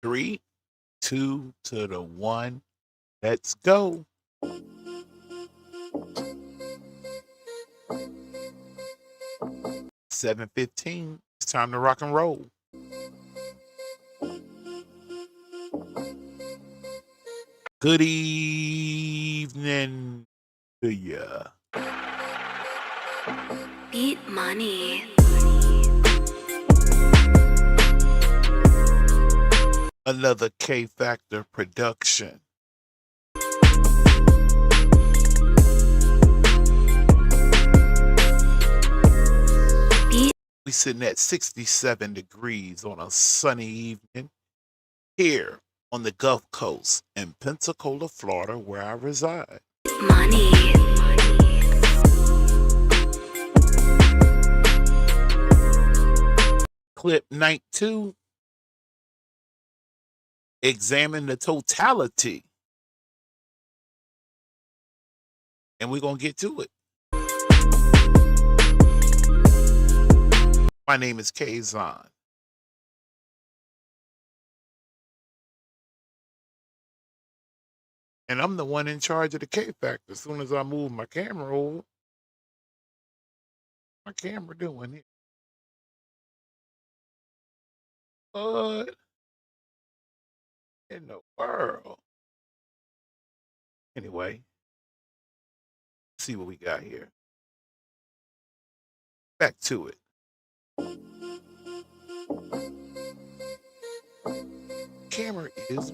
3, 2 to the 1. Let's go. $7:15. It's time to rock and roll. Good evening to ya. Beat money. Another K Factor production. We sitting at 67 degrees on a sunny evening here on the Gulf Coast in Pensacola, Florida, where I reside. Money. Clip night 2. Examine the totality. And we're going to get to it. My name is KaazonSr. And I'm the one in charge of the K Factor. As soon as I move my camera over, my camera doing it. What in the world? Anyway, let's see what we got here. Back to it. Camera is.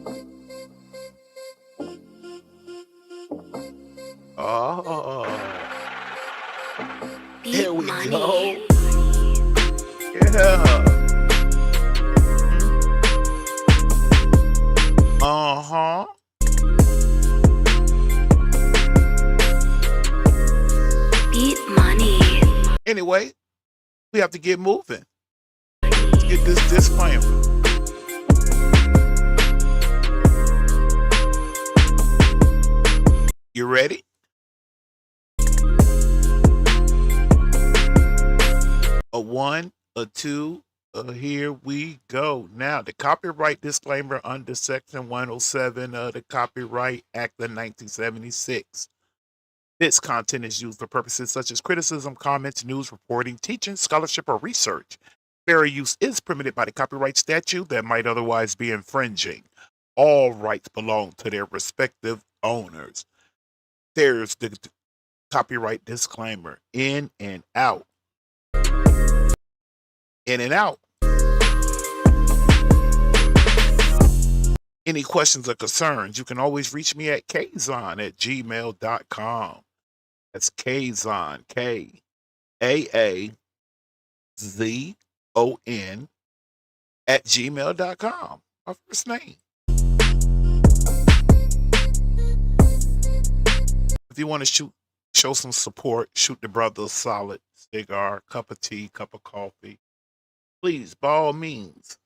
Oh, here we go. Yeah. Uh-huh. Beat money. Anyway, we have to get moving. Let's get this disclaimer. You ready? A 1, a 2, here we go. Now, the copyright disclaimer under Section 107 of the Copyright Act of 1976. This content is used for purposes such as criticism, comments, news, reporting, teaching, scholarship, or research. Fair use is permitted by the copyright statute that might otherwise be infringing. All rights belong to their respective owners. There's the copyright disclaimer. In and out. In and out. Any questions or concerns, you can always reach me at KaazonSr@gmail.com. That's Kaazon, KAAZON @gmail.com. My first name. If you want to show some support, shoot the brother a solid cigar, cup of tea, cup of coffee, please, by all means,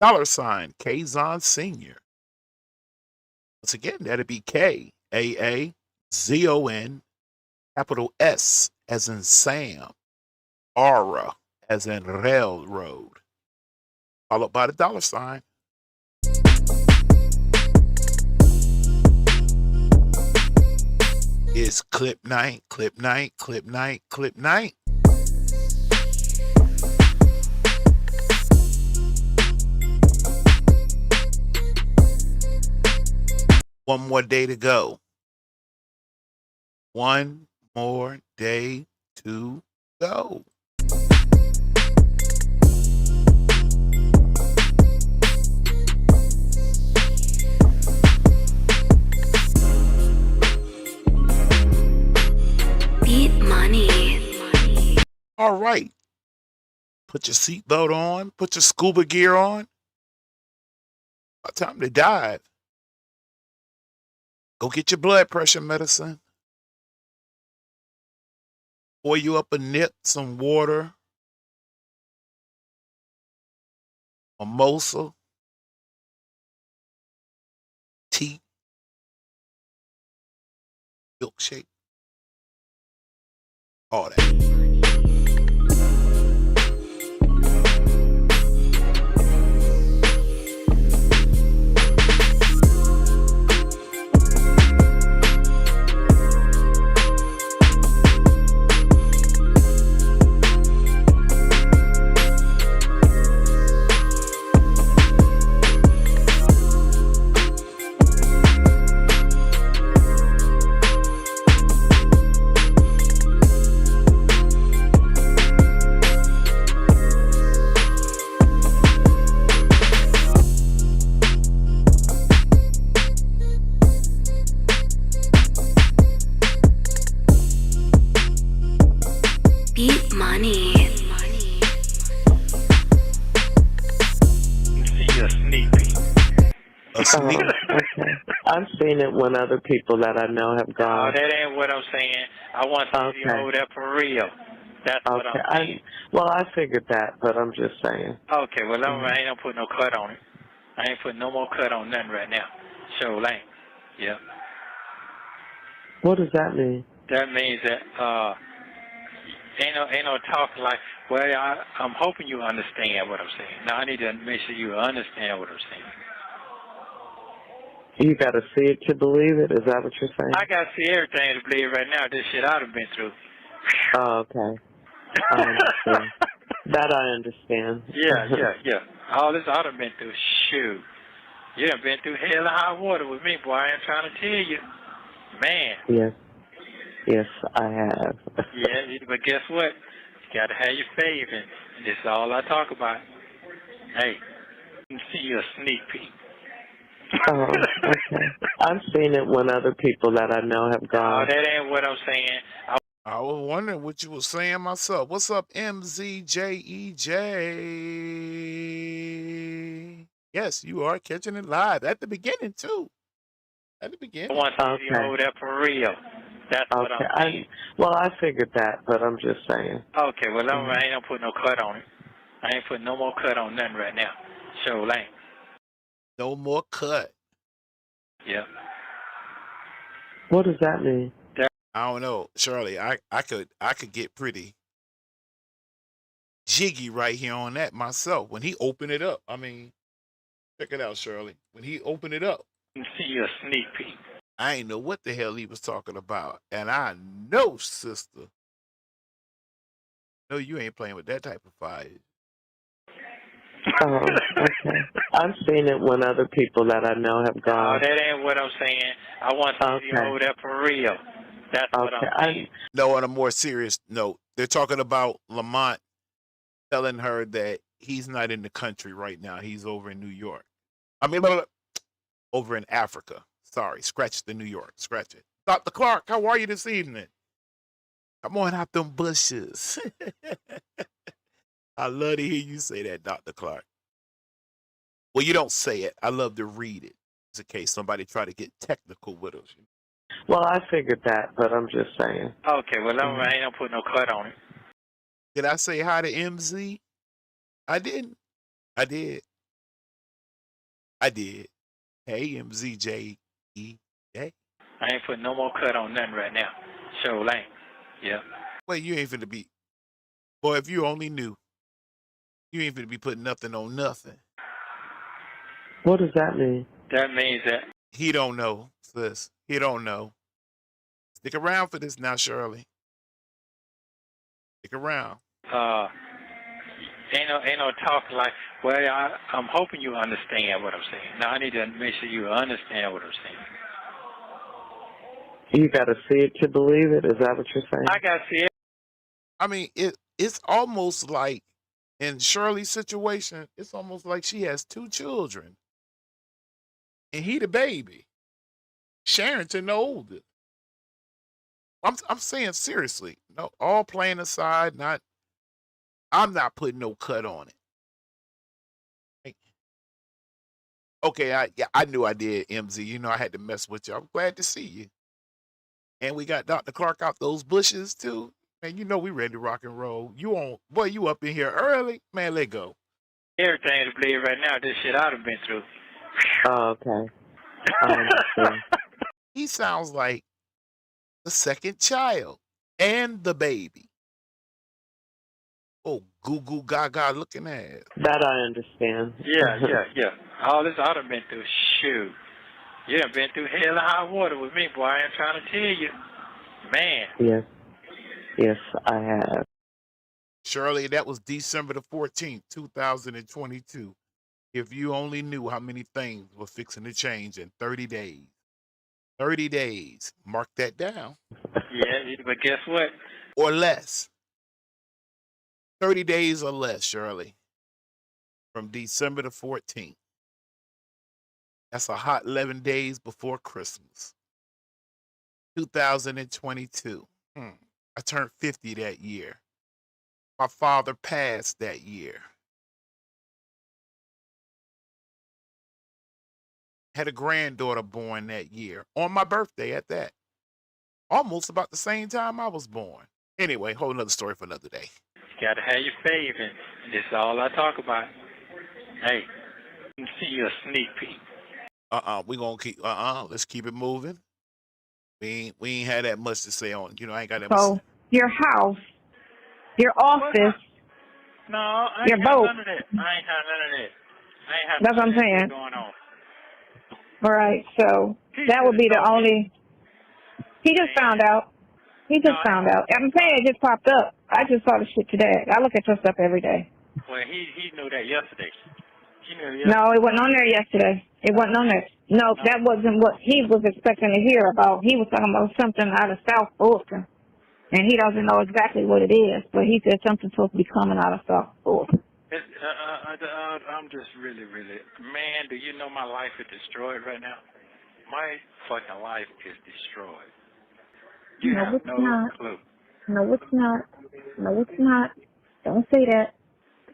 $ Kaazon Sr. Once again, that'd be KAAZON, capital S as in Sam, R as in railroad, followed by the $. It's clip night, clip night, clip night, clip night. One more day to go. One more day to go. Beat money. All right. Put your seatbelt on. Put your scuba gear on. About time to dive. Go get your blood pressure medicine. Pour you up a nip, some water, mimosa, tea, milkshake, all that. Sneak. okay. I've seen it when other people that I know have No, gone. that ain't what I'm saying. I want to see you Okay. over there for real. That's what Okay. I'm saying. Well, I figured that, but I'm just saying. Okay, well, I ain't gonna put no cut on it. I ain't putting no more cut on nothing right now. Sure ain't. Yeah. What does that mean? That means that ain't no talking like, well, I'm hoping you understand what I'm saying. Now I need to make sure you understand what I'm saying. You got to see it to believe it? Is that what you're saying? I got to see everything to believe right now. This shit I've been through. Oh, okay. I understand. That I understand. Yeah. All this I've been through. Shoot. You done been through hell and high water with me, boy. I ain't trying to tell you. Man. Yes, I have. Yeah, but guess what? You got to have your faith, and this is all I talk about. Hey, let me see you a sneak peek. Oh, okay. I've seen it when other people that I know have gone. Oh, that ain't what I'm saying. I was wondering what you were saying myself. What's up, MZJEJ? Yes, you are catching it live at the beginning, too. At the I beginning. want to see you over there for real. That's what I'm saying. Well, I figured that, but I'm just saying. Okay, well, I ain't gonna put no cut on it. I ain't putting no more cut on nothing right now. Sure ain't. No more cut. Yeah. What does that mean? I don't know, Shirley. I could get pretty jiggy right here on that myself when he opened it up. I mean, check it out, Shirley. When he opened it up, Let me see you a sneak peek. I ain't know what the hell he was talking about, and I know, sister, no, you ain't playing with that type of fire. Oh, okay. I've seen it when other people that I know have gone. Oh, that ain't what I'm saying. I want to see you over there for real. That's what I'm saying. No, on a more serious note, they're talking about Lamont telling her that he's not in the country right now. He's over in New York. I mean, over in Africa. Sorry, scratch the New York. Scratch it. Dr. Clark, how are you this evening? Come on out them bushes. I love to hear you say that, Dr. Clark. Well, you don't say it. I love to read it. Just in case somebody try to get technical with us. Well, I figured that, but I'm just saying. Okay, well, I ain't gonna put no cut on it. Did I say hi to MZ? I didn't. I did. Hey, MZJEJ. I ain't putting no more cut on nothing right now. Sure ain't. Yeah. Well, you ain't finna be. Boy, if you only knew, you ain't finna be putting nothing on nothing. What does that mean? That means that he don't know, sis. He don't know. Stick around for this now, Shirley. Stick around. Ain't no talking like, well, I'm hoping you understand what I'm saying. Now I need to make sure you understand what I'm saying. You got to see it to believe it? Is that what you're saying? I got to see it. I mean, it's almost like, in Shirley's situation, it's almost like she has two children. And he the baby. Sharrington the oldest. I'm saying seriously. No, all playing aside, I'm not putting no cut on it. Okay, I knew I did, MZ. You know I had to mess with you. I'm glad to see you. And we got Dr. Clark out those bushes too. Man, you know we ready to rock and roll. You up in here early? Man, let go. Everything to believe right now, this shit I've been through. Oh, okay. I understand. He sounds like the second child and the baby. Oh, goo goo gaga looking at. That I understand. Yeah. All this I've been through. Shoot. You done been through hell and high water with me, boy. I ain't trying to tell you. Man. Yes, I have. Shirley, that was December the 14th, 2022. If you only knew how many things were fixing to change in 30 days. 30 days. Mark that down. Yeah, but guess what? Or less. 30 days or less, Shirley. From December the 14th. That's a hot 11 days before Christmas. 2022. I turned 50 that year. My father passed that year. Had a granddaughter born that year on my birthday at that. Almost about the same time I was born. Anyway, whole another story for another day. You gotta have your faith, and this is all I talk about. Hey, see you a sneak peek. We gonna keep let's keep it moving. We ain't had that much to say on. I ain't got that much. So your house, your office, No, I your ain't have boat. none of that. I ain't have none of that. I ain't have That's what none I'm of that saying. going on. All right, so He that would be the told me. only. He just found out. He just found out. I'm saying it just popped up. I just saw the shit today. I look at your stuff every day. Well, he knew that yesterday. He knew it yesterday. No, it wasn't on there yesterday. It wasn't on there. No, that wasn't what he was expecting to hear about. He was talking about something out of South Fulton. And he doesn't know exactly what it is, but he said something's supposed to be coming out of South Fulton. I'm just really, man, do you know my life is destroyed right now? My fucking life is destroyed. You No, have it's no not. clue. No, it's not. No, it's not. Don't say that.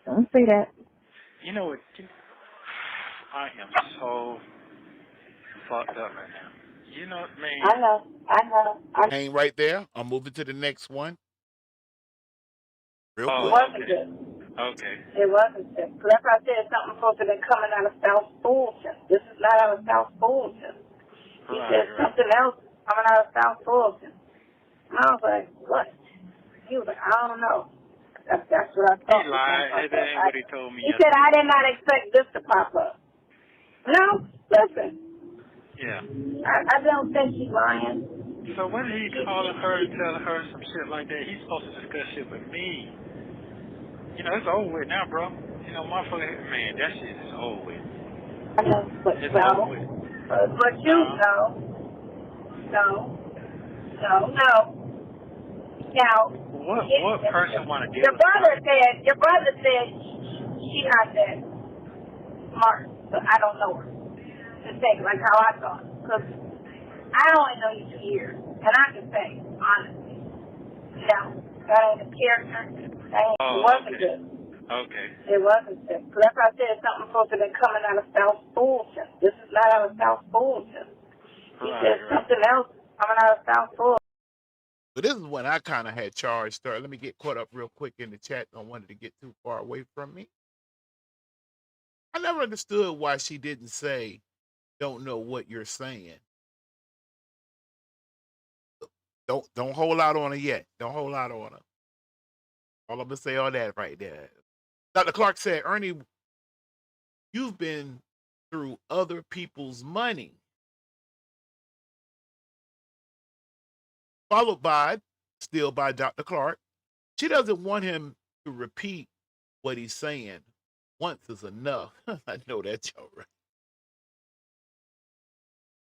Don't say that. You know what? I am so fucked up right now. You know, man. I know. Hang right there. I'm moving to the next one. Real quick. It wasn't good. Okay. It wasn't good. Because that's why I said something supposed to be coming out of South Fulton. This is not out of South Fulton. He said something else coming out of South Fulton. I was like, what? He was like, I don't know. That's what I thought. He lied. That ain't what he told me. He said, I did not expect this to pop up. No, listen. Yeah. I don't think he's lying. So when he calling her and telling her some shit like that, he's supposed to discuss shit with me. It's over with now, bro. Motherfucker, man, that shit is over with. I know, but It's no. over with. But you know. No. Now, what person want to deal your with brother said she's not that smart, so I don't know her. To say like how I thought, because I only know you 2 years, and I can say honestly, no, that ain't a character. It wasn't good. Okay. It wasn't good. Because that's why I said something supposed to be coming out of South Fulton. This is not out of South Fulton. He said something else coming out of South Fulton. But this is when I kind of had charged her. Let me get caught up real quick in the chat. I wanted to get too far away from me. I never understood why she didn't say, don't know what you're saying. Don't hold out on her yet. Don't hold out on her. All I'm going to say all that right there. Dr. Clark said, Ernie, you've been through other people's money. Followed by, still by Dr. Clark. She doesn't want him to repeat what he's saying. Once is enough. I know that, y'all right.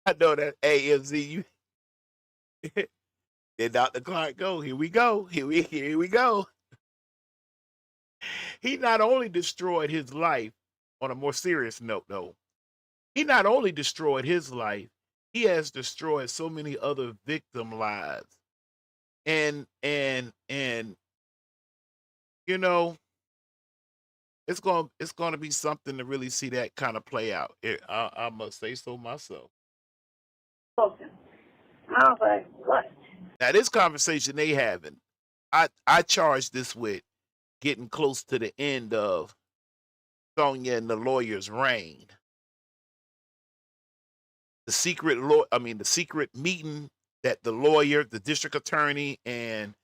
I know that. AMZ, you. Then Dr. Clark go. Here we go. Here we go. He not only destroyed his life on a more serious note, though. He not only destroyed his life, he has destroyed so many other victim lives. And it's going to be something to really see that kind of play out. I must say so myself. I was like, what? Now this conversation they having, I charged this with getting close to the end of Sonia and the lawyer's reign. The secret meeting that the lawyer, the district attorney, and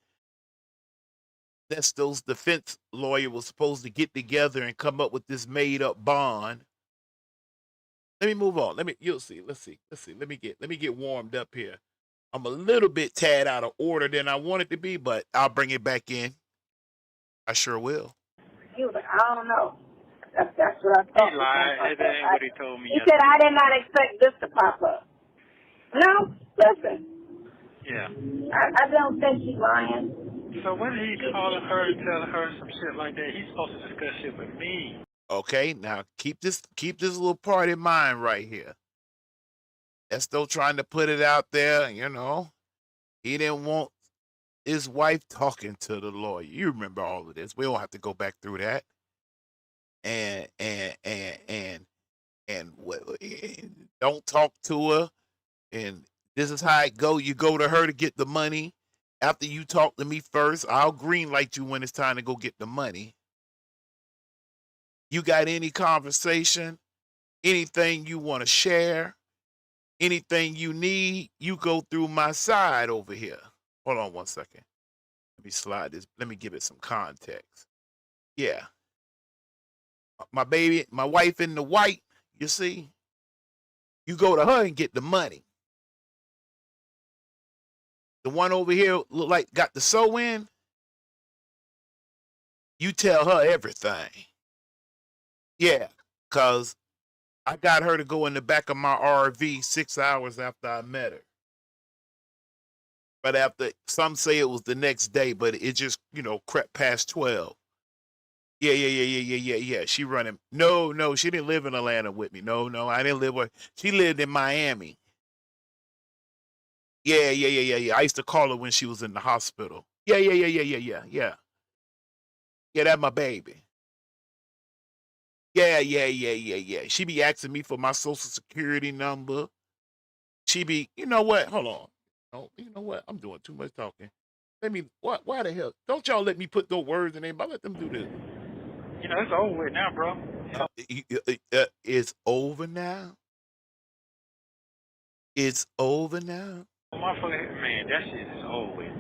Nesto's defense lawyer was supposed to get together and come up with this made up bond. Let me move on. You'll see. Let's see. Let me get warmed up here. I'm a little bit tad out of order than I wanted to be, but I'll bring it back in. I sure will. He was like, I don't know. That's what I thought. He lied. That ain't what he told me. He said, I did not expect this to pop up. No, listen. Yeah. I don't think he's lying. So when he calling her and telling her some shit like that, he's supposed to discuss shit with me. Okay, now keep this little part in mind right here. That's still trying to put it out there, He didn't want his wife talking to the lawyer. You remember all of this. We don't have to go back through that. And and don't talk to her. And this is how it go. You go to her to get the money. After you talk to me first, I'll green light you when it's time to go get the money. You got any conversation, anything you want to share, anything you need, you go through my side over here. Hold on one second. Let me slide this. Let me give it some context. Yeah. My baby, my wife in the white, you see, you go to her and get the money. The one over here look like got the sew in, you tell her everything. Yeah, because I got her to go in the back of my RV 6 hours after I met her. But after, some say it was the next day, but it just, crept past 12. Yeah. She running. No, she didn't live in Atlanta with me. No, I didn't live with her. She lived in Miami. Yeah. I used to call her when she was in the hospital. Yeah. Yeah, that's my baby. Yeah. She be asking me for my social security number. She be, you know what? Hold on. Oh, you know what? I'm doing too much talking. Why the hell? Don't y'all let me put those words in there, but let them do this. It's over with now, bro. It's over now? It's over now? Motherfucker, man, that shit is over with.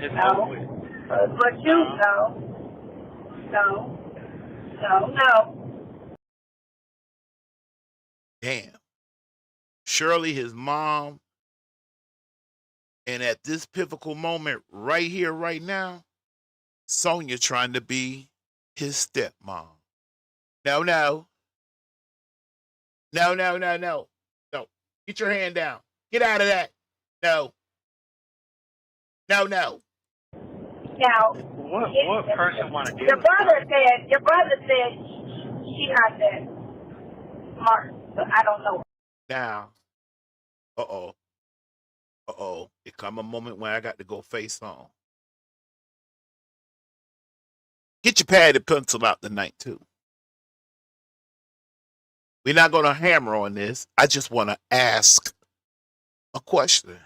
It's No. over with. But you, no. Damn. Shirley, his mom, and at this pivotal moment right here, right now, Sonia trying to be his stepmom. No. Get your hand down. Get out of that. No. Now, What person want to deal your with brother said she's not that smart, but I don't know. Now, it come a moment when I got to go face on. Get your pad and pencil out tonight, too. We're not going to hammer on this. I just want to ask a question.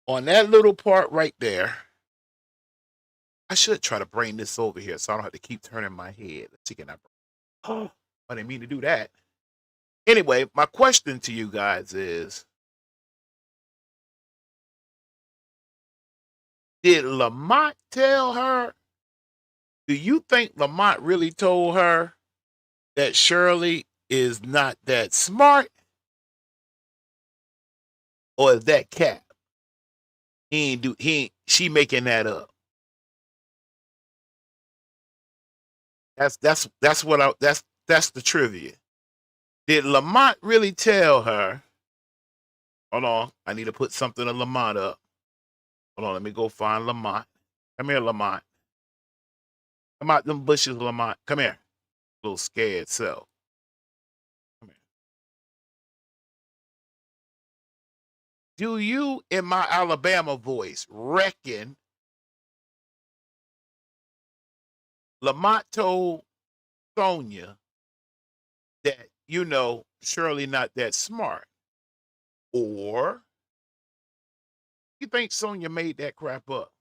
On that little part right there, I should try to bring this over here so I don't have to keep turning my head. Let's see, can I didn't mean to do that. Anyway, my question to you guys is, did Lamont tell her? Do you think Lamont really told her that Shirley is not that smart? Or is that cap? She making that up. That's the trivia. Did Lamont really tell her? Hold on, I need to put something of Lamont up. Hold on, let me go find Lamont. Come here, Lamont. Come out them bushes, Lamont. Come here. Little scared self. Come here. Do you, in my Alabama voice, reckon Lamont told Sonia that, Shirley not that smart? Or you think Sonia made that crap up?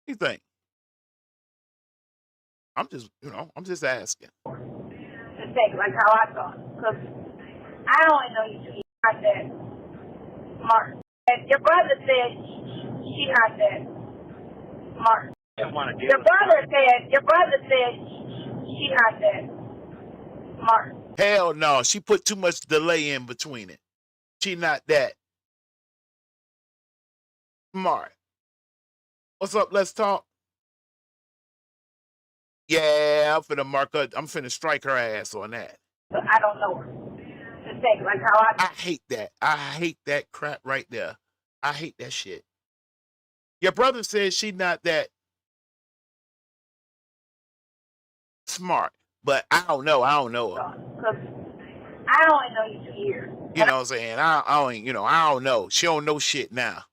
You think? I'm just asking. To think like how I thought, because I only know you're not that smart. And your brother said she's not that smart. Your brother said she's not that smart. Hell no, she put too much delay in between it. She not that smart. What's up? Let's talk. Yeah, I'm finna mark her. I'm finna strike her ass on that. But I don't know her. To think like how I hate that. I hate that crap right there. I hate that shit. Your brother says she not that smart, but I don't know her. Because I only know you 2 years. You know what I'm saying? I don't know. She don't know shit now.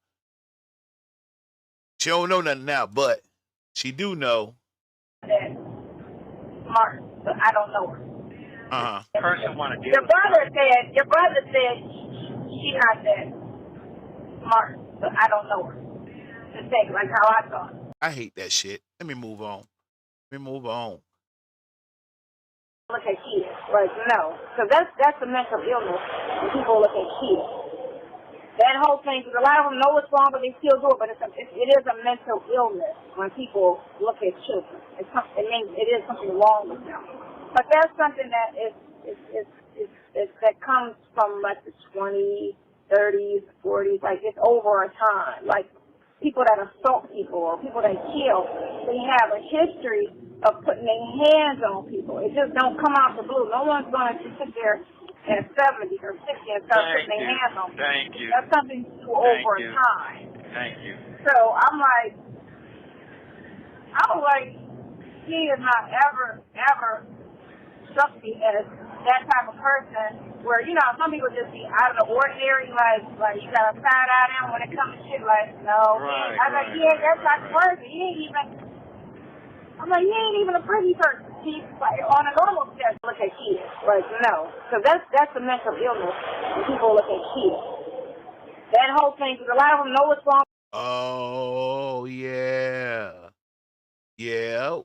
She don't know nothing now, but she do know that smart, but I don't know her. Person want to deal Your with brother said she's not that smart, but I don't know her. The same, like how I thought. I hate that shit. Let me move on. Look at kids, like no, because that's a mental illness. When people look at kids, that whole thing. Because a lot of them know what's wrong, but they still do it. But it is a mental illness when people look at children. It means it is something wrong with them. But that's something that that comes from like the 20s, 30s, 40s. Like it's over a time. Like people that assault people or people that kill, they have a history of putting their hands on people. It just don't come out the blue. No one's going to sit there at 70 or 60 and start putting their hands on people. Thank you. That's something over time. Thank you. So I'm like, he is not ever struck me as that type of person where, you know, some people just be out of the ordinary, like you got a side eye down when it comes to shit, like, no. Right, I'm like, yeah, that type of person. He ain't even a pretty person. He's like, on a normal scale, look at kids. Like, no. So that's a mental illness when people look at kids. That whole thing, because a lot of them know what's wrong. Oh, yeah. Yeah.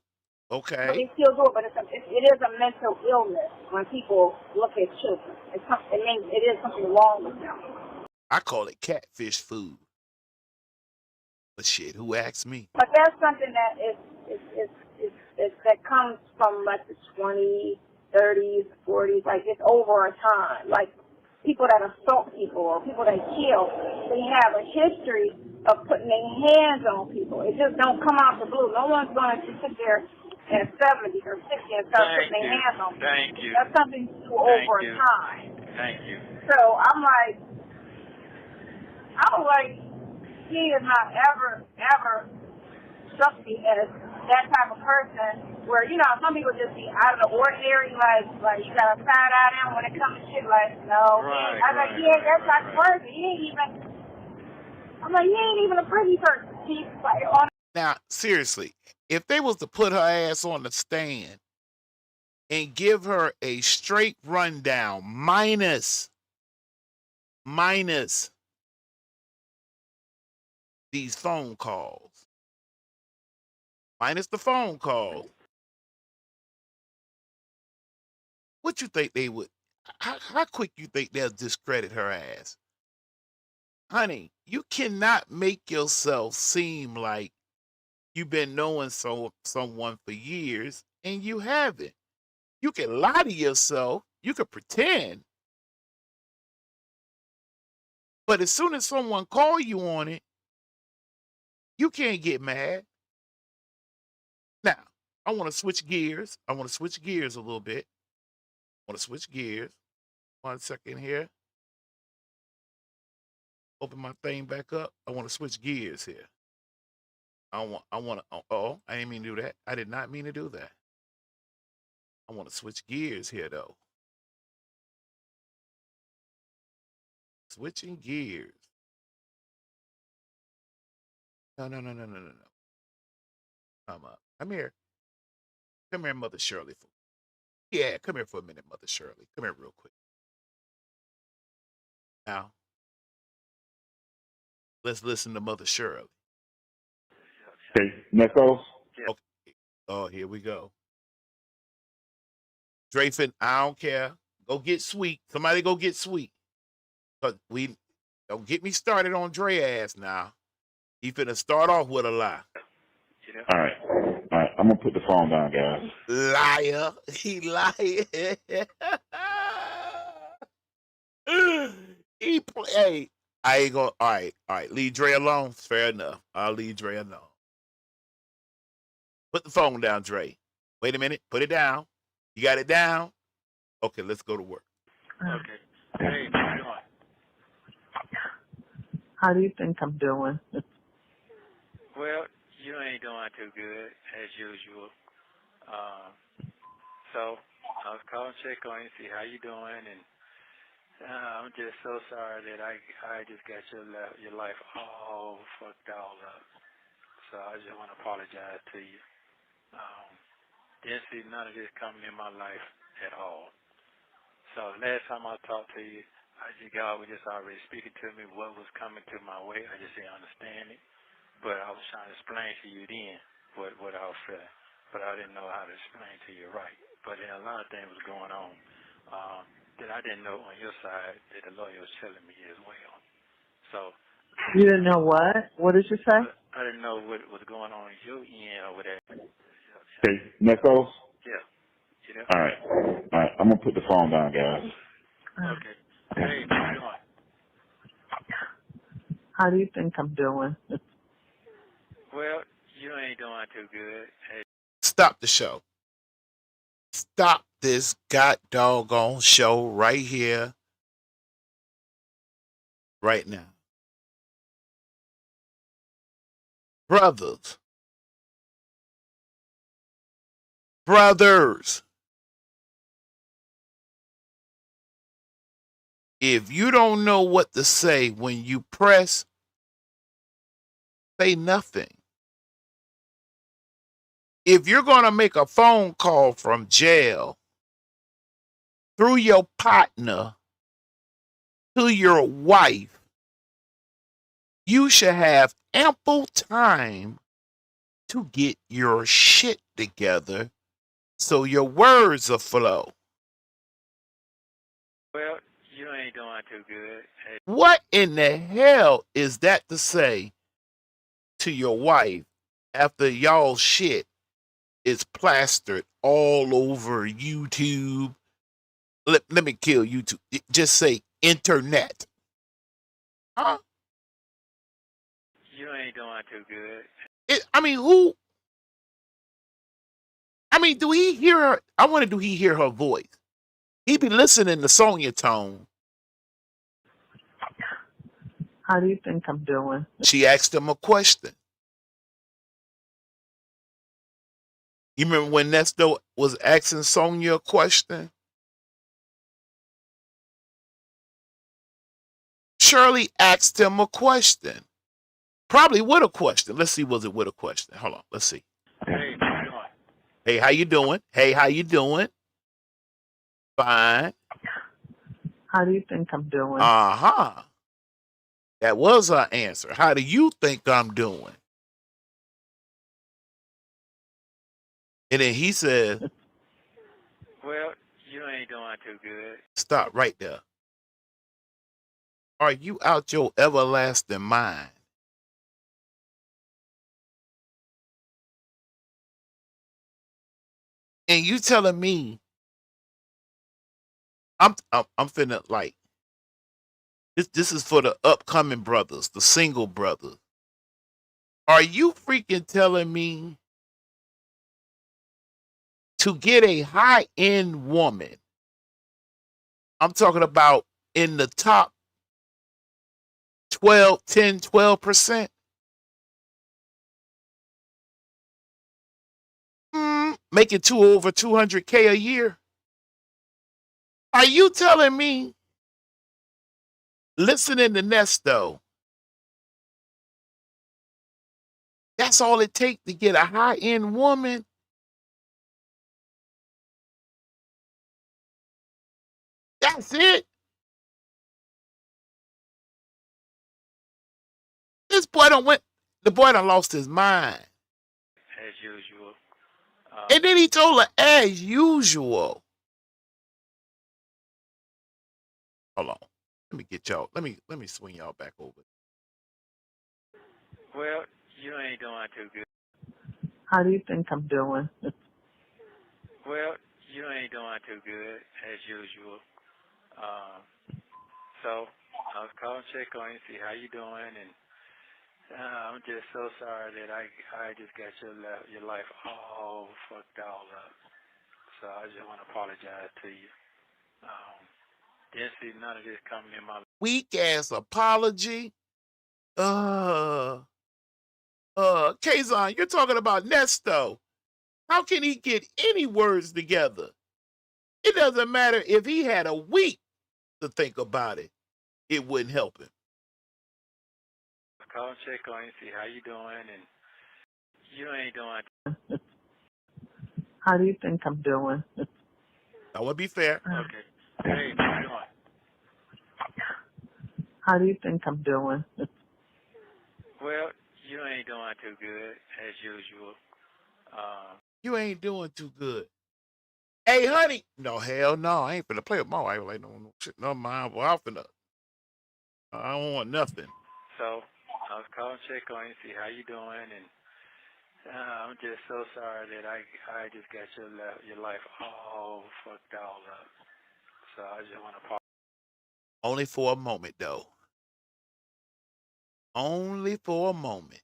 Okay. But they still do it, but it is a mental illness when people look at children. It means it is something wrong with them. I call it catfish food. But shit, who asked me? But that's something that that comes from like the 20s, 30s, 40s. Like it's over a time. Like people that assault people or people that kill, they have a history of putting their hands on people. It just don't come out the blue. No one's going to sit there at 70 or 60 and start putting their hands on people. Thank you. That's something over time. Thank you. So I'm like, he is not ever struck me as that type of person where, you know, some people just be out of the ordinary, like you got a side eye down when it comes to shit, like, no. Right, I'm like, yeah, that type of person. He ain't even a pretty person. He's like on. Now, seriously, if they was to put her ass on the stand and give her a straight rundown, minus these phone calls, minus the phone calls, what you think they would, how quick you think they'll discredit her ass? Honey, you cannot make yourself seem like you've been knowing someone for years and you haven't. You can lie to yourself. You can pretend. But as soon as someone call you on it, you can't get mad. Now, I want to switch gears. a little bit. One second here. Open my thing back up. I want to switch gears here. I didn't mean to do that. I did not mean to do that. I want to switch gears here, though. Switching gears. No. Come up. Come here, Mother Shirley. Yeah, come here for a minute, Mother Shirley. Come here real quick. Now, let's listen to Mother Shirley. Okay, Nesto. Okay. Oh, here we go. Drayfin, I don't care. Go get sweet. Somebody go get sweet. Cause we don't get me started on Dre ass now. He finna start off with a lie. All right. I'm gonna put the phone down, guys. Liar. He lying. Hey, I ain't gonna. All right. Leave Dre alone. Fair enough. I'll leave Dre alone. Put the phone down, Dre. Wait a minute. Put it down. You got it down? Okay, let's go to work. Okay. Hey, how you doing? How do you think I'm doing? Well, you ain't doing too good, as usual. So I was calling to check on you, see how you doing, and I'm just so sorry that I just got your life all fucked all up. So I just want to apologize to you. Didn't see none of this coming in my life at all. So last time I talked to you, God was just already speaking to me what was coming to my way. I just didn't understand it. But I was trying to explain to you then what I was feeling. But I didn't know how to explain to you right. But then a lot of things was going on that I didn't know on your side that the lawyer was telling me as well. So You didn't know what? What did you say? I didn't know what was going on in your end over there. Okay, Nesto? Yeah. You know? All right. All right. I'm going to put the phone down, guys. Okay. Hey, how you doing? How do you think I'm doing? Well, you ain't doing too good. Hey. Stop the show. Stop this god doggone show right here, right now. Brothers. If you don't know what to say when you press, say nothing. If you're going to make a phone call from jail through your partner to your wife, you should have ample time to get your shit together so your words will flow. Well, you ain't doing too good. Hey. What in the hell is that to say to your wife after y'all shit is plastered all over YouTube? Let me kill YouTube. Just say internet. Huh? You ain't doing too good. Do he hear her? I wonder, do he hear her voice? He be listening to Sonia tone. How do you think I'm doing? She asked him a question. You remember when Nesto was asking Sonia a question? Shirley asked him a question. Probably with a question. Let's see, was it with a question? Hold on, let's see. Hey, how you doing? Hey, how you doing? Hey, how you doing? Fine. How do you think I'm doing? Uh-huh. That was her answer. How do you think I'm doing? And then he said, well, you ain't doing too good. Stop right there. Are you out your everlasting mind? And you telling me I'm finna like this is for the upcoming brothers, the single brothers. Are you freaking telling me to get a high-end woman? I'm talking about in the top 12%. Making over 200K a year. Are you telling me listening to Nesto, that's all it takes to get a high-end woman? That's it? This boy the boy done lost his mind. As usual. And then he told her, as usual. Hold on. Let me get y'all. Let me swing y'all back over. Well, you ain't doing too good. How do you think I'm doing? Well, you ain't doing too good, as usual. So I was calling to check on you, see how you doing, and I'm just so sorry that I just got your life all fucked all up. So I just want to apologize to you. Didn't see none of this coming in my life. Weak ass apology. Kaazon, you're talking about Nesto. How can he get any words together? It doesn't matter if he had a week to think about it. It wouldn't help him. Call and check on you, see how you doing, and you ain't doing. How do you think I'm doing? I want to be fair. Okay. Hey, how you doing? How do you think I'm doing? Well, you ain't doing too good, as usual. You ain't doing too good. Hey, honey. No, hell no. I ain't finna play with my wife like no shit. No, mind. Well, I don't want nothing. So, I was calling to check on you, see how you doing, and I'm just so sorry that I just got your life all fucked all up. So I just want to apologize. Only for a moment, though. Only for a moment.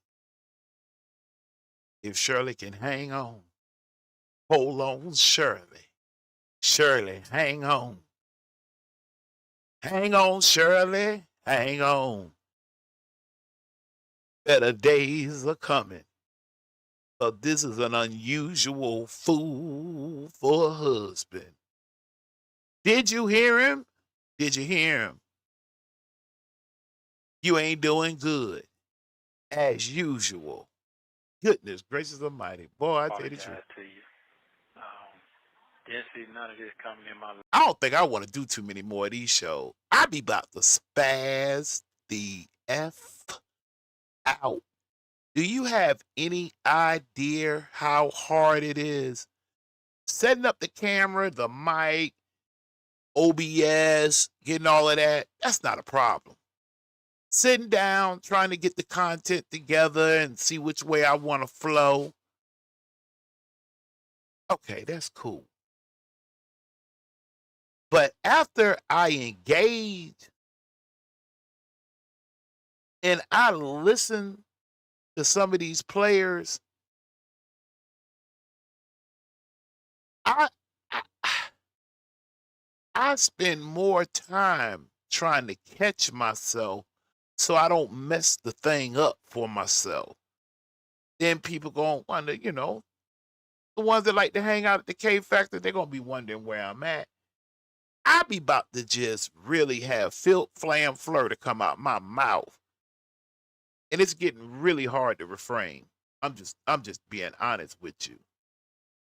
If Shirley can hang on. Hold on, Shirley. Shirley, hang on. Hang on, Shirley. Hang on. Better days are coming. But this is an unusual fool for a husband. Did you hear him? Did you hear him? You ain't doing good. As usual. Goodness gracious almighty. Boy, I tell you the truth. To you. Didn't see none of this coming in my life. I don't think I want to do too many more of these shows. I be about to spaz the F out. Do you have any idea how hard it is? Setting up the camera, the mic, OBS, getting all of that, that's not a problem. Sitting down, trying to get the content together and see which way I want to flow. Okay, that's cool. But after I engage and I listen to some of these players, I spend more time trying to catch myself so I don't mess the thing up for myself. Then people gonna wonder, the ones that like to hang out at the K Factor, they're gonna be wondering where I'm at. I be about to just really have filth, flam, fleur to come out my mouth. And it's getting really hard to refrain. I'm just being honest with you.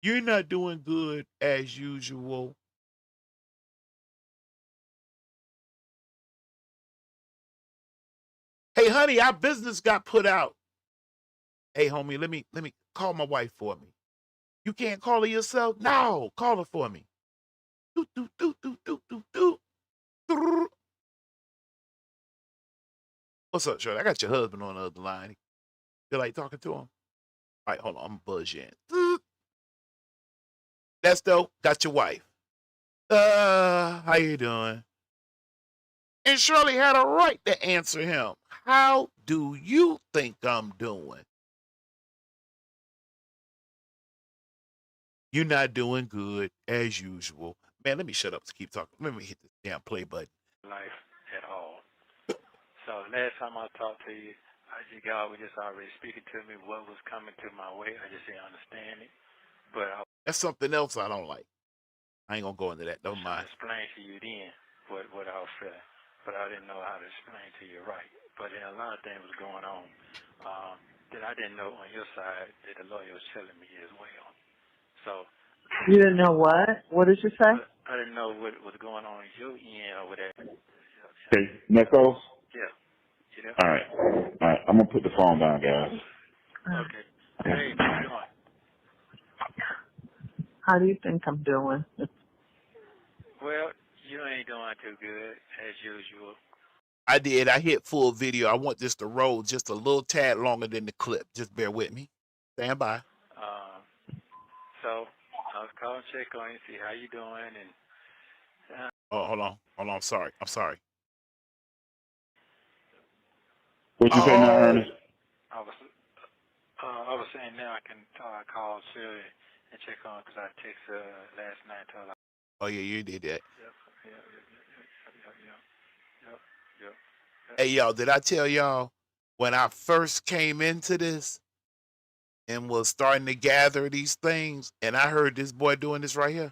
You're not doing good as usual. Hey, honey, our business got put out. Hey, homie, let me call my wife for me. You can't call her yourself? No, call her for me. Do, do, do, do, do, do, do. What's up, Shirley? I got your husband on the other line. Feel like talking to him? All right, hold on. I'm buzz you in. Nesto, got your wife. How you doing? And Shirley had a right to answer him. How do you think I'm doing? You're not doing good as usual. Man, let me shut up to keep talking. Let me hit this damn play button. Life at all. So last time I talked to you, God was just already speaking to me what was coming to my way. I just didn't understand it. But that's something else I don't like. I ain't gonna go into that. Never mind. I explained to you then what I was feeling, but I didn't know how to explain to you right. But then a lot of things was going on that I didn't know on your side that the lawyer was telling me as well. So you didn't know what? What did you say? I didn't know what was going on in your end or whatever. Okay, Nesto? Yeah. You know? All right. I'm going to put the phone down, guys. Okay. Hey, how you doing? How do you think I'm doing? Well, you ain't doing too good, as usual. I did. I hit full video. I want this to roll just a little tad longer than the clip. Just bear with me. Stand by. So I was calling to check on you, see how you doing, and oh, hold on. I'm sorry. What you say now, Ernest? I was saying now I can call Shirley and check on because I texted her last night. Oh yeah, you did that. Yep. Hey y'all, did I tell y'all when I first came into this and was starting to gather these things, and I heard this boy doing this right here?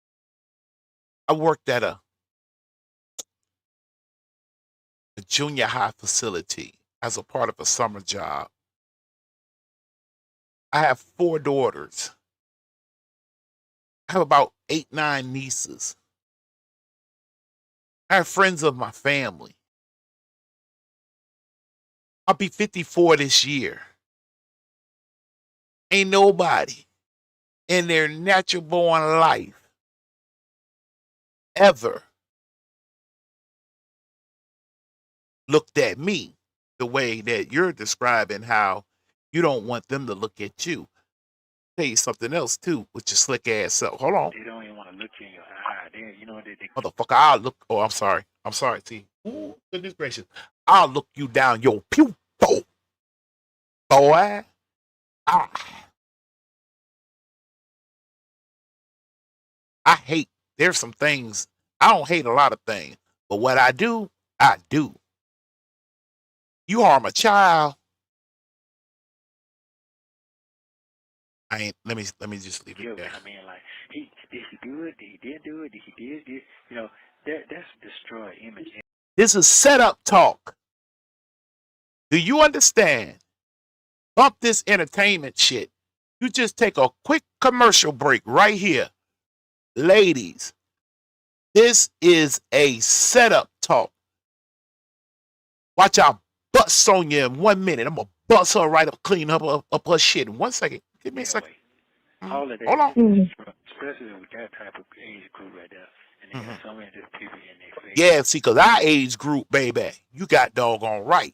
I worked at a junior high facility as a part of a summer job. I have 4 daughters. I have about 8, 9 nieces. I have friends of my family. I'll be 54 this year. Ain't nobody in their natural born life ever looked at me the way that you're describing how you don't want them to look at you. Tell you something else too with your slick ass self. Hold on. They don't even want to look you in your eye. You know, they Motherfucker, I'll look. Oh, I'm sorry. I'm sorry, T. Ooh, goodness gracious. I'll look you down your pupil. Boy. I hate, there's some things, I don't hate a lot of things, but what I do, I do. You harm a child, I ain't, let me just leave it there. I mean, like, did he do it? He did do it? He did this? You know, that's destroy image. This is setup talk. Do you understand? Bump this entertainment shit. You just take a quick commercial break right here. Ladies, this is a setup talk. Watch out, bust Sonia in 1 minute. I'm going to bust her right up, clean up her shit in 1 second. Give me a second. All of that, hold on. especially with that type of age group right there. And they got so many just people in their face. Yeah, see, because our age group, baby, you got doggone right.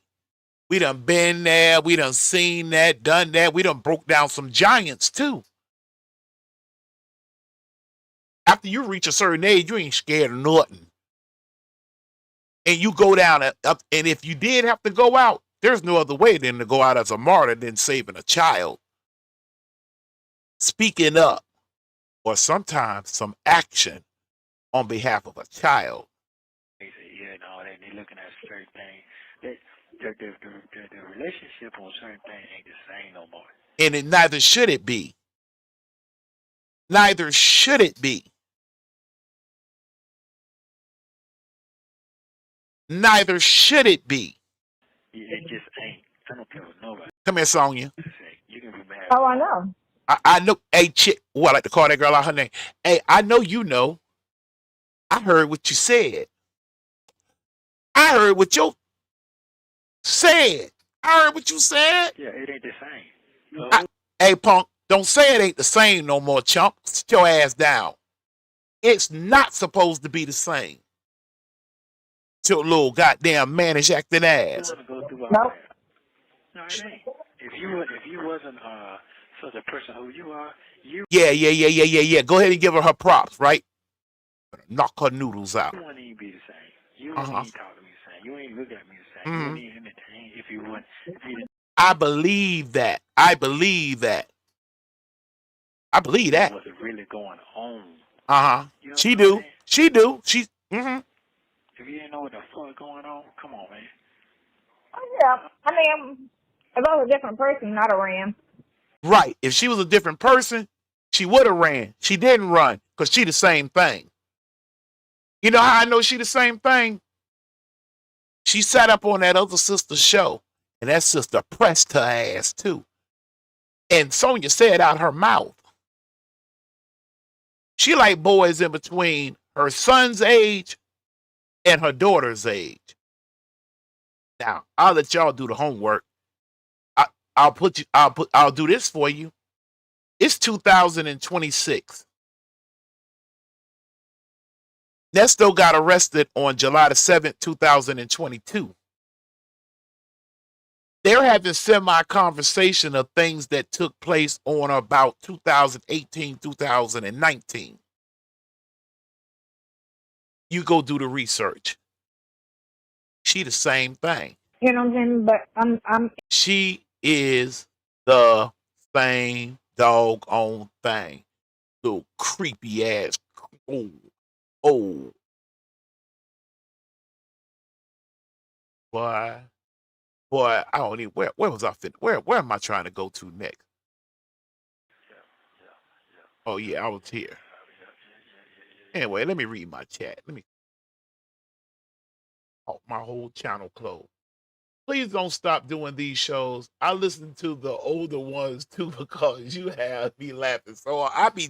We done been there. We done seen that, done that. We done broke down some giants, too. After you reach a certain age, you ain't scared of nothing. And you go down, up, and if you did have to go out, there's no other way than to go out as a martyr than saving a child. Speaking up, or sometimes some action on behalf of a child. Yeah, and all that. They're looking at certain things. The relationship on certain things ain't the same no more. And it neither should it be. Neither should it be. Neither should it be. It just ain't. I don't care what nobody. Come here, Sonya. You can be mad. Oh, I know. I know. Hey, chick. I like to call that girl out her name. Hey, I know you know. I heard what you said. I heard what you said. I heard what you said. Yeah, it ain't the same. Hey, punk, don't say it ain't the same no more, chump. Sit your ass down. It's not supposed to be the same. Your little goddamn mannish acting ass. Nope. No, it ain't. If you wasn't such a person who you are, Yeah. Go ahead and give her props, right? Knock her noodles out. You wouldn't even be the same. You wouldn't even talk to me the same. You ain't look at me the same. You wouldn't even entertain if you wouldn't. If you didn't. I believe that. I believe that. What's really going on? You know She do. She do. She. If you didn't know what the fuck going on, come on, man. Oh, yeah. I mean, if I was a different person, I'd have ran. Right. If she was a different person, she would have ran. She didn't run because she the same thing. You know how I know she the same thing? She sat up on that other sister's show, and that sister pressed her ass too. And Sonya said out her mouth, she like boys in between her son's age and her daughter's age. Now, I'll let y'all do the homework. I'll do this for you. It's 2026. Nesto got arrested on July the 7th, 2022. They're having semi-conversation of things that took place on about 2018, 2019. You go do the research. She the same thing. You know what I'm saying? But I'm. She is the same doggone thing. Little creepy ass. Oh. Boy, I don't even. Where was I fit? Where am I trying to go to next? Oh yeah, I was here. Anyway, let me read my chat. Let me. Oh, my whole channel closed. Please don't stop doing these shows. I listen to the older ones too because you have me laughing. So I be.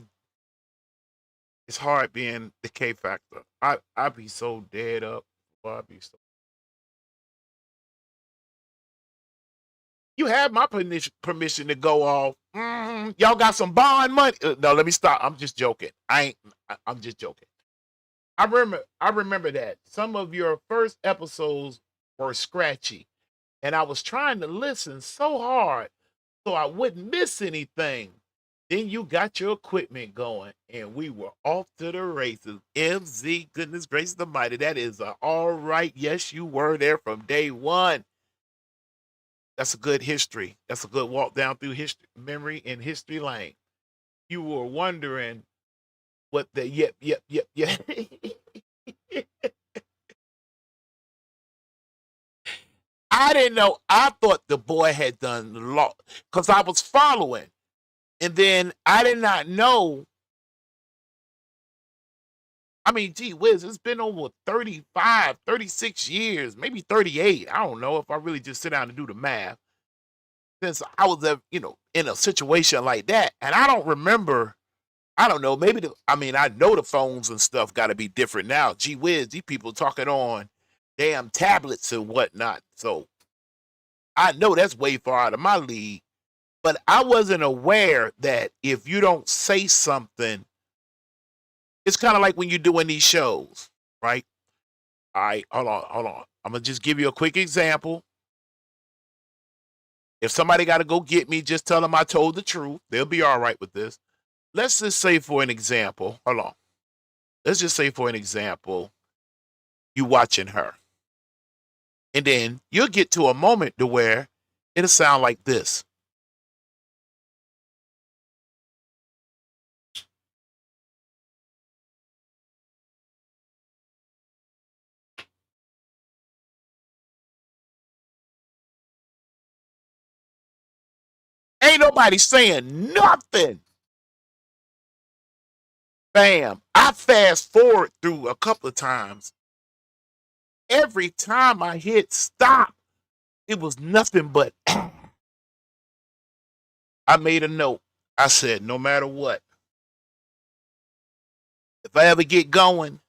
It's hard being the K factor. I be so dead up. I be so. You have my permission to go off. Y'all got some bond money. No, let me stop. I'm just joking. I'm just joking. I remember that some of your first episodes were scratchy, and I was trying to listen so hard so I wouldn't miss anything. Then you got your equipment going, and we were off to the races. MZ, goodness gracious almighty, that is all right. Yes, you were there from day one. That's a good history. That's a good walk down through history, memory and history lane. You were wondering what the yep. I didn't know. I thought the boy had done the law because I was following. And then I did not know. I mean, gee whiz, it's been over 35, 36 years, maybe 38. I don't know if I really just sit down and do the math. Since I was, in a situation like that. And I don't remember, I don't know, maybe, I know the phones and stuff got to be different now. Gee whiz, these people talking on damn tablets and whatnot. So I know that's way far out of my league. But I wasn't aware that if you don't say something, it's kind of like when you're doing these shows, right? All right, hold on. I'm going to just give you a quick example. If somebody got to go get me, just tell them I told the truth. They'll be all right with this. Let's just say for an example, hold on. Let's just say for an example, you watching her. And then you'll get to a moment to where it'll sound like this. Ain't nobody saying nothing. Bam. I fast forward through a couple of times. Every time I hit stop, it was nothing but. I made a note. I said, no matter what, if I ever get going,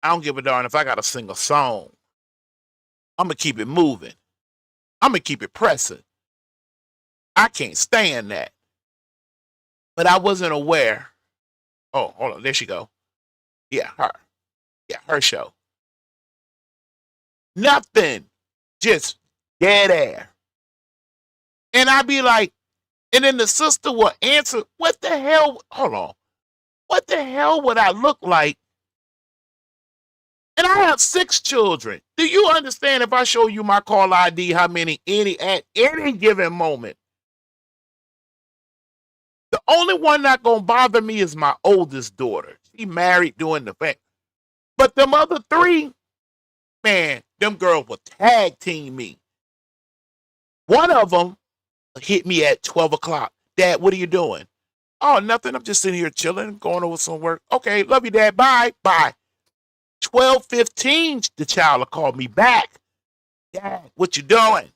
I don't give a darn if I got to sing a song. I'm going to keep it moving. I'm going to keep it pressing. I can't stand that. But I wasn't aware. Oh, hold on. There she go. Yeah, her. Yeah, her show. Nothing. Just dead air. And I'd be like, and then the sister will answer, what the hell? Hold on. What the hell would I look like? And I have 6 children. Do you understand if I show you my call ID, how many at any given moment? The only one not going to bother me is my oldest daughter. She married doing the thing. But them other 3, man, them girls will tag team me. One of them hit me at 12 o'clock. Dad, what are you doing? Oh, nothing. I'm just sitting here chilling, going over some work. Okay, love you, Dad. Bye. 12:15, the child will call me back. Dad, what you doing?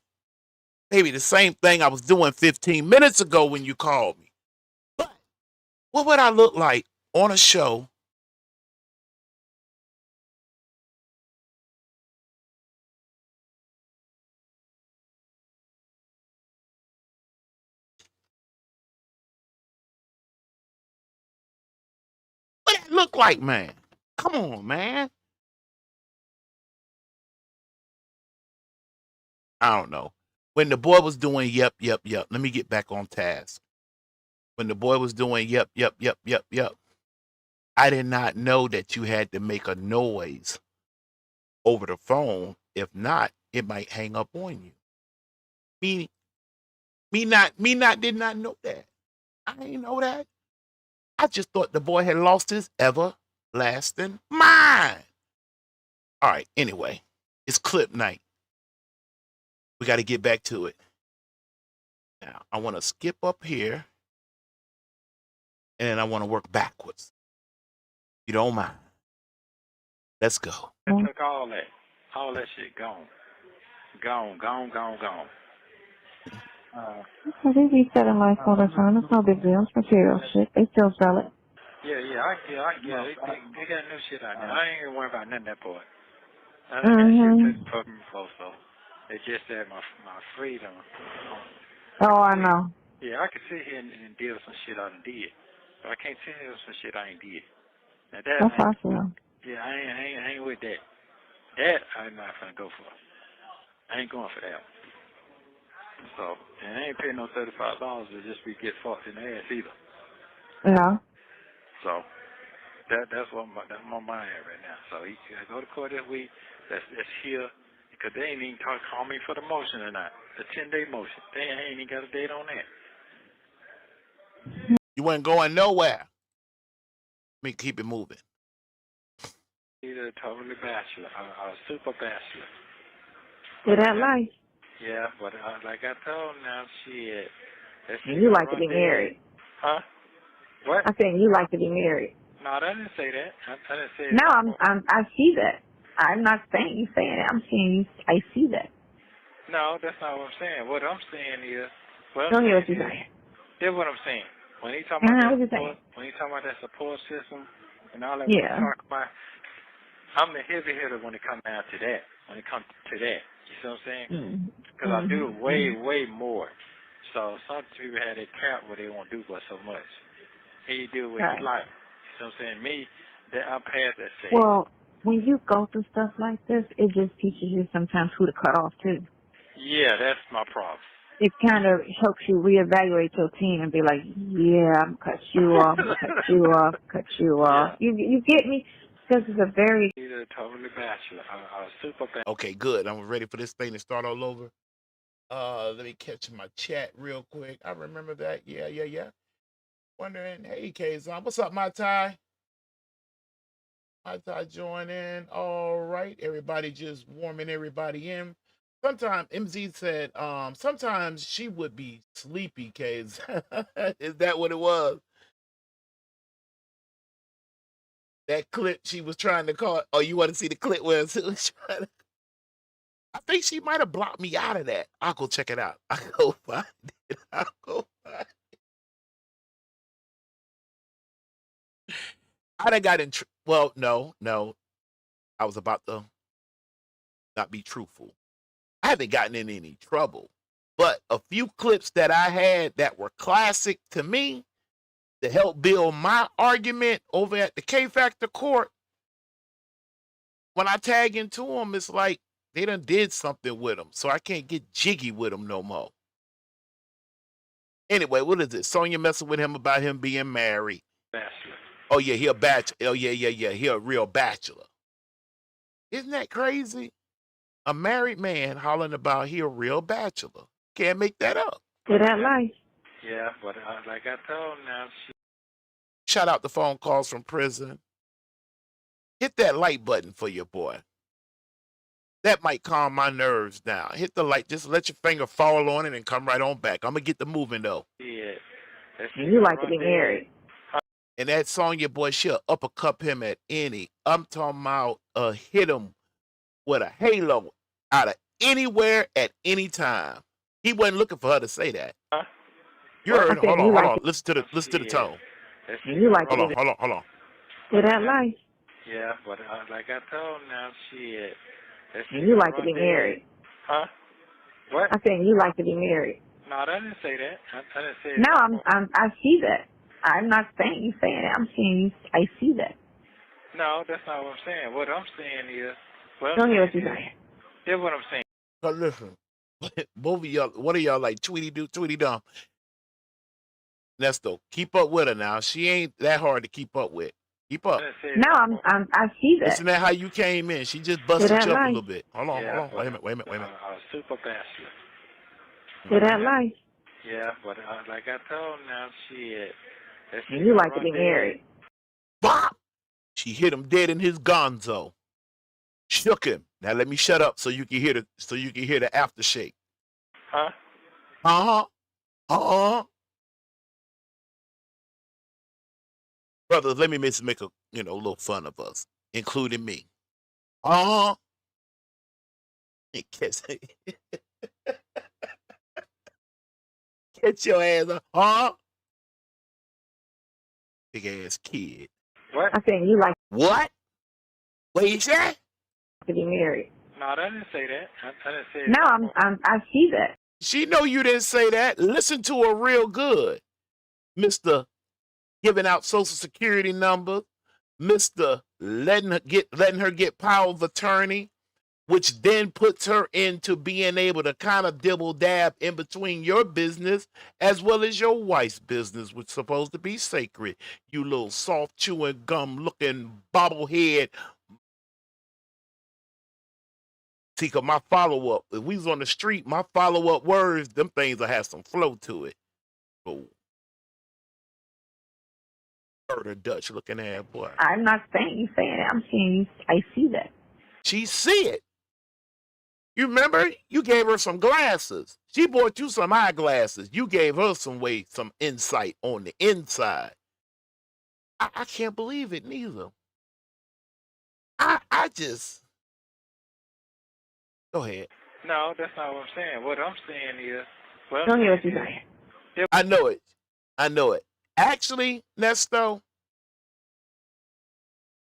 Maybe the same thing I was doing 15 minutes ago when you called me. But what would I look like on a show? What did it look like, man? Come on, man. I don't know. When the boy was doing yep, let me get back on task. When the boy was doing yep, I did not know that you had to make a noise over the phone. If not, it might hang up on you. Did not know that. I didn't know that. I just thought the boy had lost his everlasting mind. All right, anyway, it's clip night. We got to get back to it. Now, I want to skip up here, and then I want to work backwards. You don't mind. Let's go. I took all that shit gone. Gone. So they reset in life all the time. It's no big deal. It's material shit. They still sell it. Yeah, I get it. They got new shit out there. I ain't even worried about none of that part. I got shit took from me before, so it's just that my freedom. Oh, I know. Yeah, I can sit here and deal with some shit I done did, but I can't sit here with some shit I ain't did. Now that That's possible. yeah, I ain't with that. That I'm not gonna go for. I ain't going for that. So, and I ain't paying no $35 to just be get fucked in the ass either. No. So that's what that's my mind at right now. So he go to court this week. That's here because they ain't even call me for the motion or not. The 10-day motion. They ain't even got a date on that. You ain't going nowhere. Let me keep it moving. Either totally bachelor or super bachelor. To that life. Yeah, but like I told now, shit. You like to be married. Huh? What? I said you like to be married. No, I didn't say that. I didn't say No, that. I see that. I'm not saying you saying it. I'm saying I see that. No, that's not what I'm saying. What I'm saying is, Don't hear what you're saying. Here's what I'm saying. When he talking about that support system and all that, yeah. talk about, I'm the heavy hitter when it comes down to that. When it comes to that, you see what I'm saying? Because I do way more. So some people have their cap where they won't do but so much. He do with his life. You see what I'm saying? Me, I'm past that stage. Well, when you go through stuff like this, it just teaches you sometimes who to cut off too. Yeah, that's my problem. It kind of helps you reevaluate your team and be like, yeah, I'm cut you off, cut you off. Yeah. You get me? Because it's a very... Either totally bachelor or super bachelor. Okay, good. I'm ready for this thing to start all over. Let me catch my chat real quick. I remember that. Yeah. Wondering, hey, Kaazon, what's up, my Ty? My Ty join in. All right, everybody just warming everybody in. Sometimes MZ said, sometimes she would be sleepy, Kaz. Is that what it was? That clip she was trying to call. Oh, you want to see the clip where she was trying to... I think she might have blocked me out of that. I'll go check it out. I'll go find it. I done got in. Well, no. I was about to not be truthful. I haven't gotten in any trouble, but a few clips that I had that were classic to me to help build my argument over at the K Factor court. When I tag into them, it's like they done did something with them, so I can't get jiggy with them no more. Anyway, what is it? Sonia messing with him about him being married. Bachelor. Oh yeah, he a bachelor. Oh yeah. He a real bachelor. Isn't that crazy? A married man hollering about he a real bachelor. Can't make that up. To that life. Yeah, but like I told now, Shout out the phone calls from prison. Hit that like button for your boy. That might calm my nerves down. Hit the like, just let your finger fall on it and come right on back. I'm gonna get the moving though. Yeah. You like to be married. And that Sonya boy, she'll uppercut him at any. I'm talking about hit him with a halo out of anywhere at any time. He wasn't looking for her to say that. Huh? You heard? Hold on. Listen to the tone. You like hold on. To that life. Yeah, but like I told now, shit. You like to be married. Huh? What? I said you like to be married. No, I didn't say that. I didn't say no, that. I see that. I'm not saying you saying it. I'm saying I see that. No, that's not what I'm saying. What I'm saying is... Don't hear what you're saying. Here's what I'm saying. But listen, both of y'all, one of y'all like Tweety Dumb. Nesto, keep up with her now. She ain't that hard to keep up with. Keep up. No, I see that. Isn't that how you came in? She just busted you up a little bit. Hold on. Wait a minute. Super bachelor. To that life. Yeah, but like I told now, shit. You like to be married. Bop! She hit him dead in his gonzo. Shook him. Now let me shut up so you can hear the aftershake. Huh? Brothers, let me make a little fun of us, including me. Uh-huh. Catch, catch your ass up. Huh? Big ass kid. What? I think you like What? What you say? to be married. No, I didn't say that. I didn't say No, that. I see that. She know you didn't say that. Listen to her real good. Mr. Giving out social security numbers, Mr. letting her get power of attorney, which then puts her into being able to kind of dibble dab in between your business as well as your wife's business, which is supposed to be sacred. You little soft chewing gum looking bobblehead. See, 'cause my follow up, if we was on the street, my follow up words, them things will have some flow to it. Oh, murder Dutch looking at boy. I'm not saying you saying it. I'm saying you. I see that. She see it. You remember? You gave her some glasses. She bought you some eyeglasses. You gave her some insight on the inside. I can't believe it neither. I just go ahead. No, that's not what I'm saying. What I'm saying is, Don't hear what you're saying. I know it. I know it. Actually, Nesto,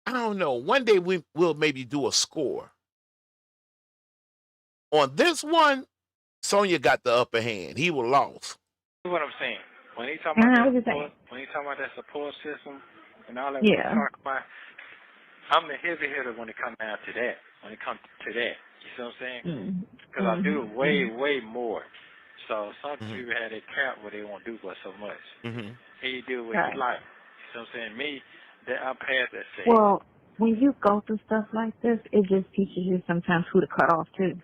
I don't know. One day we'll maybe do a score. On this one, Sonia got the upper hand. He was lost. what I'm saying. When he talking about what you saying? when he talking about that support system and all that, Yeah. we talk about, I'm the heavy hitter when it comes down to that. When it comes to that, you see what I'm saying? Because I do way more. So some people have that cap where they won't do but so much. He do with his life. You see what I'm saying? Me, that I'm past that stage. Well, when you go through stuff like this, it just teaches you sometimes who to cut off too.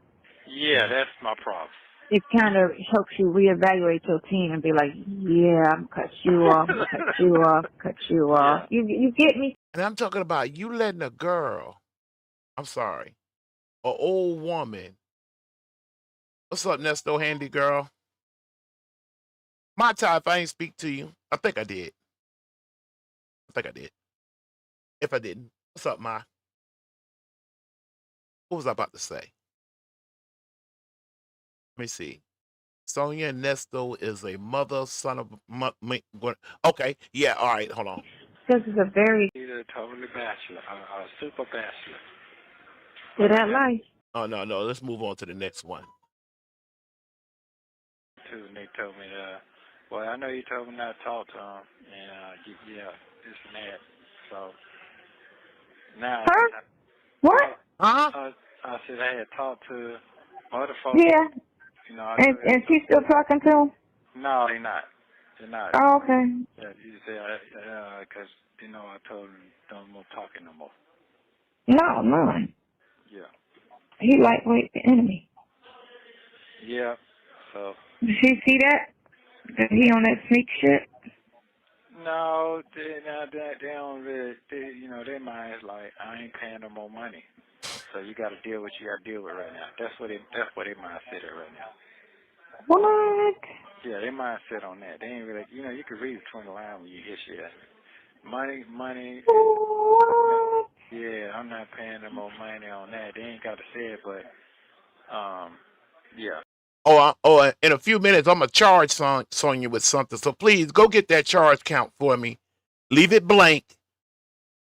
Yeah, that's my problem. It kind of helps you reevaluate your team and be like, yeah, I'm cut you off, cut you off, cut you off. Yeah. You get me? And I'm talking about you letting a girl, I'm sorry, an old woman. What's up, Nesto, handy girl? My time, if I ain't speak to you. I think I did. If I didn't, what's up, Ma? What was I about to say? Let me see. Sonia Nesto is a mother, son of okay, yeah, all right, hold on. This is a very He's a totally bachelor, a super bachelor. to that life. Oh, no, let's move on to the next one. Too, and they told me, well, I know you told me not to talk to him, and yeah, this and that. So now, Huh? What? Huh? I said I had talked to other folks. Yeah. You know, And she's still talking to him? No, they're not. They're not. Oh, okay. Yeah, you say, because I told them don't more talking no more. No, none. Yeah. He lightweight the enemy. Yeah. So. Did she see that? That he on that sneak shit? No, they don't really. Their mind's like, I ain't paying no more money. So you got to deal with what you got to deal with right now. That's what their mindset at right now. What? Yeah, their mindset on that. They ain't really. You can read between the lines when you hear shit. Money. What? Yeah, I'm not paying no more money on that. They ain't got to say it, but yeah. Oh, in a few minutes, I'm going to charge Sonia with something. So please go get that charge count for me. Leave it blank.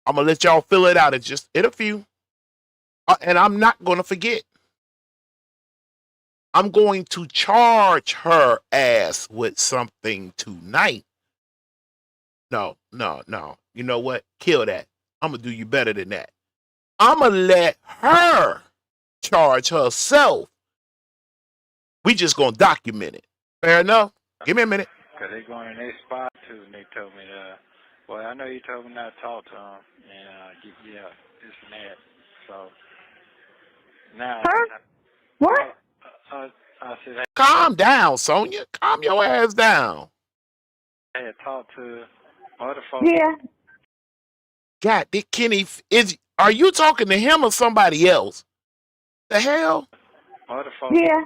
I'm going to let y'all fill it out. It's just a few. And I'm not going to forget. I'm going to charge her ass with something tonight. No. You know what? Kill that. I'm going to do you better than that. I'm going to let her charge herself. We just going to document it. Fair enough? Give me a minute. Because they going in their spot, too, and they told me, well, I know you told me not to talk to them, and, yeah, this and that. So, now. Huh? What? I said, hey, Calm down, Sonia. Calm your ass down. I had talked to other folks. Yeah. God, Kenny, are you talking to him or somebody else? The hell? Other folks. Yeah.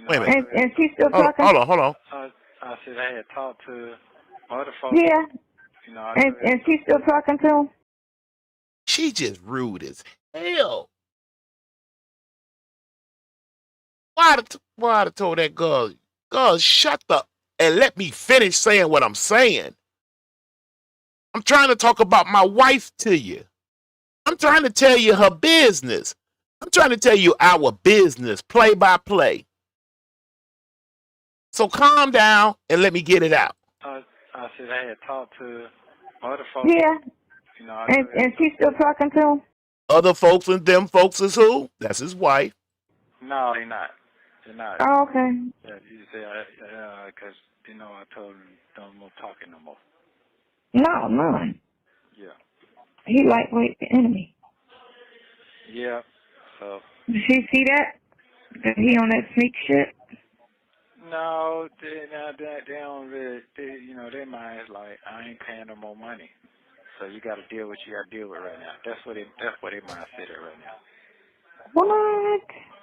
Wait a minute. And she's still talking? Hold on. I said I had talked to other folks. Yeah. And she's still talking to him? She just rude as hell. Why I told that girl, shut up and let me finish saying what I'm saying. I'm trying to talk about my wife to you. I'm trying to tell you her business. I'm trying to tell you our business, play by play. So calm down and let me get it out. I said I had talked to other folks. Yeah. You know, And she's still talking to him? Other folks and them folks is who? That's his wife. No, they're not. They're not. Oh, okay. Yeah, you say, because, you know, I told him don't more talking no more. No, none. Yeah. He lightweight the enemy. Yeah. So. Did she see that? That he on that sneak shit? No, they don't really, you know, their mind is like, I ain't paying no more money. So you got to deal with what you got to deal with right now. That's what their mindset is right now. What?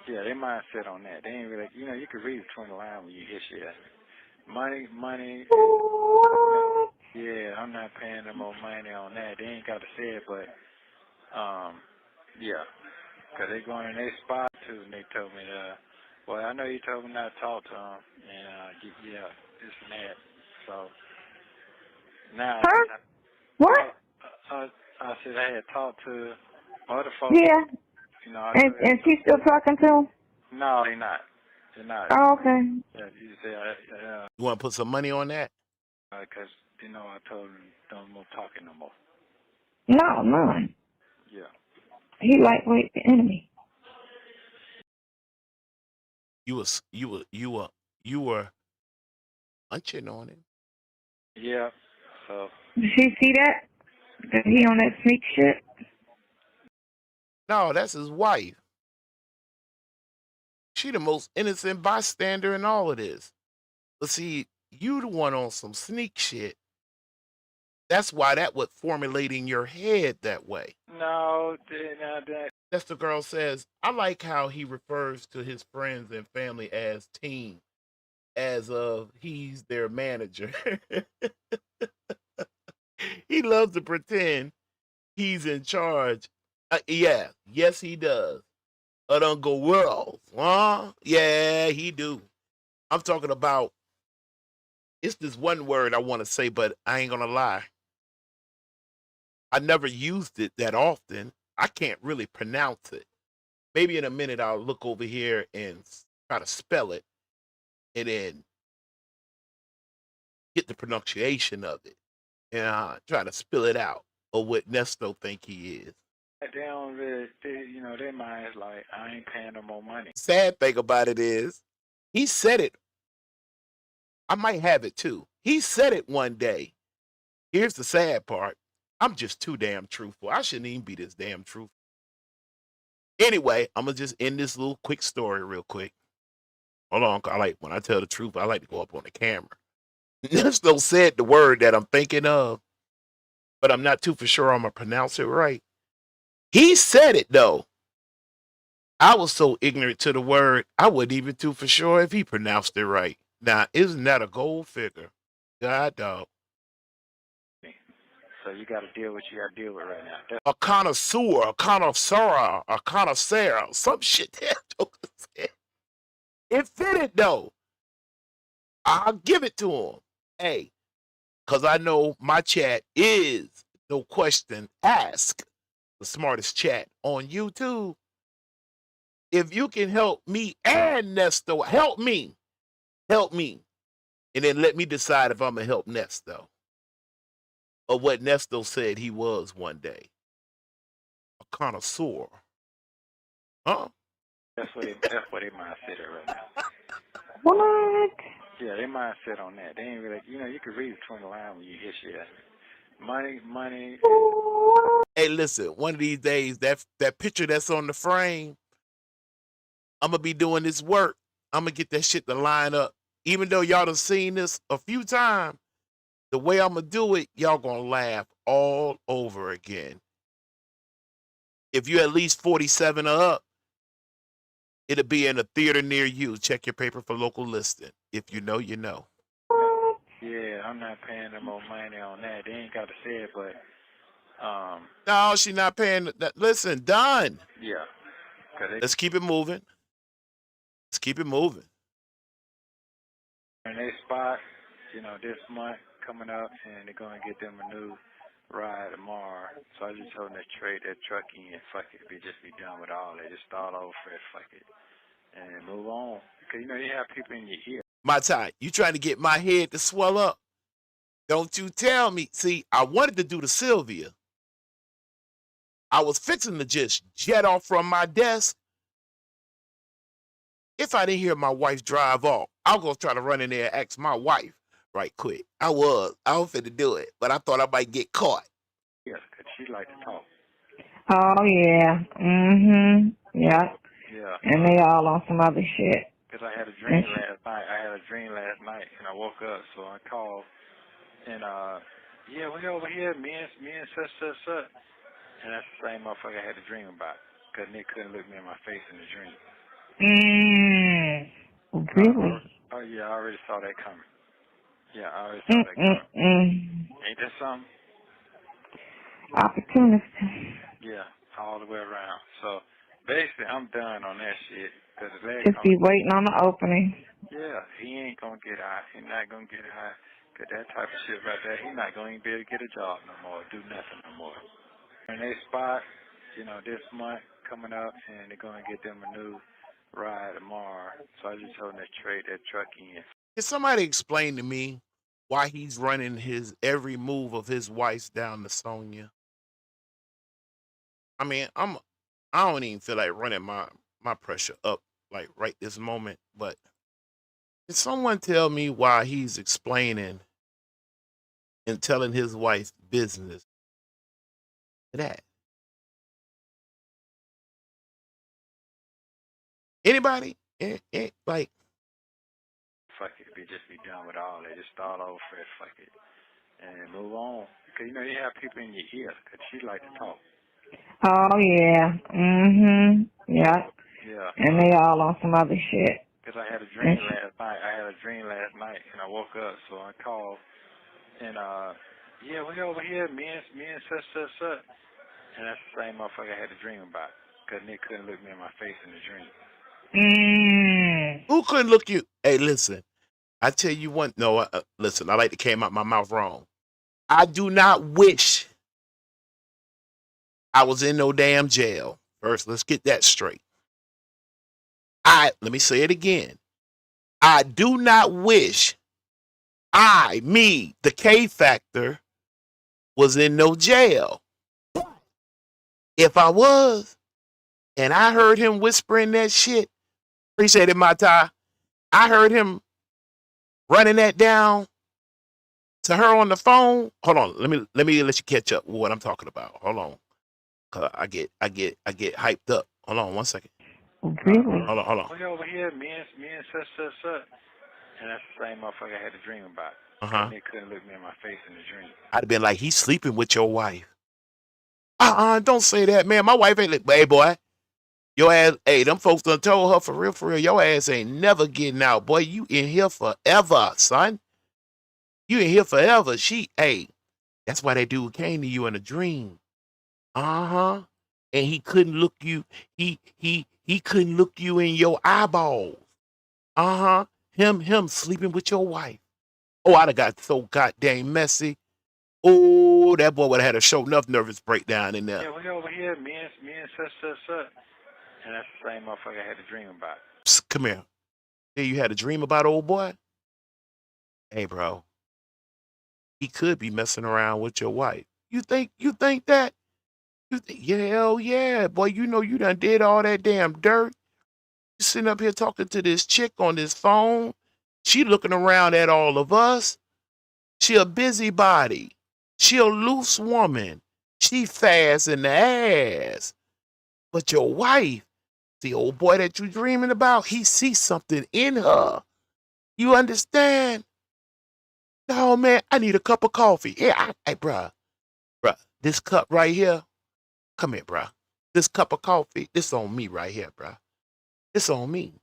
Yeah, their mindset on that. They ain't really, you know, you can read between the lines when you hear shit. Money. What? Yeah, I'm not paying no more money on that. They ain't got to say it, but, yeah. Because they going in their spot, too, and they told me, well, I know you told me not to talk to them, and, yeah, this and that. So, now, Huh? What? I said I had talked to other folks. Yeah. You know, And she's still talking to him? No, they're not. They're not. Oh, okay. Yeah, you say, You want to put some money on that? because, you know, I told him don't more talking no more. No, none. Yeah. He lightweight the enemy. You were punching on him. Yeah. So. Did she see that? That he on that sneak shit? No, that's his wife. She the most innocent bystander in all of this. But see, you the one on some sneak shit. That's why that would formulate in your head that way. No, That's the girl says, I like how he refers to his friends and family as team, as of he's their manager. He loves to pretend he's in charge. Yes, he does. Of Uncle World, huh? Yeah, he do. I'm talking about. It's this one word I want to say, but I ain't gonna lie. I never used it that often. I can't really pronounce it. Maybe in a minute I'll look over here and try to spell it, and then get the pronunciation of it, and try to spill it out, or what Nesto think he is. they don't really, you know, their mind is like, I ain't paying no more money. Sad thing about it is, he said it. I might have it too. He said it one day. Here's the sad part. I'm just too damn truthful. I shouldn't even be this damn truthful. Anyway, I'm gonna just end this little quick story real quick. Hold on, when I tell the truth, I like to go up on the camera. Nesto said the word that I'm thinking of, but I'm not too for sure I'm gonna pronounce it right. He said it though. I was so ignorant to the word, I wasn't even too for sure if he pronounced it right. Now, isn't that a gold figure? God dog. So you got to deal with what you got to deal with right now. A connoisseur, a connoisseur, some shit that Joker said. It fitted though. I'll give it to him. Hey, because I know my chat is, no question asked, the smartest chat on YouTube. If you can help me and Nesto, help me. And then let me decide if I'm going to help Nesto. Or what Nesto said he was one day. A connoisseur. Huh? That's what they mindset is right now. What? Yeah, they mindset on that. They ain't really, you know, you can read between the lines when you hear shit. Money. Hey, listen, one of these days, that picture that's on the frame, I'm going to be doing this work. I'm going to get that shit to line up. Even though y'all done seen this a few times, the way I'm going to do it, y'all going to laugh all over again. If you're at least 47 or up, it'll be in a theater near you. Check your paper for local listing. If you know, you know. Yeah, I'm not paying no more money on that. They ain't got to say it, but, No, she not paying. Listen, done. Yeah, because Let's keep it moving. Let's keep it moving. in their spot, this month coming up, and they're going to get them a new ride tomorrow. So I just told them to trade that truck in and fuck it. Just be done with all that. Just start over fresh, fuck it, and move on. Because, you have people in your ear. My time. You trying to get my head to swell up. Don't you tell me. See, I wanted to do the Sylvia. I was fixing to just jet off from my desk. If I didn't hear my wife drive off, I was going to try to run in there and ask my wife right quick. I was finna do it, but I thought I might get caught. Yes, because she like to talk. Oh, yeah. Mm-hmm. Yeah. Yeah. And they all on some other shit. Because I had a dream last night. And I woke up, so I called. And, yeah, we over here, me and such. And that's the same motherfucker I had a dream about. Because Nick couldn't look me in my face in the dream. Really? Oh, yeah, I already saw that coming. Yeah, I already saw that coming. Ain't that something? Opportunist. Yeah, all the way around. So, basically, I'm done on that shit. Cause the leg Just be waiting on the opening. Yeah, he ain't gonna get high. He not gonna get high. Cause that type of shit right there, he not gonna even be able to get a job no more, do nothing no more. In their spot, this month coming up, and they're gonna get them a new ride tomorrow. So I just told them to trade that truck in. Can somebody explain to me why he's running his every move of his wife's down to Sonia? I mean, I don't even feel like running my pressure up like right this moment, but can someone tell me why he's explaining and telling his wife business to that? Anybody? Like, fuck it, just be done with all that. Just start over fresh, fuck it, and move on. Because, you have people in your ear, because she like to talk. Oh, yeah. Mm-hmm. Yeah. Yeah. And they all on some other shit. Because I had a dream last night. And I woke up, so I called. And, yeah, we over here, me and such. And that's the same motherfucker I had a dream about. Because Nick couldn't look me in my face in the dream. Who couldn't look you? Hey, listen. I tell you one. No, listen. I like to came out my mouth wrong. I do not wish I was in no damn jail. First, let's get that straight. Let me say it again. I do not wish the K Factor, was in no jail. If I was, and I heard him whispering that shit, appreciate it, my tie. I heard him running that down to her on the phone. Hold on, let me let you catch up with what I'm talking about. Hold on, cause I get hyped up. Hold on, 1 second. Really? Hold on. We over here, me and such. And that's the same motherfucker I had a dream about. Nick couldn't look me in my face in the dream. I'd have been like, he's sleeping with your wife. Don't say that, man. My wife ain't hey boy. Your ass, hey, them folks done told her for real, your ass ain't never getting out. Boy, you in here forever, son. You in here forever. That's why that dude came to you in a dream. And he couldn't look you, he couldn't look you in your eyeballs. Him sleeping with your wife. Oh, I'd have got so goddamn messy. Oh, that boy would have had a show enough nervous breakdown in there. Yeah, we over here, me and such. And that's the same motherfucker I had a dream about. Psst, come here. Yeah, you had a dream about old boy? Hey, bro. He could be messing around with your wife. You think that? Yeah, hell yeah. Boy, you done did all that damn dirt. You sitting up here talking to this chick on this phone. She looking around at all of us. She a busybody. She a loose woman. She fast in the ass. But your wife, the old boy that you dreaming about, he sees something in her. You understand? No, man, I need a cup of coffee. Yeah, hey, bruh, this cup right here, come here, bruh. This cup of coffee, this on me right here, bruh. This on me.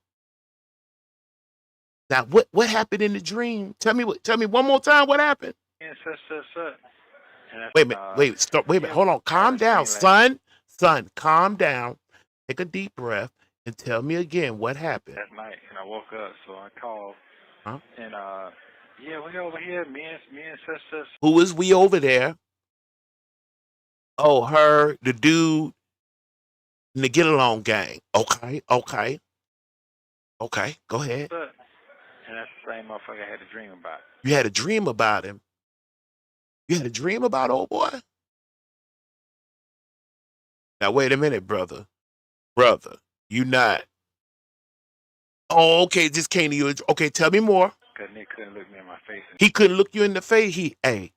Now, what happened in the dream? Tell me one more time what happened. And such. And that's, Wait a minute. Wait. Stop. Wait a minute. Hold on. Calm down, son. Son, calm down. Take a deep breath and tell me again what happened. That night, and I woke up, so I called, Huh? and yeah, we over here, me and sisters. Who is we over there? Oh, her, the dude, and the get along gang. Okay. Go ahead. And that's the same motherfucker I had a dream about. You had a dream about him. You had a dream about old boy? Now wait a minute, brother. Brother, you not. Oh, okay, just came to you. Okay, tell me more. Because Nick couldn't look me in my face. He couldn't look you in the face. Hey,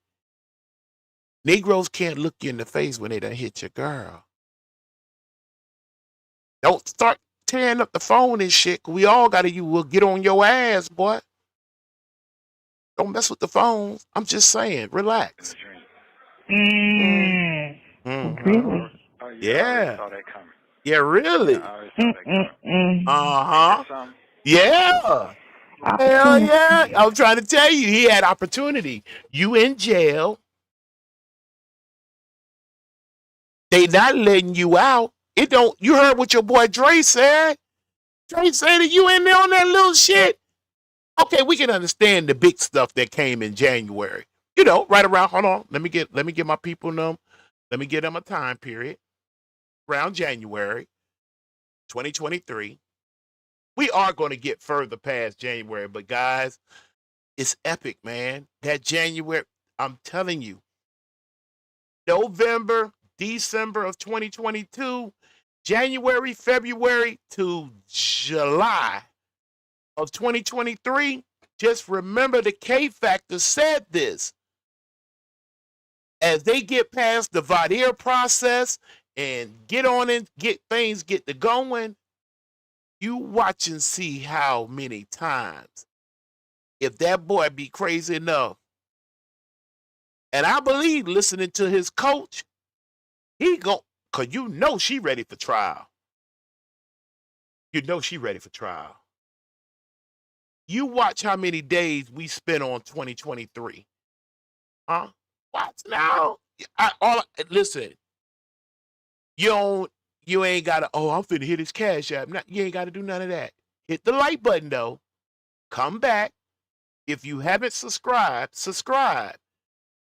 Negroes can't look you in the face when they done hit your girl. Don't start tearing up the phone and shit. We all gotta, you will get on your ass, boy. Don't mess with the phones. I'm just saying, relax. Really? Oh, yeah. I already Yeah. saw that coming. Yeah, really? Yeah, I already saw that coming. Uh-huh. Yeah. Hell yeah. I'm trying to tell you, he had opportunity. You in jail. They not letting you out. It don't, you heard what your boy Dre said? Dre said that you in there on that little shit. Okay, we can understand the big stuff that came in January. You know, right around, hold on. Let me get my people them. Let me get them a time period. Around January 2023. We are going to get further past January, but guys, it's epic, man. That January, I'm telling you, November, December of 2022, January, February to July of 2023, just remember the K Factor said this. As they get past the voir process and get on and get things get to going, you watch and see how many times. If that boy be crazy enough, and I believe listening to his coach, he go, cause you know she ready for trial. You know she ready for trial. You watch how many days we spent on 2023. Huh? Watch now. Listen. You ain't gotta, oh, I'm finna hit his cash app. You ain't gotta do none of that. Hit the like button though. Come back. If you haven't subscribed, subscribe.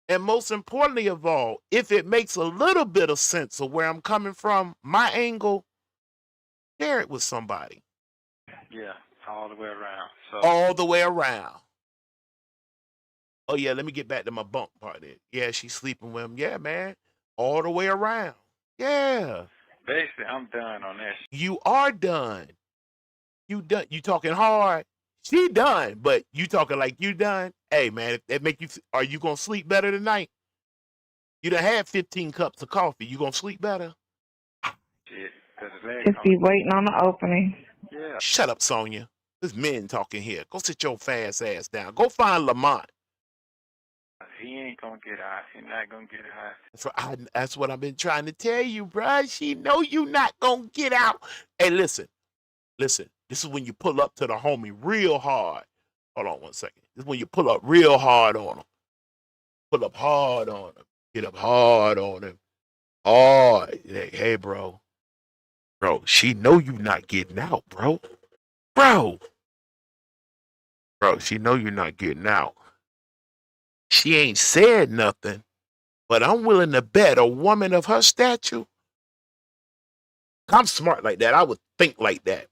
And most importantly of all, if it makes a little bit of sense of where I'm coming from, my angle, share it with somebody. Yeah, all the way around. So all the way around. Oh yeah, let me get back to my bunk part there. Yeah, she's sleeping with him. Yeah, man. All the way around. Yeah. basically, I'm done on that. You are done. You done. You talking hard. She done, but you talking like you done. Hey man, if that make you, are you gonna sleep better tonight? You done had 15 cups of coffee. You gonna sleep better? Shit, 'cause his leg Just be waiting on the opening. Yeah. Shut up, Sonia. There's men talking here. Go sit your fast ass down. Go find Lamont. He ain't gonna get high. He not gonna get high. That's what I've been trying to tell you, bruh. She know you not gonna get out. Hey, listen. This is when you pull up to the homie real hard. Hold on one second. This is when you pull up real hard on him. Pull up hard on him. Get up hard on him. Hard. Hey, bro. Bro, she know you not getting out, bro. Bro, she know you're not getting out. She ain't said nothing, but I'm willing to bet a woman of her stature. I'm smart like that. I would think like that.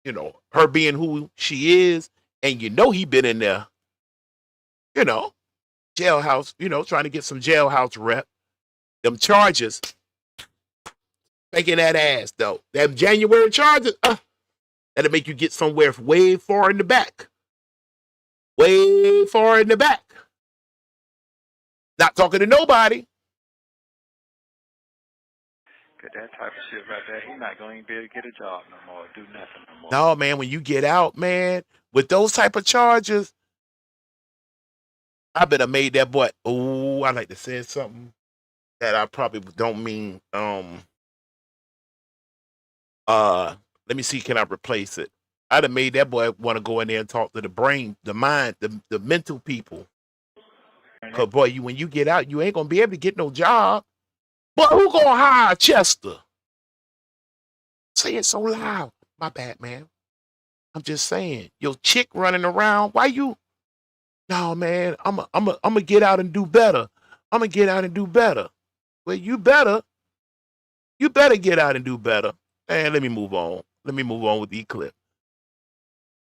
You know, her being who she is, and you know he been in there, you know, jailhouse, you know, trying to get some jailhouse rep. Them charges, making that ass, though. Them January charges, that'll make you get somewhere way far in the back. Way far in the back. Not talking to nobody. Cause that type of shit right there, he not gonna even be able to get a job no more, do nothing no more. No, man, when you get out, man, with those type of charges, I better made that boy. Oh, I like to say something that I probably don't mean. Let me see, can I replace it? I'd have made that boy want to go in there and talk to the brain, the mind, the mental people. Cause boy, when you get out, you ain't gonna be able to get no job. But who gonna hire Chester? Say it so loud. My bad, man. I'm just saying, your chick running around. Why you? No, man. I'm gonna get out and do better. I'm gonna get out and do better. Well, you better get out and do better. And let me move on. Let me move on with the clip.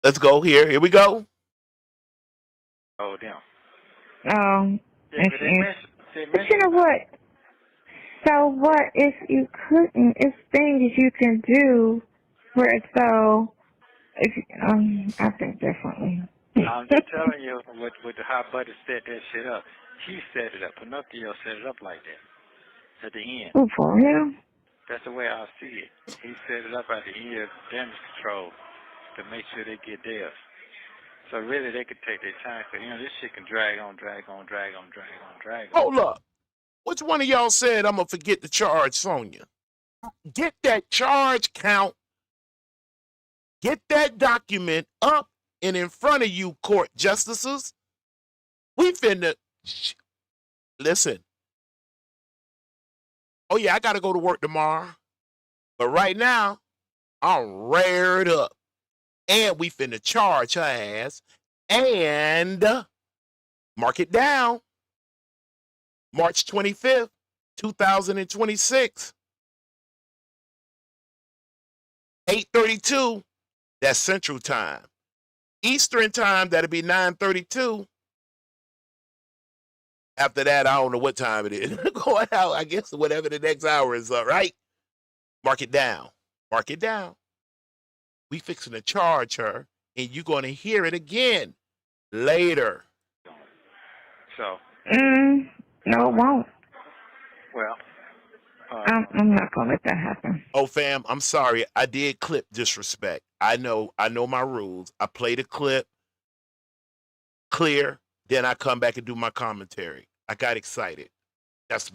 Let's go here. Here we go. Oh, damn. But you know what? So what if you couldn't? It's things you can do where it's so. If I think differently. I'm just telling you with how Buddy set that shit up. He set it up. Pinocchio set it up like that at the end. Oh, for real? That's the way I see it. He set it up at the end of damage control to make sure they get theirs. So really, they could take their time. Cause this shit can drag on. Hold up. Which one of y'all said I'm gonna forget to charge Sonya? Get that charge count. Get that document up and in front of you, court justices. We finna listen. Oh yeah, I gotta go to work tomorrow. But right now, I'm rared up. And we finna charge her ass. And mark it down. March 25th, 2026. 8:32. That's Central Time. Eastern Time, that'll be 9:32. After that, I don't know what time it is. Going out, I guess, whatever the next hour is, all right? Mark it down. Mark it down. We fixing to charge her, and you're going to hear it again later. So. No, it won't. Well. I'm not going to let that happen. Oh, fam, I'm sorry. I did clip disrespect. I know my rules. I play the clip clear, then I come back and do my commentary. I got excited. That's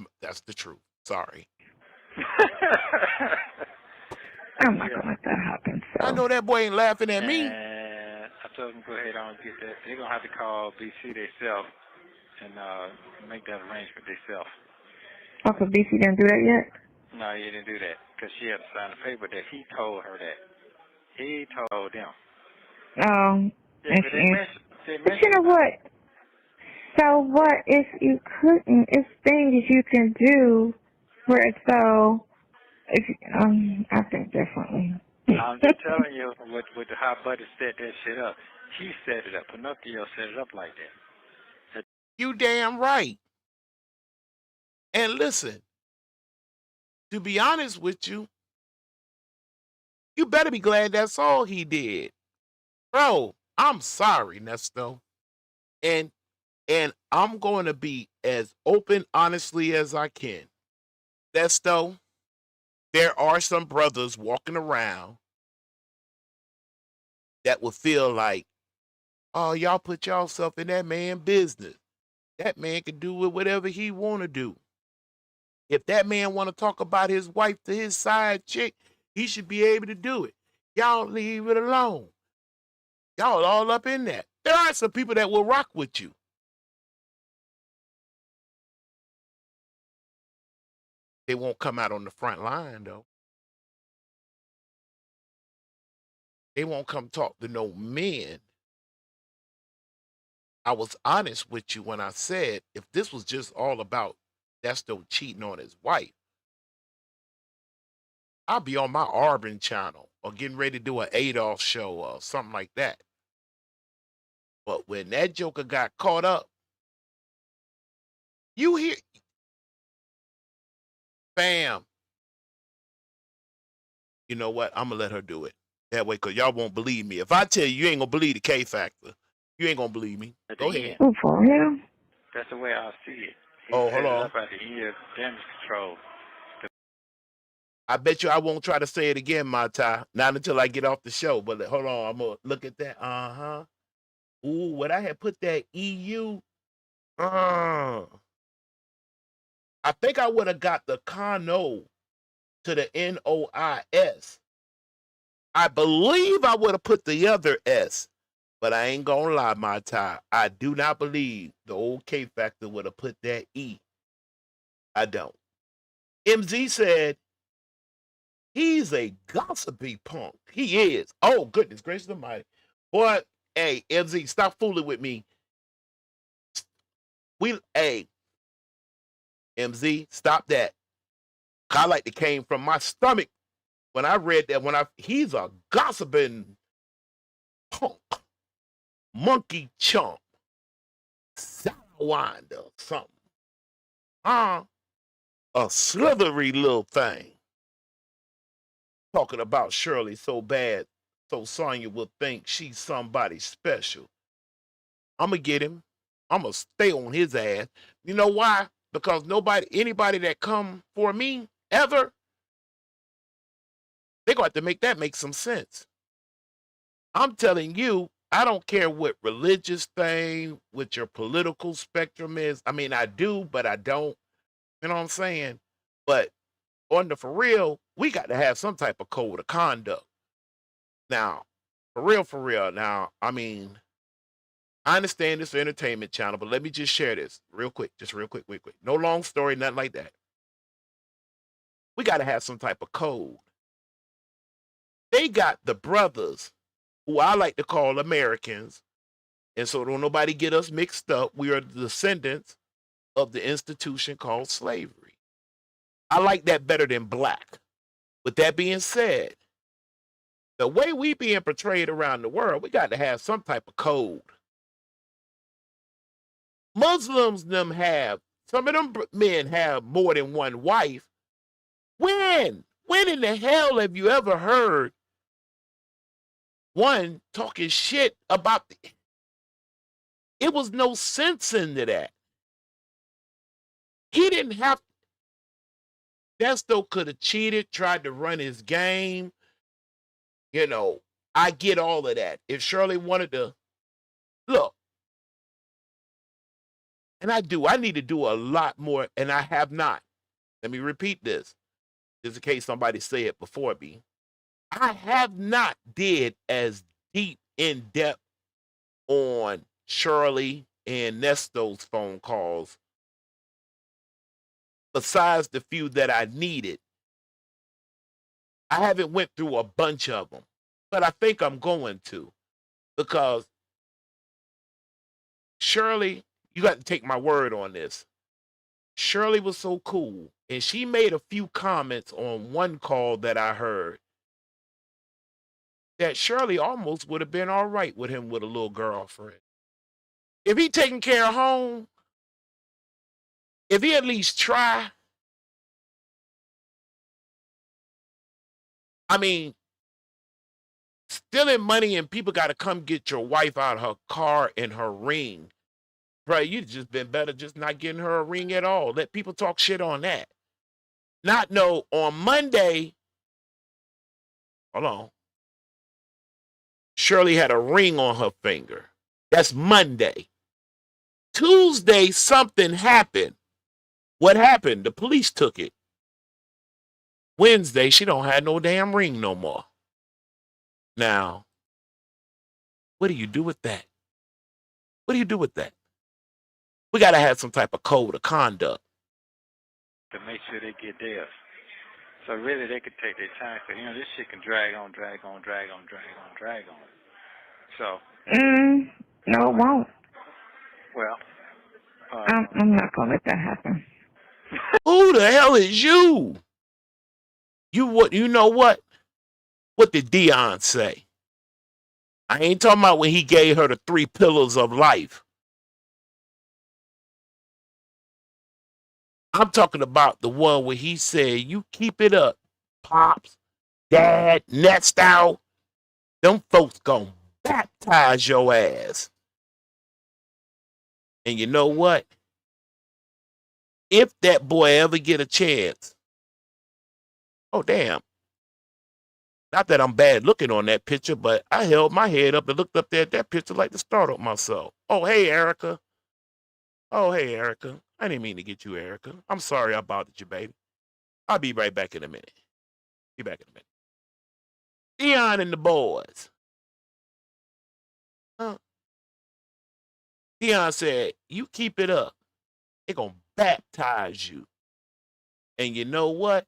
the truth. Sorry. I'm not going to let that happen. So. I know that boy ain't laughing at me. And I told him go ahead and get that. They're going to have to call BC themselves and make that arrangement themselves. Okay, BC didn't do that yet? No, he didn't do that because she had to sign the paper that he told her that. He told them. But you know what? So what if you couldn't? It's things you can do where it's so. I think differently. I'm just telling you with how Buddy set that shit up. He set it up. Pinocchio set it up like that. You damn right. And listen, to be honest with you, you better be glad that's all he did. Bro, I'm sorry, Nesto. And I'm going to be as open, honestly, as I can. Nesto, there are some brothers walking around that will feel like, oh, y'all put yourself in that man's business. That man can do whatever he want to do. If that man want to talk about his wife to his side chick, he should be able to do it. Y'all leave it alone. Y'all all up in that. There are some people that will rock with you. They won't come out on the front line, though. They won't come talk to no men. I was honest with you when I said if this was just all about Nesto cheating on his wife, I'll be on my Arbin channel or getting ready to do an Adolf show or something like that. But when that joker got caught up, you hear, bam. You know what? I'm going to let her do it. That way, because y'all won't believe me. If I tell you ain't going to believe the K factor, you ain't going to believe me. Go ahead. Oh, for real? That's the way I see it. Hold on. Up at the end of damage control. I bet you I won't try to say it again, Mata. Not until I get off the show. But hold on, I'm gonna look at that. Ooh, what I had put that EU. I think I would have got the Kano to the NOIS. I believe I would have put the other S, But I ain't gonna lie, my tie. I do not believe the old K Factor would have put that E. I don't. MZ said he's a gossipy punk. He is. Oh, goodness gracious almighty. Boy, hey, MZ, stop fooling with me. Hey, MZ, stop that. I like that came from my stomach when I read that. He's a gossiping punk, monkey chump, sidewinder, something. A slithery little thing. Talking about Shirley so bad, so Sonya will think she's somebody special. I'm gonna get him. I'm gonna stay on his ass. You know why? Because anybody that come for me ever, they're gonna have to make that make some sense. I'm telling you, I don't care what religious thing, what your political spectrum is. I mean, I do, but I don't. You know what I'm saying? But on the for real, we got to have some type of code of conduct. Now, for real. Now, I mean, I understand this entertainment channel, but let me just share this real quick. Just real quick. No long story, nothing like that. We got to have some type of code. They got the brothers, who I like to call Americans, and so don't nobody get us mixed up. We are the descendants of the institution called slavery. I like that better than black. With that being said, the way we being portrayed around the world, we got to have some type of code. Muslims some of them men have more than one wife. When in the hell have you ever heard one talking shit about it was no sense into that. He didn't have Nesto could have cheated, tried to run his game. You know, I get all of that. If Shirley wanted to look, and I need to do a lot more, and I have not. Let me repeat this, just in case somebody say it before me. I have not did as deep in depth on Shirley and Nesto's phone calls, besides the few that I needed. I haven't went through a bunch of them, but I think I'm going to, because Shirley, you got to take my word on this. Shirley was so cool, and she made a few comments on one call that I heard that Shirley almost would have been all right with him with a little girlfriend. If he taking care of home, if he at least try, I mean, stealing money and people got to come get your wife out of her car and her ring. Right, you'd just been better just not getting her a ring at all. Let people talk shit on that. Not know on Monday, hold on, Shirley had a ring on her finger. That's Monday. Tuesday, something happened. What happened? The police took it. Wednesday, she don't have no damn ring no more. Now, what do you do with that? What do you do with that? We got to have some type of code of conduct to make sure they get theirs. So really, they could take their time. So, this shit can drag on. So. No, it won't. Well. I'm not gonna let that happen. Who the hell is you? You know what? What did Dion say? I ain't talking about when he gave her the 3 pillars of life. I'm talking about the one where he said, you keep it up, Pops, Dad, Nesto. Them folks gonna baptize your ass. And you know what? If that boy ever get a chance, oh damn. Not that I'm bad looking on that picture, but I held my head up and looked up there at that picture like to startle myself. Oh, hey, Erica. I didn't mean to get you, Erica. I'm sorry I bothered you, baby. I'll be right back in a minute. Dion and the boys. Dion said, you keep it up, they're going to baptize you. And you know what?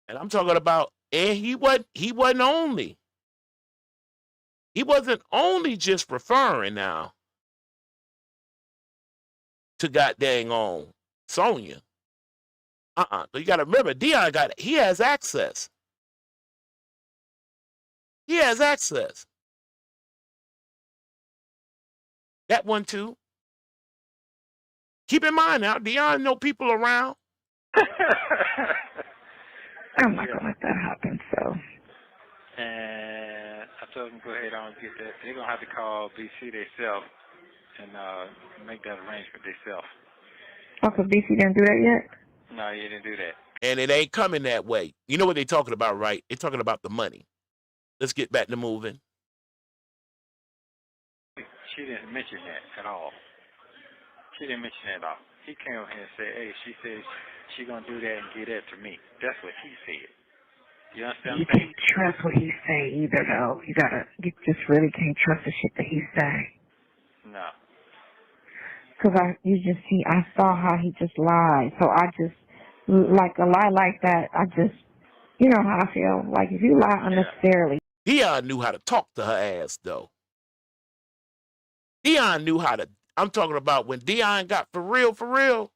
And I'm talking about, and he wasn't only just referring now to goddamn on Sonia. You got to remember, Dion he has access. He has access. That one too. Keep in mind now, Dion know people around. I'm not gonna let that happen. So. And I told them go ahead on and get that. They're gonna have to call BC themselves and make that arrangement themselves. Oh, so BC didn't do that yet? No, you didn't do that. And it ain't coming that way. You know what they're talking about, right? They're talking about the money. Let's get back to moving. She didn't mention that at all. She didn't mention that at all. He came over here and said, hey, she says she going to do that and get that to me. That's what he said. You understand You what I'm saying? can't trust what he say either, though. You just really can't trust the shit that he say. No. Because I saw how he just lied. So I just, like a lie like that, you know how I feel. Like if you lie unnecessarily. Dion knew how to talk to her ass, though. Dion knew how to, I'm talking about when Dion got for real.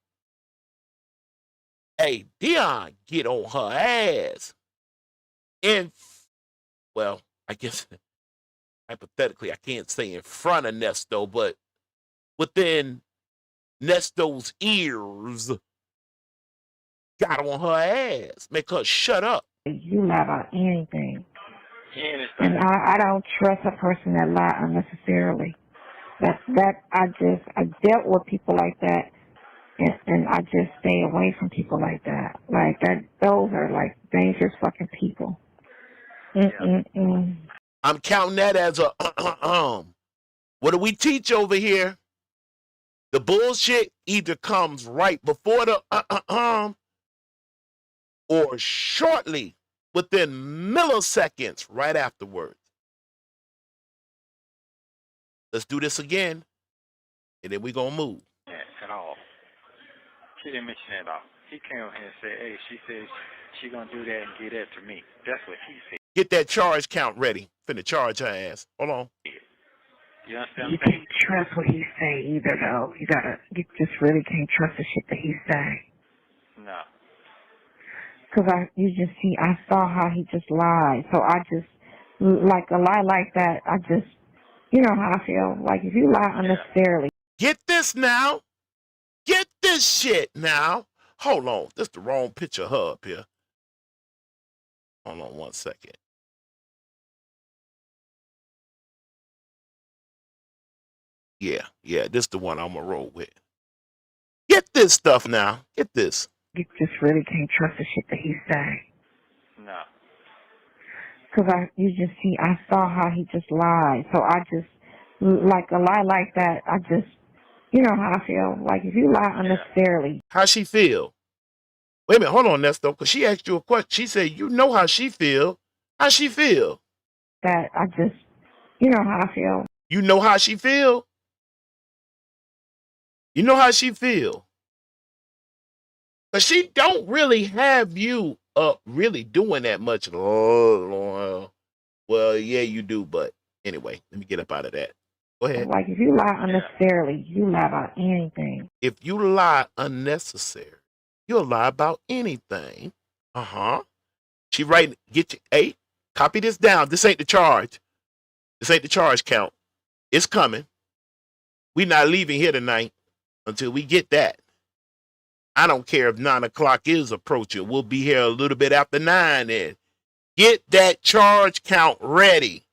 Hey, Dion get on her ass. And, well, I guess, hypothetically, I can't say in front of Nesto, but within Nesto's ears, got on her ass. Make her shut up. You lie about anything. And I don't trust a person that lie unnecessarily. I dealt with people like that, and I just stay away from people like that. Like that, those are like dangerous fucking people. I'm counting that as a What do we teach over here? The bullshit either comes right before the or shortly within milliseconds right afterwards. Let's do this again, and then we're going to move. Yeah, at all. She didn't mention that at all. He came over here and said, hey, she says she going to do that and get that to me. That's what he said. Get that charge count ready. Finna charge her ass. Hold on. You understand? You can't trust what he say either, though. You just really can't trust the shit that he say. No. Because I saw how he just lied. So I just, like a lie like that, you know how I feel. Like if you lie unnecessarily. Get this now. Get this shit now. Hold on. This the wrong picture of her up here. Hold on 1 second. Yeah, this the one I'm going to roll with. Get this stuff now. Get this. You just really can't trust the shit that he say. No. Because I saw how he just lied. So I just, like a lie like that, you know how I feel. Like if you lie unnecessarily. How she feel? Wait a minute, hold on, Nesto, because she asked you a question. She said, you know how she feel. How she feel? That you know how I feel. You know how she feel? You know how she feel? Because she don't really have you really doing that much. Oh, well, yeah, you do, but anyway, let me get up out of that. Go ahead. Like if you lie unnecessarily, you lie about anything. If you lie unnecessary, you'll lie about anything. She right. Hey, copy this down. This ain't the charge. This ain't the charge count. It's coming. We're not leaving here tonight until we get that. I don't care if 9 o'clock is approaching. We'll be here a little bit after 9 then. Get that charge count ready.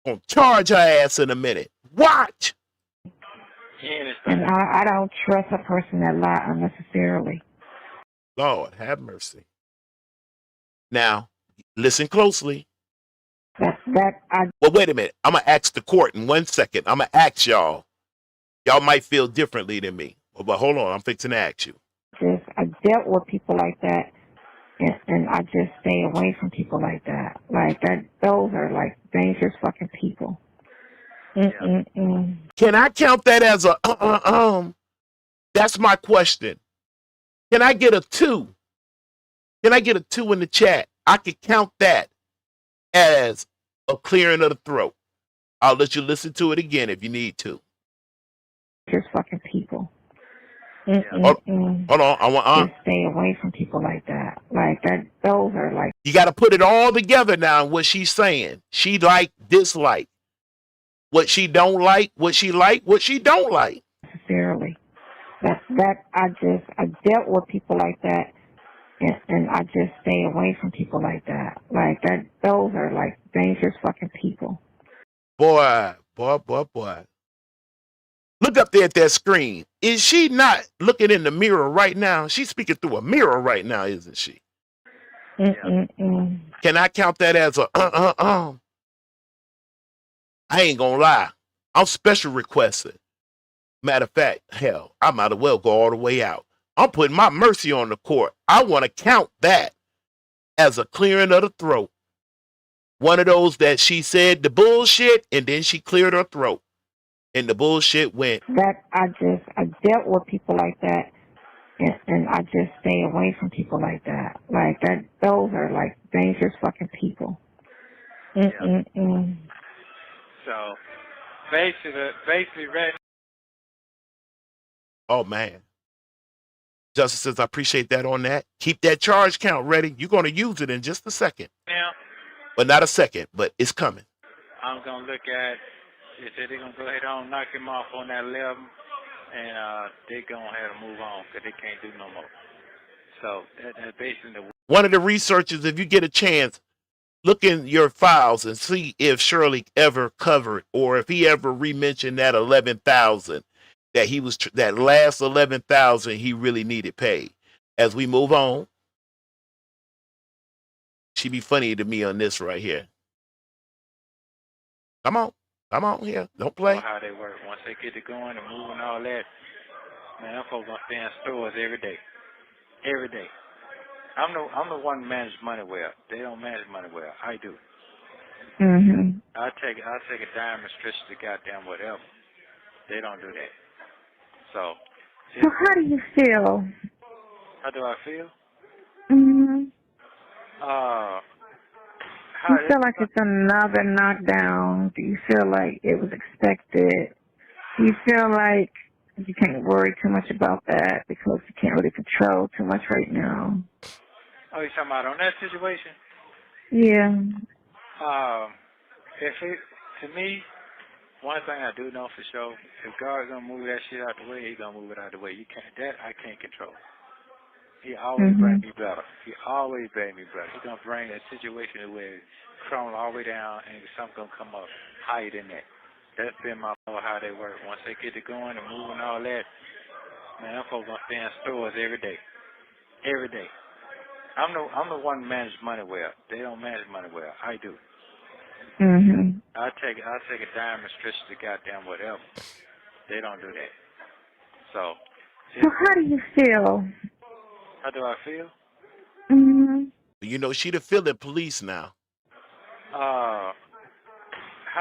Gonna charge her ass in a minute. Watch. And I don't trust a person that lie unnecessarily. Lord, have mercy. Now, listen closely. Well, wait a minute. I'm going to ask the court in 1 second. I'm going to ask y'all. Y'all might feel differently than me. But hold on. I'm fixing to ask you. I dealt with people like that, and I just stay away from people like that. Like that, those are like dangerous fucking people. Can I count that as a That's my question. Can I get a 2? Can I get a 2 in the chat? I could count that as a clearing of the throat. I'll let you listen to it again if you need to. Just fucking people. Hold on. I want Just stay away from people like that. Like that. Those are like. You got to put it all together now. What she's saying, she like, dislike, what she don't like, what she don't like. Necessarily. That I dealt with people like that, and I just stay away from people like that. Like that. Those are like dangerous fucking people. Boy. Look up there at that screen. Is she not looking in the mirror right now? She's speaking through a mirror right now, isn't she? Can I count that as a I ain't gonna lie. I'm special requesting. Matter of fact, hell, I might as well go all the way out. I'm putting my mercy on the court. I want to count that as a clearing of the throat. One of those that she said the bullshit and then she cleared her throat. And the bullshit went. That I dealt with people like that, and I just stay away from people like that. Like that. Those are like dangerous fucking people. So basically, right. Oh man. Justice says, I appreciate that on that. Keep that charge count ready. You're going to use it in just a second. Now, but not a second, but it's coming. I'm going to look at, they said they're going to go ahead and knock him off on that 11, and they're going to have to move on because they can't do no more. So that's basically one of the researchers, if you get a chance, look in your files and see if Shirley ever covered or if he ever re-mentioned that 11,000. That he was that last 11,000 he really needed paid. As we move on, she be funny to me on this right here. Come on here, don't play. How they work once they get to going and moving all that. Man, them folks gonna stay in stores every day. I'm the one who manages money well. They don't manage money well. I do. I take a dime and stretch the goddamn whatever. They don't do that. So how do you feel? How do I feel? You feel like it's another knockdown? Do you feel like it was expected? Do you feel like you can't worry too much about that because you can't really control too much right now? Oh, you talking about on that situation? Yeah. To me, one thing I do know for sure, if God's gonna move that shit out the way, He's gonna move it out the way. I can't control. He always bring me better. He's gonna bring that situation where it's crawling all the way down and something's gonna come up higher than that. That's been my how they work. Once they get to going and moving all that, man, them folks gonna stay in stores every day. I'm the one who manages money well. They don't manage money well. I do. I take a dime and stretch the goddamn whatever. They don't do that. So how do you feel? How do I feel? You know, she the feeling police now.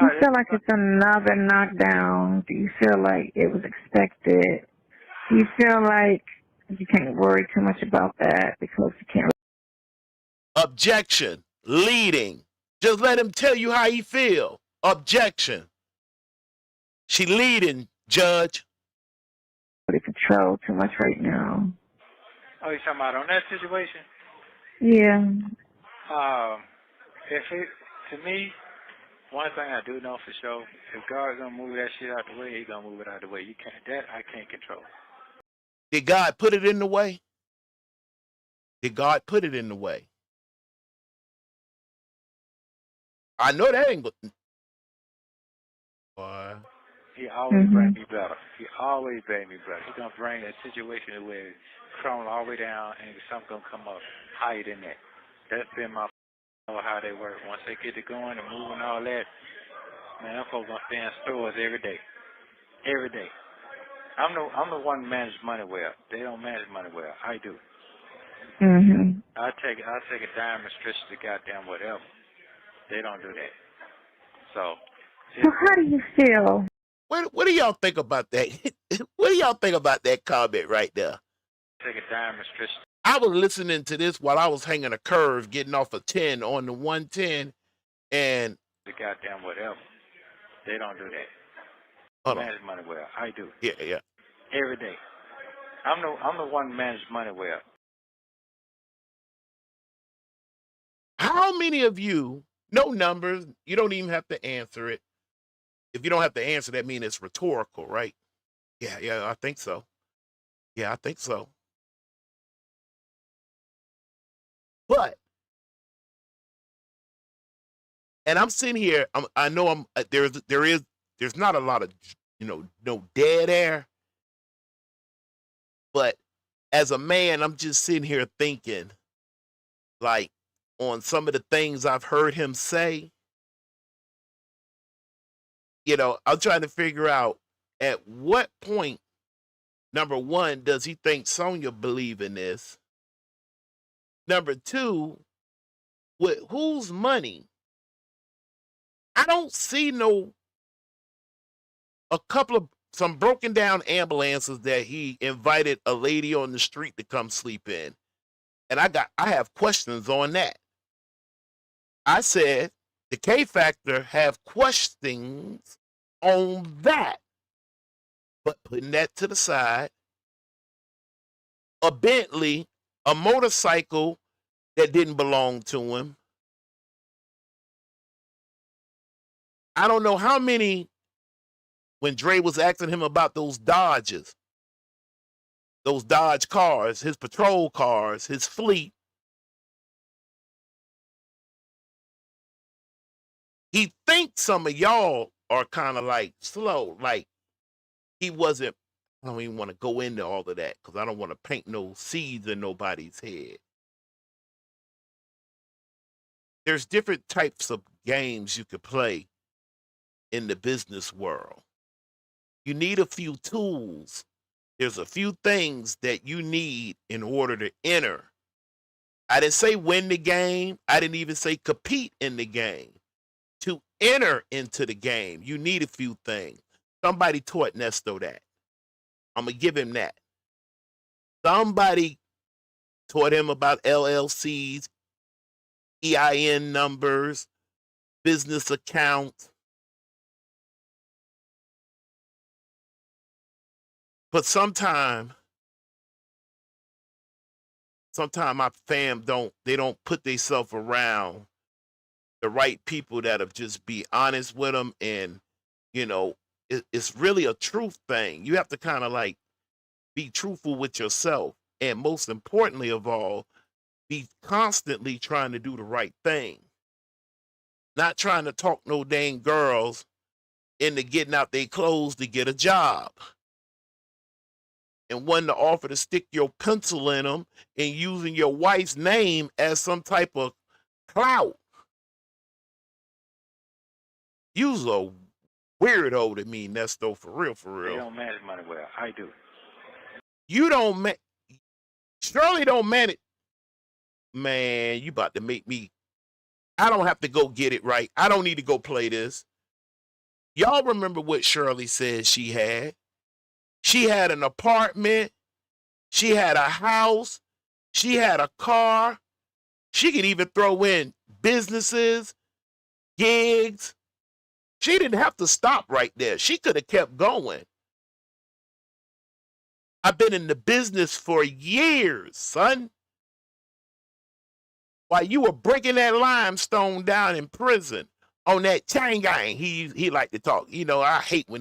You feel like it's another knockdown? Do you feel like it was expected? Do you feel like you can't worry too much about that because you can't? Objection. Leading. Just let him tell you how he feel. Objection. She leading, Judge. Really control too much right now. Oh, you talking about on that situation? Yeah. To me, one thing I do know for sure, if God's gonna move that shit out the way, He's gonna move it out the way. I can't control. Did God put it in the way? Did God put it in the way? I know that ain't good. Boy. He always bring me better. He's gonna bring that situation where it's crawling all the way down and something's gonna come up higher than that. That's been my how they work. Once they get to going and moving all that, man, them folks gonna stay in stores every day. I'm the one who manages money well. They don't manage money well. I do. I take a dime and stretch the goddamn whatever. They don't do that. So So how do you feel? What do y'all think about that? What do y'all think about that comment right there? Take a dime restriction. I was listening to this while I was hanging a curve, getting off a 10 on the 110, and The goddamn whatever. They don't do that. hold on. Manage money well. I do. Yeah. Every day. I'm the one who manages money well. How many of you, no numbers, you don't even have to answer it. If you don't have to answer, that means it's rhetorical, right? Yeah, I think so. Yeah, I think so. But, and I'm sitting here, I know I'm there's not a lot of, no dead air. But as a man, I'm just sitting here thinking, like, on some of the things I've heard him say, I'm trying to figure out at what point, number one, does he think Sonia believe in this? Number two, with whose money? I don't see some broken down ambulances that he invited a lady on the street to come sleep in. And I have questions on that. I said the K Factor have questions on that. But putting that to the side, a Bentley, a motorcycle that didn't belong to him. I don't know how many, when Dre was asking him about those Dodges, those Dodge cars, his patrol cars, his fleet, he thinks some of y'all are kind of like slow, like he wasn't. I don't even want to go into all of that because I don't want to paint no seeds in nobody's head. There's different types of games you could play in the business world. You need a few tools. There's a few things that you need in order to enter. I didn't say win the game. I didn't even say compete in the game. To enter into the game, you need a few things. Somebody taught Nesto that. I'm going to give him that. Somebody taught him about LLCs, EIN numbers, business accounts. But sometimes my fam don't put themselves around the right people that'll just be honest with them. And, it's really a truth thing. You have to kind of like be truthful with yourself. And most importantly of all, be constantly trying to do the right thing. Not trying to talk no dang girls into getting out their clothes to get a job. And one to offer to stick your pencil in them and using your wife's name as some type of clout. You's a weirdo to me, Nesto, for real. They don't manage money well. I do. You don't Shirley don't manage. Man, you about to make me. I don't have to go get it right. I don't need to go play this. Y'all remember what Shirley said she had? She had an apartment. She had a house. She had a car. She could even throw in businesses, gigs. She didn't have to stop right there. She could have kept going. I've been in the business for years, son. While you were breaking that limestone down in prison on that chain gang, he liked to talk. I hate when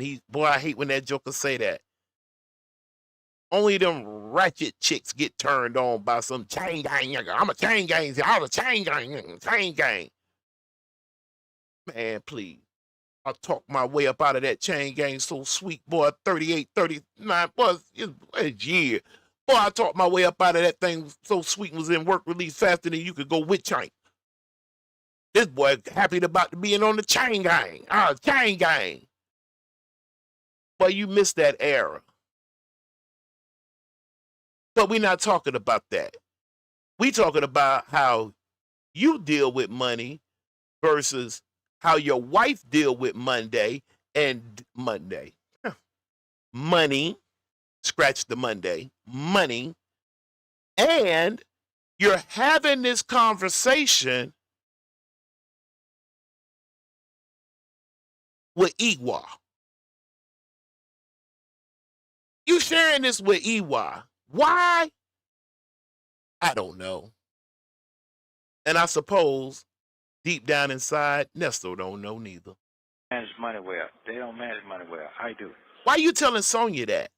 that joker say that. Only them ratchet chicks get turned on by some chain gang. I'm a chain gang. I'm a chain gang. Man, please. I talked my way up out of that chain gang so sweet, boy. 38, 39, boy, it's year. Boy, I talked my way up out of that thing so sweet and was in work release faster than you could go with chain. This boy happy about being on the chain gang. Chain gang. Boy, you missed that era. But we're not talking about that. We talking about how you deal with money versus how your wife deal with Monday, money, scratch the Monday, money, and you're having this conversation with Iwa. You sharing this with Iwa. Why? I don't know. And I suppose deep down inside, Nesto don't know neither. Manage money well. They don't manage money well. I do. Why are you telling Sonya that?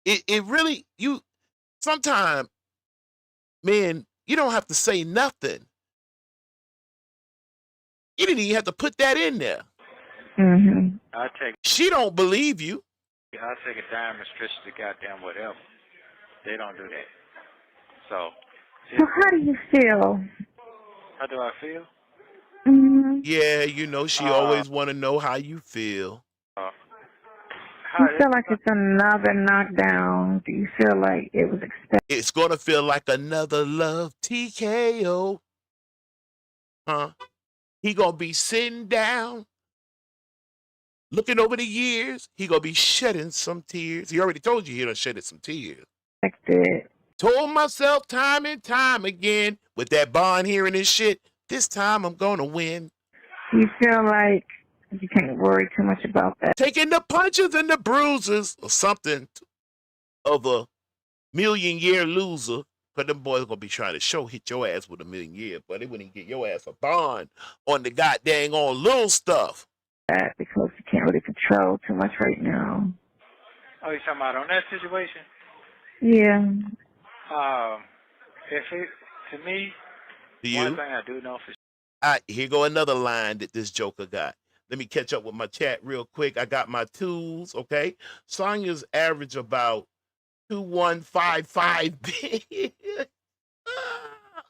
It really, sometimes, man, you don't have to say nothing. You didn't even have to put that in there. Mm-hmm. She don't believe you. I take a dime and stretch the goddamn whatever. They don't do that. So how do you feel? How do I feel? Mm-hmm. Yeah, she always want to know how you feel. Do you feel like it's another knockdown? Do you feel like it was expected? It's going to feel like another love TKO. Huh? He going to be sitting down, looking over the years. He going to be shedding some tears. He already told you he done shedded some tears. Expected. Told myself time and time again with that bond hearing and shit, this time I'm going to win. You feel like you can't worry too much about that. Taking the punches and the bruises or something of a million-year loser. But them boys going to be trying to hit your ass with a million years. But they wouldn't get your ass a bond on the goddamn on little stuff. That because you can't really control too much right now. Oh, you talking about on that situation? Yeah. To me, one thing I do know for here go another line that this joker got. Let me catch up with my chat real quick. I got my tools, okay? Sonya's average about 2155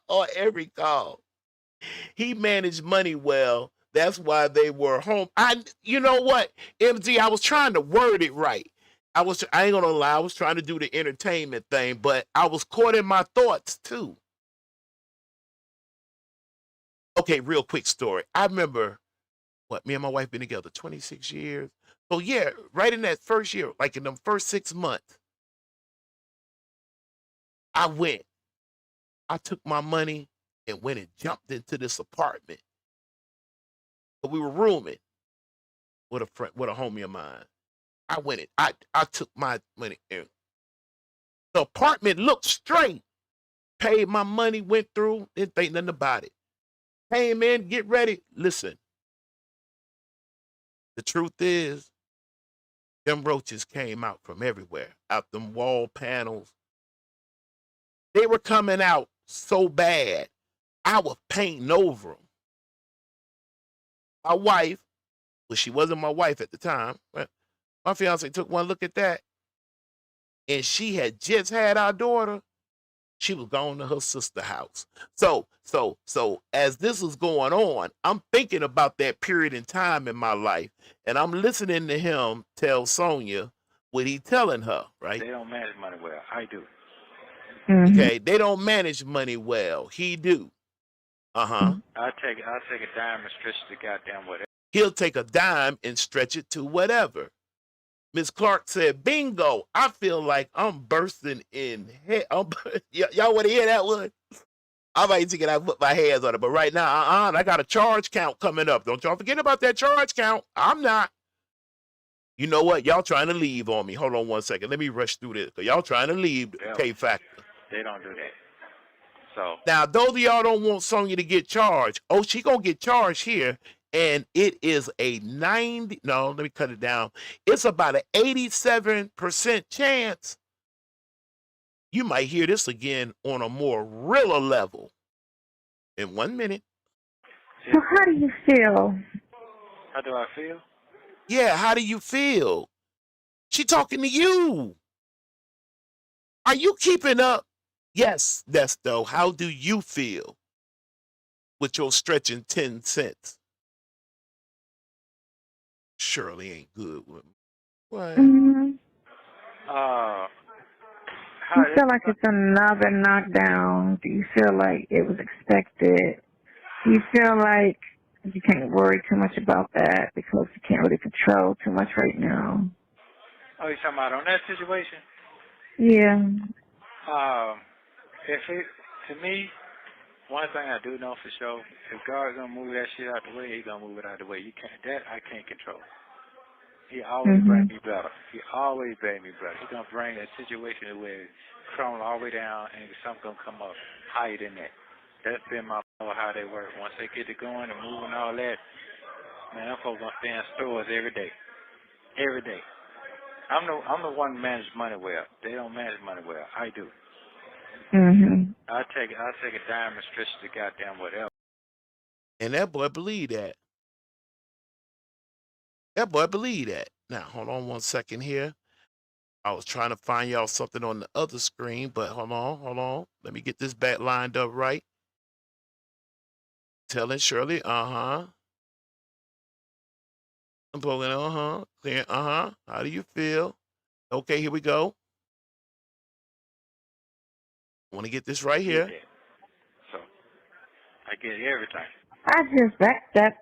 on every call. He managed money well. That's why they were home. You know what, MZ, I was trying to word it right. I ain't gonna lie, I was trying to do the entertainment thing, but I was caught in my thoughts too. Okay, real quick story. I remember me and my wife been together 26 years. So yeah, right in that first year, like in them first 6 months, I took my money and went and jumped into this apartment. But we were rooming with a homie of mine. I took my money in. The apartment looked straight. Paid my money, went through, didn't think nothing about it. Came in, get ready. Listen, the truth is, them roaches came out from everywhere, out them wall panels. They were coming out so bad, I was painting over them. My wife, well, she wasn't my wife at the time, but my fiance took one look at that, and she had just had our daughter. She was going to her sister's house. So as this was going on, I'm thinking about that period in time in my life, and I'm listening to him tell Sonya what he telling her, right? They don't manage money well. I do. Mm-hmm. Okay, they don't manage money well. He do. Uh-huh. I'll take a dime and stretch the goddamn whatever. He'll take a dime and stretch it to whatever. Miss Clark said, bingo, I feel like I'm bursting in head. Y'all want to hear that one? I might take it out and put my hands on it, but right now, I got a charge count coming up. Don't y'all forget about that charge count. I'm not. You know what? Y'all trying to leave on me. Hold on one second. Let me rush through this, because y'all trying to leave K-Factor. They don't do that. So now, those of y'all don't want Sonya to get charged. Oh, she going to get charged here. And it is a 90, no, let me cut it down. It's about an 87% chance you might hear this again on a more realer level in 1 minute. So how do you feel? How do I feel? Yeah, how do you feel? She talking to you. Are you keeping up? Yes, Nesto. How do you feel with your stretching 10 cents? Shirley ain't good with me. What? Mm-hmm. You feel like it's another knockdown? Do you feel like it was expected? Do you feel like you can't worry too much about that because you can't really control too much right now? Oh, you talking about on that situation? Yeah. To me, one thing I do know for sure, if God's gonna move that shit out the way, He's gonna move it out the way. I can't control. He always bring me better. He always bring me better. He's gonna bring a situation where it's crawling all the way down and something gonna come up higher than that. That's been my how they work. Once they get to going and moving and all that, man, them folks gonna stay in stores every day. Every day. I'm the one who manages money well. They don't manage money well. I do. I take a dime and stretch the goddamn whatever. And that boy believed that. That boy believed that. Now, hold on 1 second here. I was trying to find y'all something on the other screen, but hold on. Let me get this back lined up right. Telling Shirley, I'm pulling, clear, How do you feel? Okay, here we go. I want to get this right here. So, I get everything. I just, that's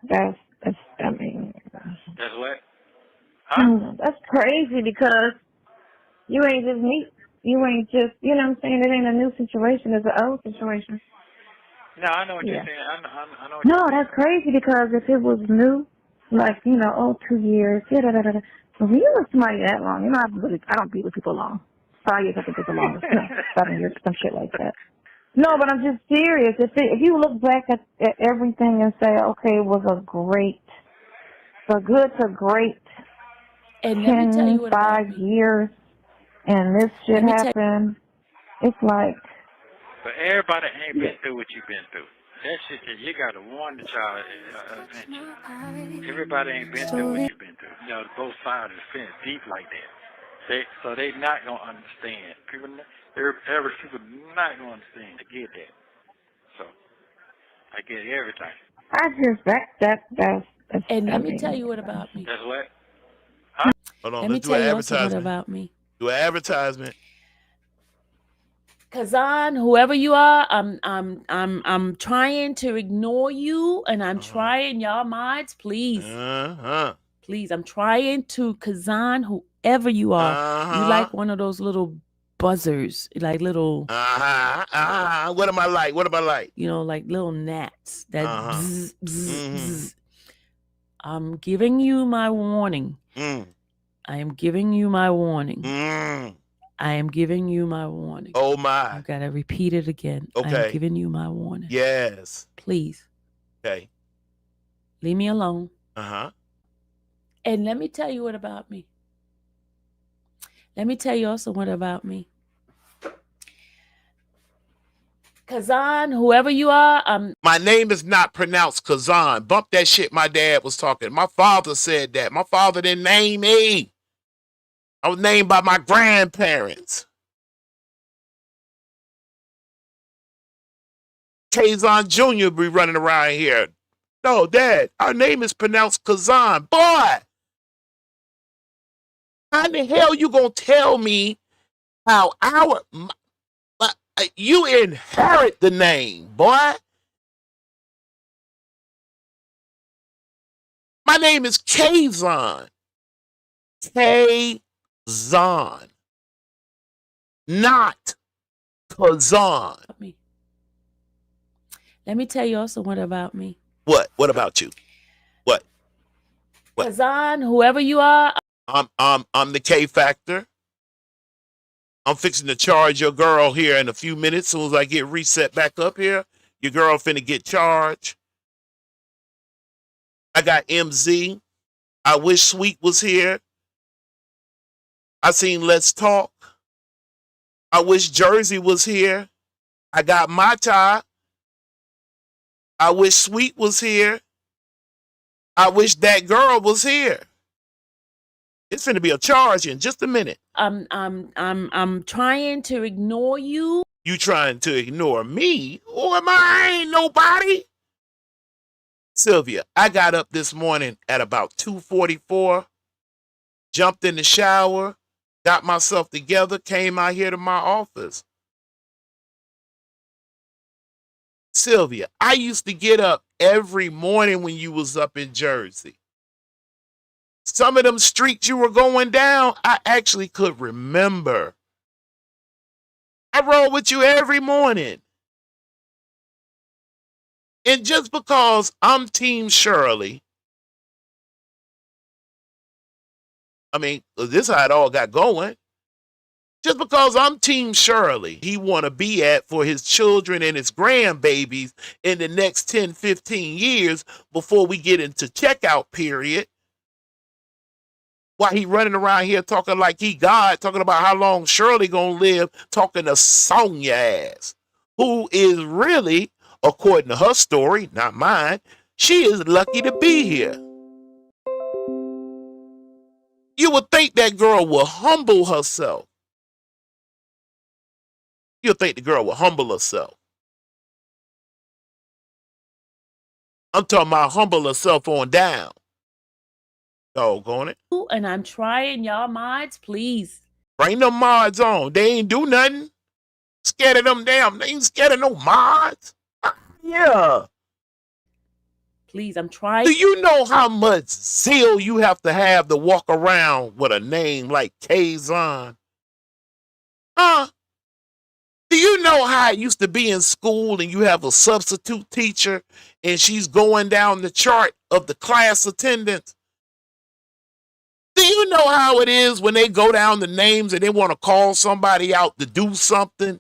I mean. That's what? Huh? That's crazy because you ain't just, you know what I'm saying? It ain't a new situation, it's an old situation. No, I know what you're saying. I know what No, that's crazy because if it was new, like, 2 years, but when you with somebody that long, I don't be with people long. 5 years, I think is the longest. 7 years, some shit like that. No, but I'm just serious. If you look back at everything and say, okay, it was a good to great and 10, 5 years, and this shit happened, it's like... But everybody ain't been through what you've been through. That shit that you got to warn the child eventually. Everybody ain't been through what you've been through. Both sides are feeling deep like that. So they not going to understand. People not going to understand to get that. So, I get everything. I just, that's and let me tell you what about me. That's what? Huh? Hold on, let me do an tell you also what advertisement. about me. Do an advertisement. Kaazon, whoever you are, I'm trying to ignore you, and I'm trying, y'all minds, please. Please, I'm trying to, Kaazon, whoever you are, you like one of those little buzzers, like little. What am I like? What am I like? Like little gnats that bzz, bzz, bzz. I'm giving you my warning. I am giving you my warning. I am giving you my warning. Oh my. I've got to repeat it again. Okay. I am giving you my warning. Yes. Please. Okay. Leave me alone. And let me tell you what about me. Let me tell you also what about me. Kaazon, whoever you are, My name is not pronounced Kaazon. Bump that shit my dad was talking. My father said that. My father didn't name me. I was named by my grandparents. KaazonSr Jr. be running around here. No, Dad, our name is pronounced Kaazon. Boy! How the hell you gonna tell me how you inherit the name, boy? My name is KaazonSr. KaazonSr. Not Kaazon. let me tell you also what about me. What? What about you? What? Kaazon, whoever you are, I'm the K factor. I'm fixing to charge your girl here in a few minutes. As soon as I get reset back up here, your girl finna get charged. I got MZ. I wish Sweet was here. I seen Let's Talk. I wish Jersey was here. I got my tie. I wish Sweet was here. I wish that girl was here. It's finna be a charge in just a minute. I'm trying to ignore you. You trying to ignore me? Or am I ain't nobody? Sylvia, I got up this morning at about 2:44, jumped in the shower, got myself together, came out here to my office. Sylvia, I used to get up every morning when you was up in Jersey. Some of them streets you were going down, I actually could remember. I rode with you every morning. And just because I'm Team Shirley, I mean, this is how it all got going. Just because I'm Team Shirley, he want to be at for his children and his grandbabies in the next 10, 15 years before we get into checkout period. While he running around here talking like he God, talking about how long Shirley gonna live, talking to Sonia ass, who is really, according to her story, not mine, she is lucky to be here. You would think that girl will humble herself. You'll think the girl will humble herself. I'm talking about humble herself on down. Doggone it. And I'm trying, y'all mods, please. Bring them mods on. They ain't do nothing. Scared of them damn. They ain't scared of no mods. Yeah. Please, I'm trying. Do you know how much zeal you have to walk around with a name like KaazonSr? Do you know how it used to be in school and you have a substitute teacher and she's going down the chart of the class attendance? Do you know how it is when they go down the names and they want to call somebody out to do something?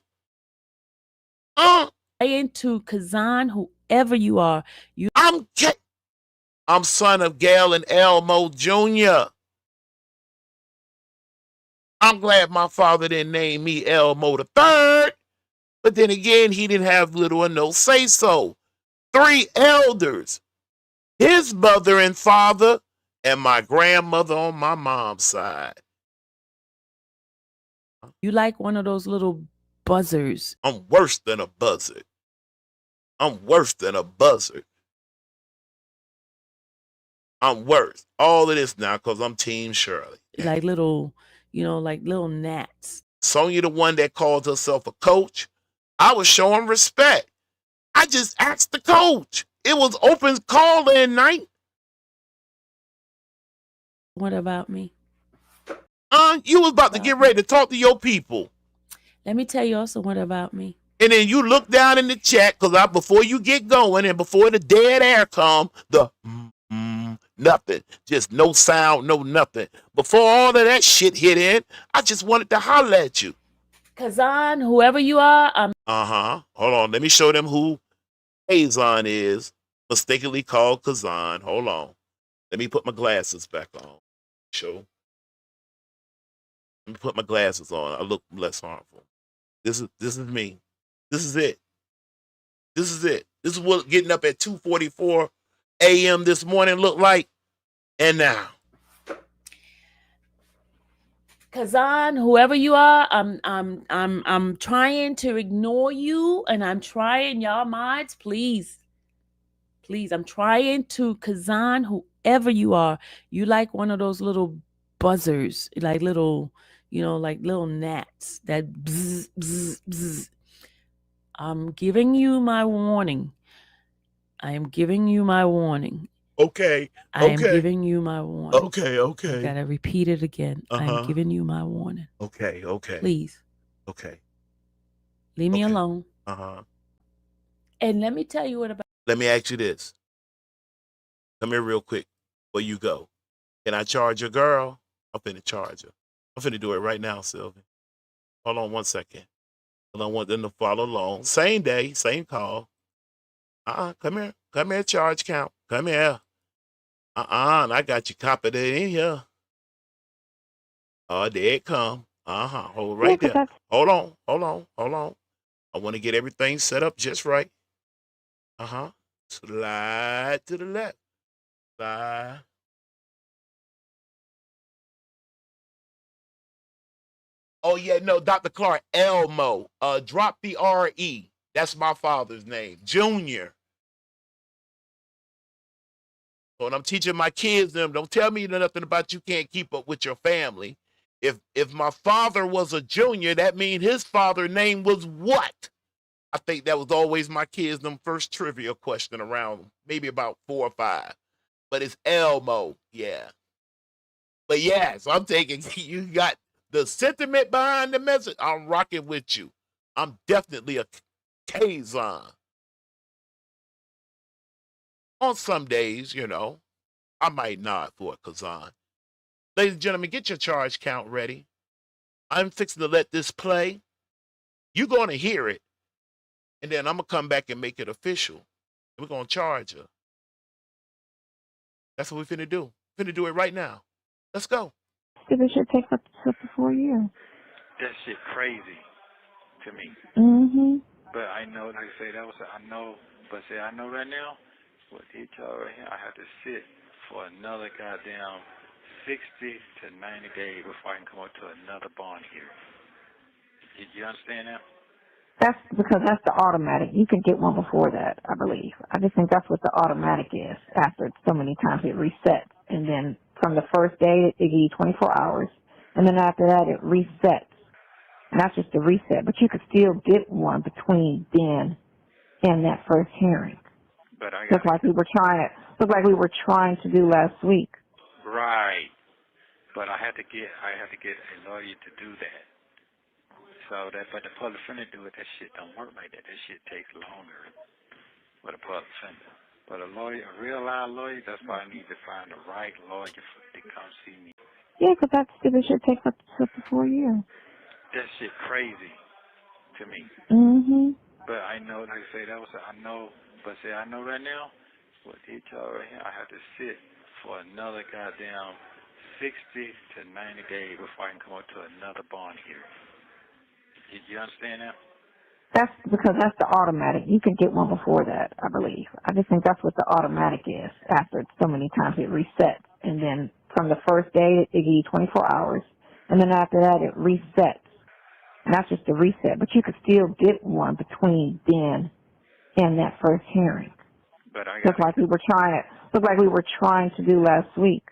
Into Kaazon, whoever you are. I'm son of Gail and Elmo Jr. I'm glad my father didn't name me Elmo the Third. But then again, he didn't have little or no say-so. 3 elders. His mother and father and my grandmother on my mom's side. You like one of those little buzzers. I'm worse than a buzzard. I'm worse than a buzzard. I'm worse. All of this now because I'm Team Shirley. Like little, like little gnats. Sonia, the one that calls herself a coach, I was showing respect. I just asked the coach. It was open call-in night. What about me? You was about to get ready to talk to your people. Let me tell you also what about me. And then you look down in the chat, because before you get going and before the dead air come, the nothing. Just no sound, no nothing. Before all of that shit hit in, I just wanted to holler at you. Kaazon, whoever you are, Hold on. Let me show them who Kaazon is. Mistakenly called Kaazon. Hold on. Let me put my glasses back on. Show. Let me put my glasses on. I look less harmful. This is me. This is it. This is it. This is what getting up at 2:44 a.m. this morning looked like. And now. Kaazon, whoever you are, I'm trying to ignore you, and I'm trying, y'all mods, please, I'm trying to Kaazon, whoever you are. You like one of those little buzzers, like little, like little gnats that bzz, bzz, bzz. I'm giving you my warning. I am giving you my warning. Okay. I am giving you my warning. Okay. I gotta repeat it again. I am giving you my warning. Okay. Please. Okay. Leave me alone. And let me tell you what about. Let me ask you this. Come here real quick before you go. Can I charge your girl? I'm finna charge her. I'm finna do it right now, Sylvia. Hold on 1 second. I want them to follow along. Same day, same call. Come here. Come here, charge count. Come here. And I got you copied in here. Oh, there it come. Hold right there. Hold on. I want to get everything set up just right. Slide to the left. Slide. Oh, yeah, no, Dr. Clark, Elmo. Drop the R-E. That's my father's name. Junior. So when I'm teaching my kids them, don't tell me nothing about you can't keep up with your family. If my father was a junior, that means his father's name was what? I think that was always my kids' them first trivia question around maybe about 4 or 5. But it's Elmo, yeah. But yeah, so I'm taking you got the sentiment behind the message. I'm rocking with you. I'm definitely a Kaazon. On some days, you know, I might nod for a Kaazon. Ladies and gentlemen, get your charge count ready. I'm fixing to let this play. You're going to hear it. And then I'm going to come back and make it official. We're going to charge her. That's what we're finna do. Finna do it right now. Let's go. It should take up to 4 years. That shit crazy to me. Mm-hmm. But I know, like I say, that was I know. But see, I know right now, with each other right here, I have to sit for another goddamn 60 to 90 days before I can come up to another bond hearing. You understand that? That's because that's the automatic. You can get one before that, I believe. I just think that's what the automatic is. After so many times it resets. And then from the first day, they give you 24 hours. And then after that, it resets. And that's just the reset. But you could still get one between then and that first hearing. But I Just like we were trying to do last week. Right. But I had to get a lawyer to do that. So that, but the public defender do it, that shit don't work like that. That shit takes longer with a public defender. But a lawyer, a real live lawyer, that's why I need to find the right lawyer to come see me. Yeah, because that stupid shit takes up to 4 years. That shit crazy to me. Mm-hmm. But I know, like I say, that was I know. But see, I know right now, with each other right here, I have to sit for another goddamn 60 to 90 days before I can come up to another bond hearing. You understand that? That's because that's the automatic. You can get one before that, I believe. I just think that's what the automatic is. After so many times it resets. And then from the first day, they give you 24 hours. And then after that, it resets. And that's just the reset. But you could still get one between then and that first hearing. But I just like we were trying to do last week.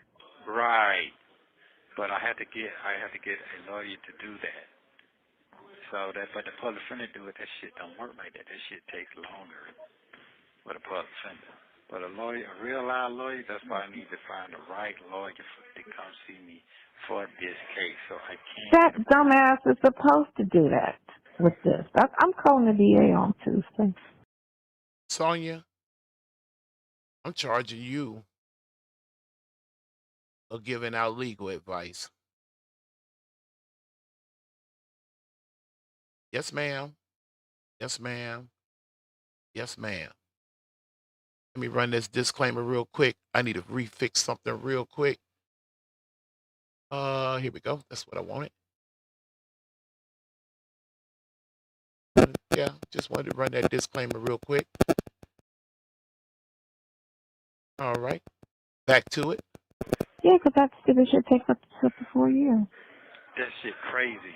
Right. But I had to get a lawyer to do that. So that, but the public defender do it, that shit don't work like that. That shit takes longer with a public defender. But a lawyer, a real live lawyer, that's why I need to find the right lawyer to come see me for this case. So I can't. That dumbass is supposed to do that with this. I'm calling the DA on Tuesday. Sonia, I'm charging you of giving out legal advice. Yes, ma'am. Yes, ma'am. Yes, ma'am. Let me run this disclaimer real quick. I need to refix something real quick. Here we go. That's what I wanted. Yeah, just wanted to run that disclaimer real quick. All right. Back to it. Yeah, because that stupid shit takes up to 4 years. That shit crazy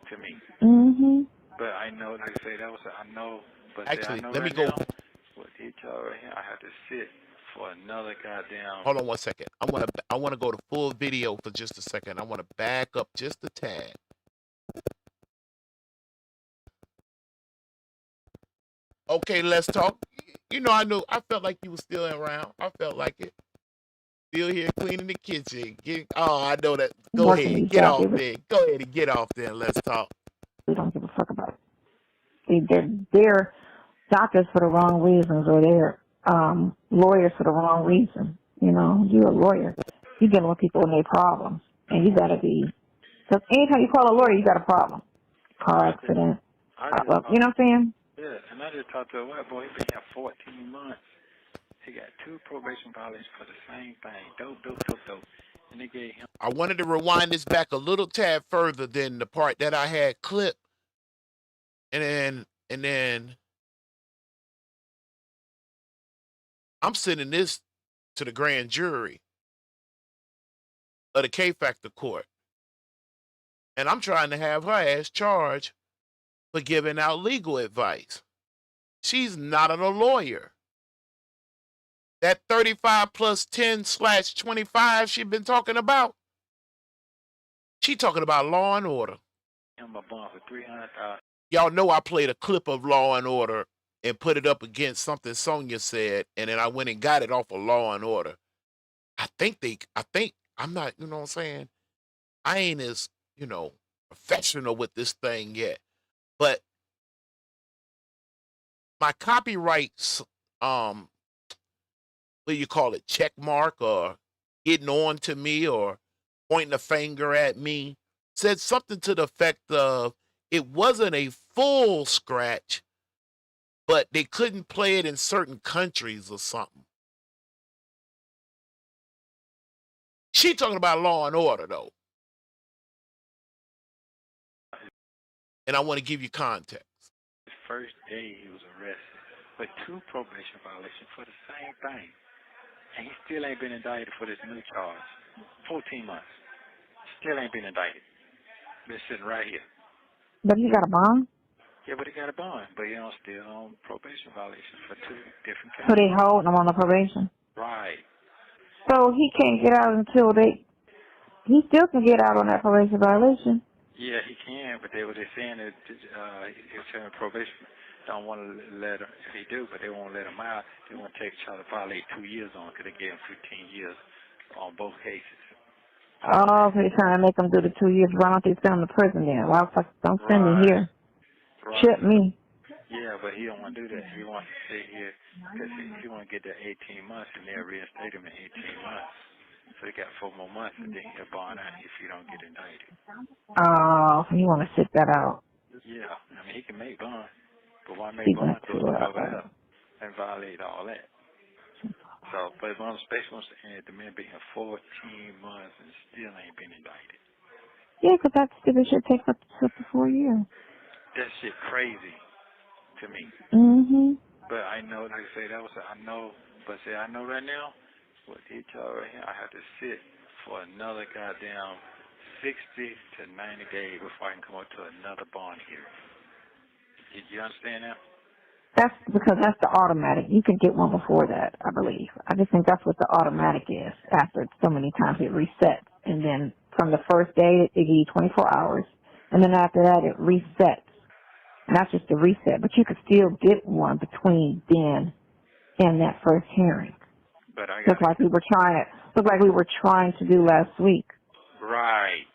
to me. Mm-hmm. But I know, like I say, that was I know. But actually, I know let me right go. Now, with each other right here, I have to sit for another goddamn. Hold on 1 second. I wanna go to full video for just a second. I want to back up just a tad. Okay, let's talk. You know, I felt like you were still around. I felt like it. Still here cleaning the kitchen. I know that. Go ahead. Get off there. Go ahead and get off there and let's talk. We don't give a fuck about it. They're doctors for the wrong reasons, or they're lawyers for the wrong reason. You know, you're a lawyer. You're dealing with people and their problems. And you got to be, because anytime you call a lawyer, you got a problem. Car accident. You know what I'm saying? Yeah, and I just talked to a white boy. He been here 14 months. He got 2 probation violations for the same thing. Dope. And they gave him. I wanted to rewind this back a little tad further than the part that I had clipped. And then I'm sending this to the grand jury of the K-Factor court. And I'm trying to have her ass charged for giving out legal advice. She's not a lawyer. That 35 plus 10/25 she's been talking about, she talking about law and order. Him a bond for $300,000. Y'all know I played a clip of Law and Order and put it up against something Sonia said, and then I went and got it off of Law and Order. I think I'm not, you know what I'm saying? I ain't as, professional with this thing yet. But my copyrights, what do you call it, check mark or getting on to me or pointing a finger at me, said something to the effect of it wasn't a full scratch, but they couldn't play it in certain countries or something. She talking about Law and Order, though. And I want to give you context. His first day he was arrested for 2 probation violations for the same thing. And he still ain't been indicted for this new charge. 14 months. Still ain't been indicted. Been sitting right here. But he got a bond? Yeah, but he got a bond. But still on probation violations for 2 different cases. So they hold him on the probation? Right. So he can't get out until he still can get out on that probation violation. Yeah, he can, but they're saying that he's having probation. Don't want to let him, if he do, but they won't let him out. They want to try to violate 2 years on because they gave him 15 years on both cases. Oh, so they're trying to make him do the 2 years. Why don't they send him to prison then? Why the fuck don't send me here? Right. Ship me. Yeah, but he don't want to do that. He wants to stay here because he want to get that 18 months and they'll reinstate him in 18 months. So he got 4 more months and then he'll bond out if he don't get indicted. Oh, you want to sit that out? Yeah, I mean he can make bond, but why make bond to cover up and violate all that? So, but on space wants to end the man being 14 months and still ain't been indicted. Yeah, because that stupid shit takes up to 4 years. That shit crazy to me. Mhm. But I know, like I say, I know right now, what he told right here, I have to sit for another goddamn 60 to 90 days before I can come up to another bond hearing. You understand that? That's because that's the automatic. You can get one before that, I believe. I just think that's what the automatic is. After so many times it resets. And then from the first day, they give you 24 hours. And then after that, it resets. And that's just the reset. But you could still get one between then and that first hearing. But Just like we were trying to do last week. Right.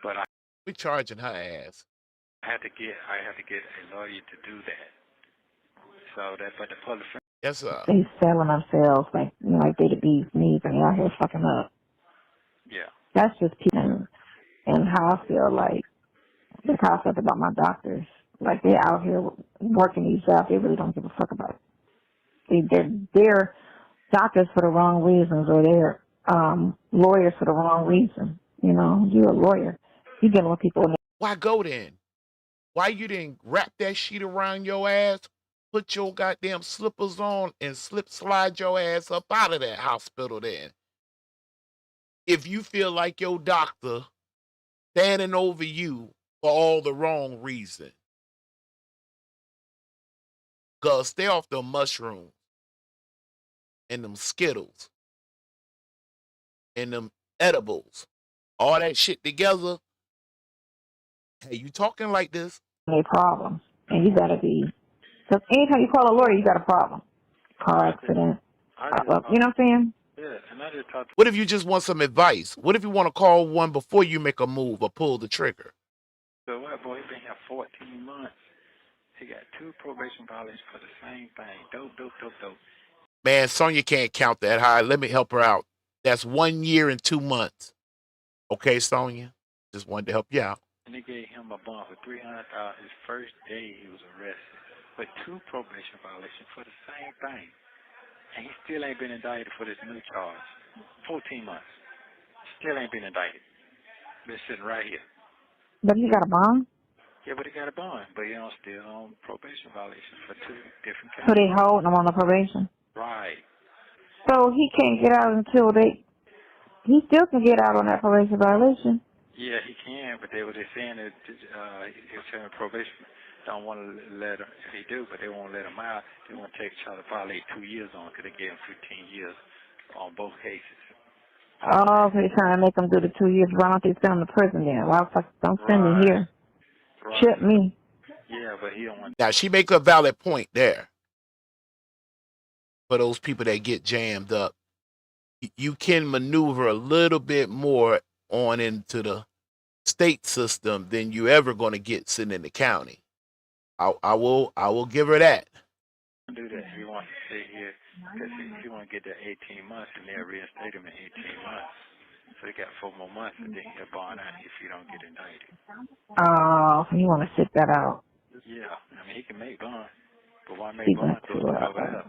But we're charging her ass. I had to get a lawyer to do that. So but the public. Yes, sir. They selling themselves like they the bees knees and they out here fucking up. Yeah. That's just people and how I feel like that's how I felt about my doctors. Like they're out here working these jobs, they really don't give a fuck about it. They're doctors for the wrong reasons, or they're lawyers for the wrong reason. You're a lawyer. You dealing with people. Why go then? Why you didn't wrap that sheet around your ass, put your goddamn slippers on, and slide your ass up out of that hospital then? If you feel like your doctor standing over you for all the wrong reason. Cause stay off the mushrooms and them Skittles and them edibles. All that shit together. Hey, you talking like this? A problem. And you gotta be, because anytime you call a lawyer, you got a problem. Car accident. You know what I'm saying? Yeah, and I just talked. What if you just want some advice? What if you want to call one before you make a move or pull the trigger? So what, boy, he been here 14 months. He got 2 probation violations for the same thing. Dope. Man, Sonia can't count that high. Let me help her out. That's 1 year and 2 months. Okay, Sonia? Just wanted to help you out. And they gave him a bond for $300,000 his first day he was arrested for 2 probation violations for the same thing. And he still ain't been indicted for this new charge. 14 months. Still ain't been indicted. Been sitting right here. But he got a bond? Yeah, but he got a bond. But still on probation violations for 2 different cases. So they hold him on the probation? Right. So he can't get out until he still can get out on that probation violation. Yeah, he can, but they're saying that he's having probation. Don't want to let him, if he do, but they won't let him out. They want to try to violate 2 years on because they gave him 15 years on both cases. Oh, so they're trying to make him do the 2 years. Why don't they send him to prison then? Why the fuck don't send me here? Right. Ship me. Yeah, but he don't want. Now, she makes a valid point there for those people that get jammed up. You can maneuver a little bit more on into the state system than you ever going to get sitting in the county. I will give her that. Do that. He wants to stay here because he want to get that 18 months and they'll reinstate him in 18 months. So he got 4 more months and then he'll bond out if you don't get indicted. Oh, you want to sit that out? Yeah, I mean he can make bond, but why make bond to over there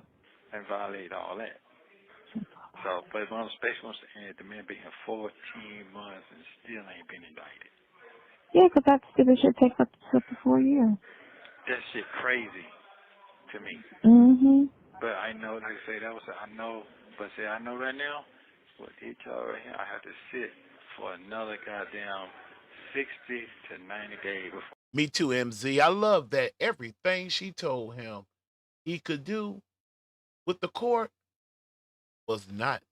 and violate all that? So, but one special wants to end the man being 14 months and still ain't been indicted. Yeah, because that stupid shit takes up to 4 years. That shit crazy to me. Mhm. But I know, like I say, that was I know. But say I know right now, what he told right here, I have to sit for another goddamn 60 to 90 days before. Me too, MZ. I love that everything she told him he could do with the court was not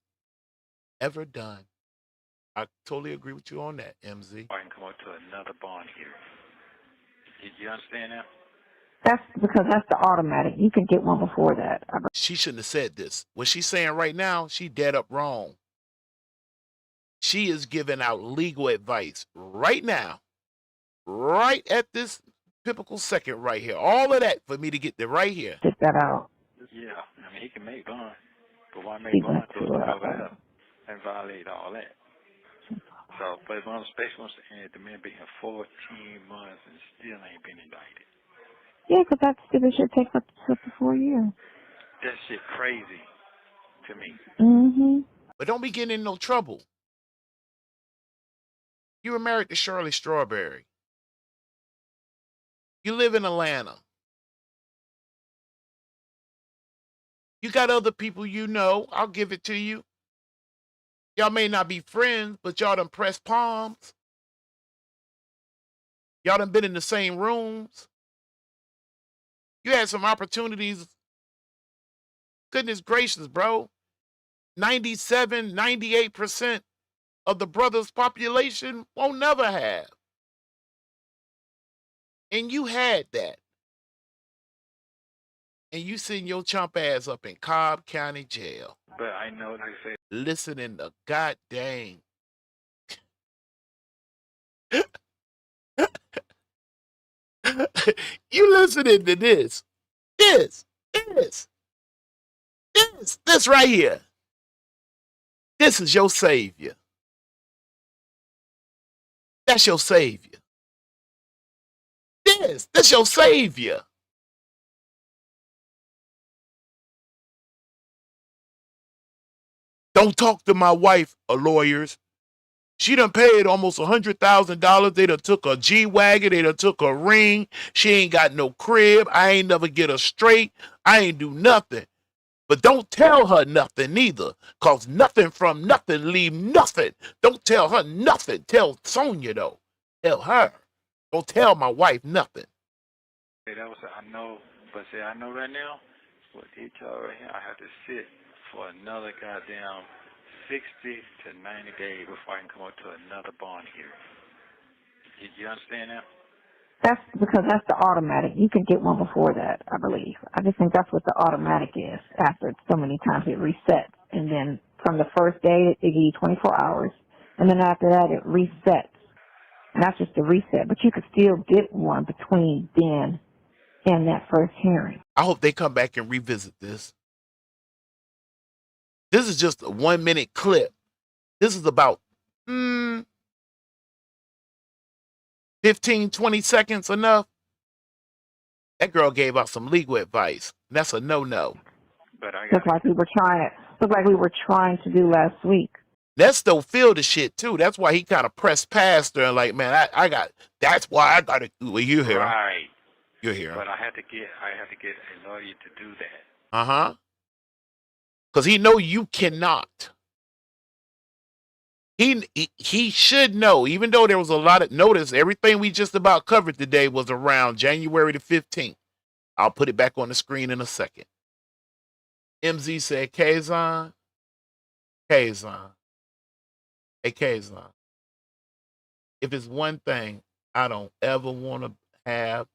ever done. I totally agree with you on that, MZ. I can come up to another bond hearing. You understand that? That's because that's the automatic. You can get one before that. She shouldn't have said this. What she's saying right now, she dead up wrong. She is giving out legal advice right now, right at this pivotal second right here. All of that for me to get there right here. Sit that out. Yeah, I mean he can make bond, but why make bond to over there and violate all that? So, but one special wants to end the man being 14 months and still ain't been indicted. Yeah, because that stupid shit takes up to 4 years. That shit crazy to me. Mhm. But don't be getting in no trouble. You were married to Shirley Strawberry. You live in Atlanta. You got other people you know. I'll give it to you. Y'all may not be friends, but y'all done pressed palms. Y'all done been in the same rooms. You had some opportunities. Goodness gracious, bro. 97, 98% of the brothers' population won't never have. And you had that. And you sitting your chump ass up in Cobb County Jail. But I know, like I say, listening to goddamn. You listening to this right here. This is your savior. That's your savior. That's your savior. Don't talk to my wife, lawyers. She done paid almost $100,000. They done took a G-Wagon. They done took a ring. She ain't got no crib. I ain't never get her straight. I ain't do nothing. But don't tell her nothing neither, because nothing from nothing leave nothing. Don't tell her nothing. Tell Sonia, though. Tell her. Don't tell my wife nothing. That was I know, but say I know right now, what he told right here, I have to sit for another goddamn 60 to 90 days before I can come up to another bond hearing. You understand that? That's because that's the automatic. You can get one before that, I believe. I just think that's what the automatic is. After so many times it resets. And then from the first day, they give you 24 hours. And then after that, it resets. And that's just the reset. But you could still get one between then and that first hearing. I hope they come back and revisit this. This is just a 1 minute clip. This is about 15, 20 seconds enough. That girl gave out some legal advice. That's a no-no. Just like we were trying to do last week. Nesto feel the shit too. That's why he kind of pressed past her and like, man, that's why I got to. Well, you hear him. Right. You're here. But I had to get a lawyer to do that. Uh-huh. Because he know you cannot. He should know, even though there was a lot of notice, everything we just about covered today was around January the 15th. I'll put it back on the screen in a second. MZ said, Kaazon. Hey, Kaazon. If it's one thing I don't ever want to have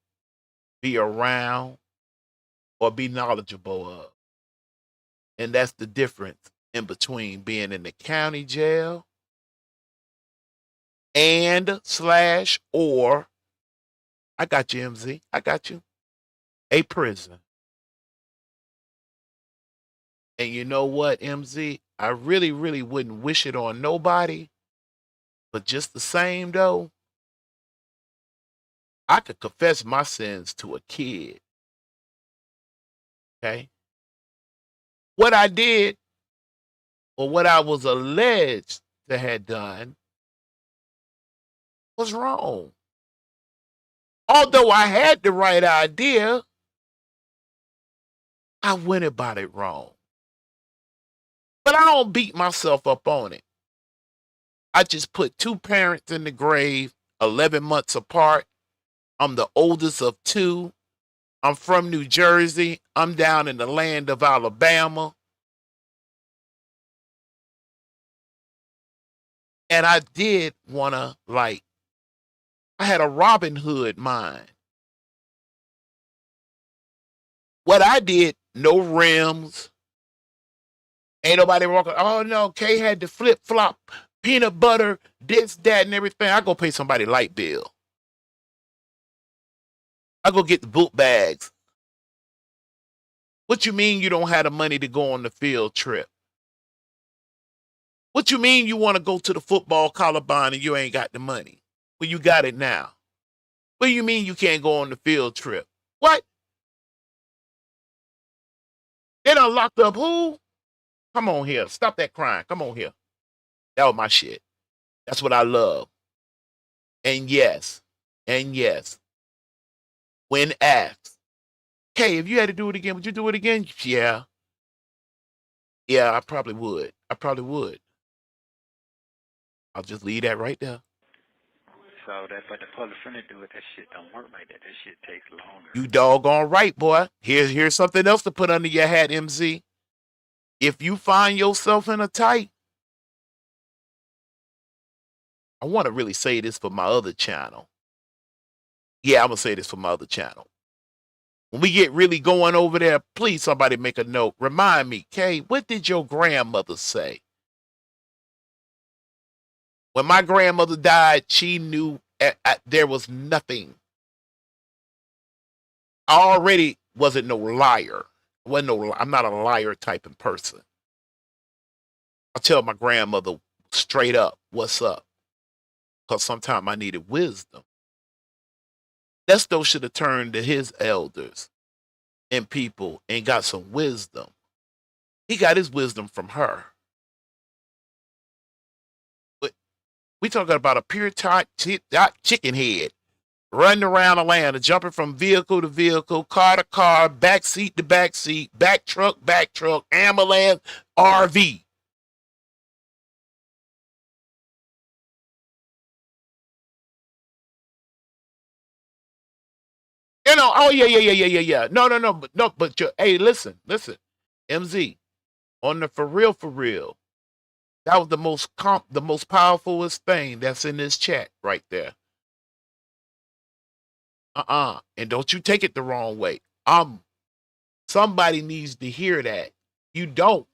be around, or be knowledgeable of. And that's the difference in between being in the county jail and slash or, I got you, MZ, I got you, a prison. And you know what, MZ? I really, really wouldn't wish it on nobody. But just the same, though, I could confess my sins to a kid. Okay? What I did, or what I was alleged to have done, was wrong. Although I had the right idea, I went about it wrong. But I don't beat myself up on it. I just put 2 parents in the grave 11 months apart. I'm the oldest of 2. I'm from New Jersey. I'm down in the land of Alabama. And I did want to, I had a Robin Hood mind. What I did, no rims. Ain't nobody walking. Oh, no, Kay had the flip-flop, peanut butter, this, that, and everything. I go pay somebody light bill. I go get the boot bags. What you mean you don't have the money to go on the field trip? What you mean you want to go to the football Columbine and you ain't got the money? Well, you got it now. What do you mean you can't go on the field trip? What? They done locked up who? Come on here. Stop that crying. Come on here. That was my shit. That's what I love. And yes, when asked, Kay, if you had to do it again, would you do it again? Yeah. Yeah, I probably would. I'll just leave that right there. So that, but the public finna do it, that shit don't work like that. That shit takes longer. You doggone right, boy. Here's something else to put under your hat, MZ. If you find yourself in a tight, I want to really say this for my other channel. Yeah, I'm going to say this for my other channel. When we get really going over there, please somebody make a note. Remind me, Kay, what did your grandmother say? When my grandmother died, she knew there was nothing. I already wasn't no liar. I'm not a liar type of person. I tell my grandmother straight up, what's up? Because sometimes I needed wisdom. Nesto should have turned to his elders and people and got some wisdom. He got his wisdom from her. But we talking about a pure chicken head running around Atlanta, jumping from vehicle to vehicle, car to car, back seat to back seat, back truck, ambulance, RV. You know, oh yeah. No, but hey, listen, MZ, on the for real. That was the most powerfulest thing that's in this chat right there. And don't you take it the wrong way. Somebody needs to hear that. You don't.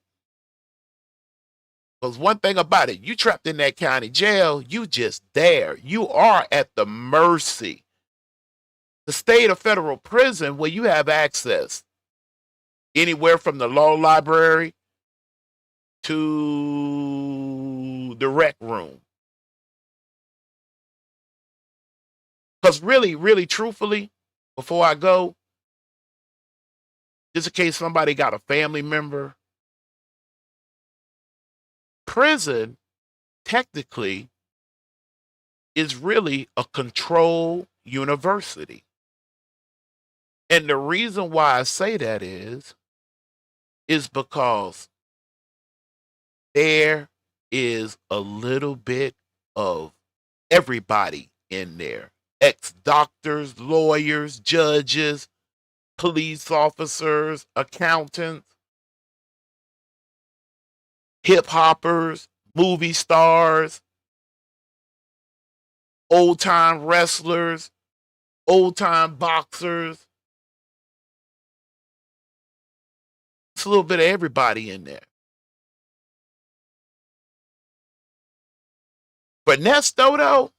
Because one thing about it, you trapped in that county jail, you just there. You are at the mercy. The state or federal prison where you have access anywhere from the law library to the rec room. Because really, truthfully, before I go, just in case somebody got a family member, prison technically is really a controlled university. And the reason why I say that is because there is a little bit of everybody in there. Ex-doctors, lawyers, judges, police officers, accountants, hip-hoppers, movie stars, old-time wrestlers, old-time boxers, It's a little bit of everybody in there. But Nesto, though,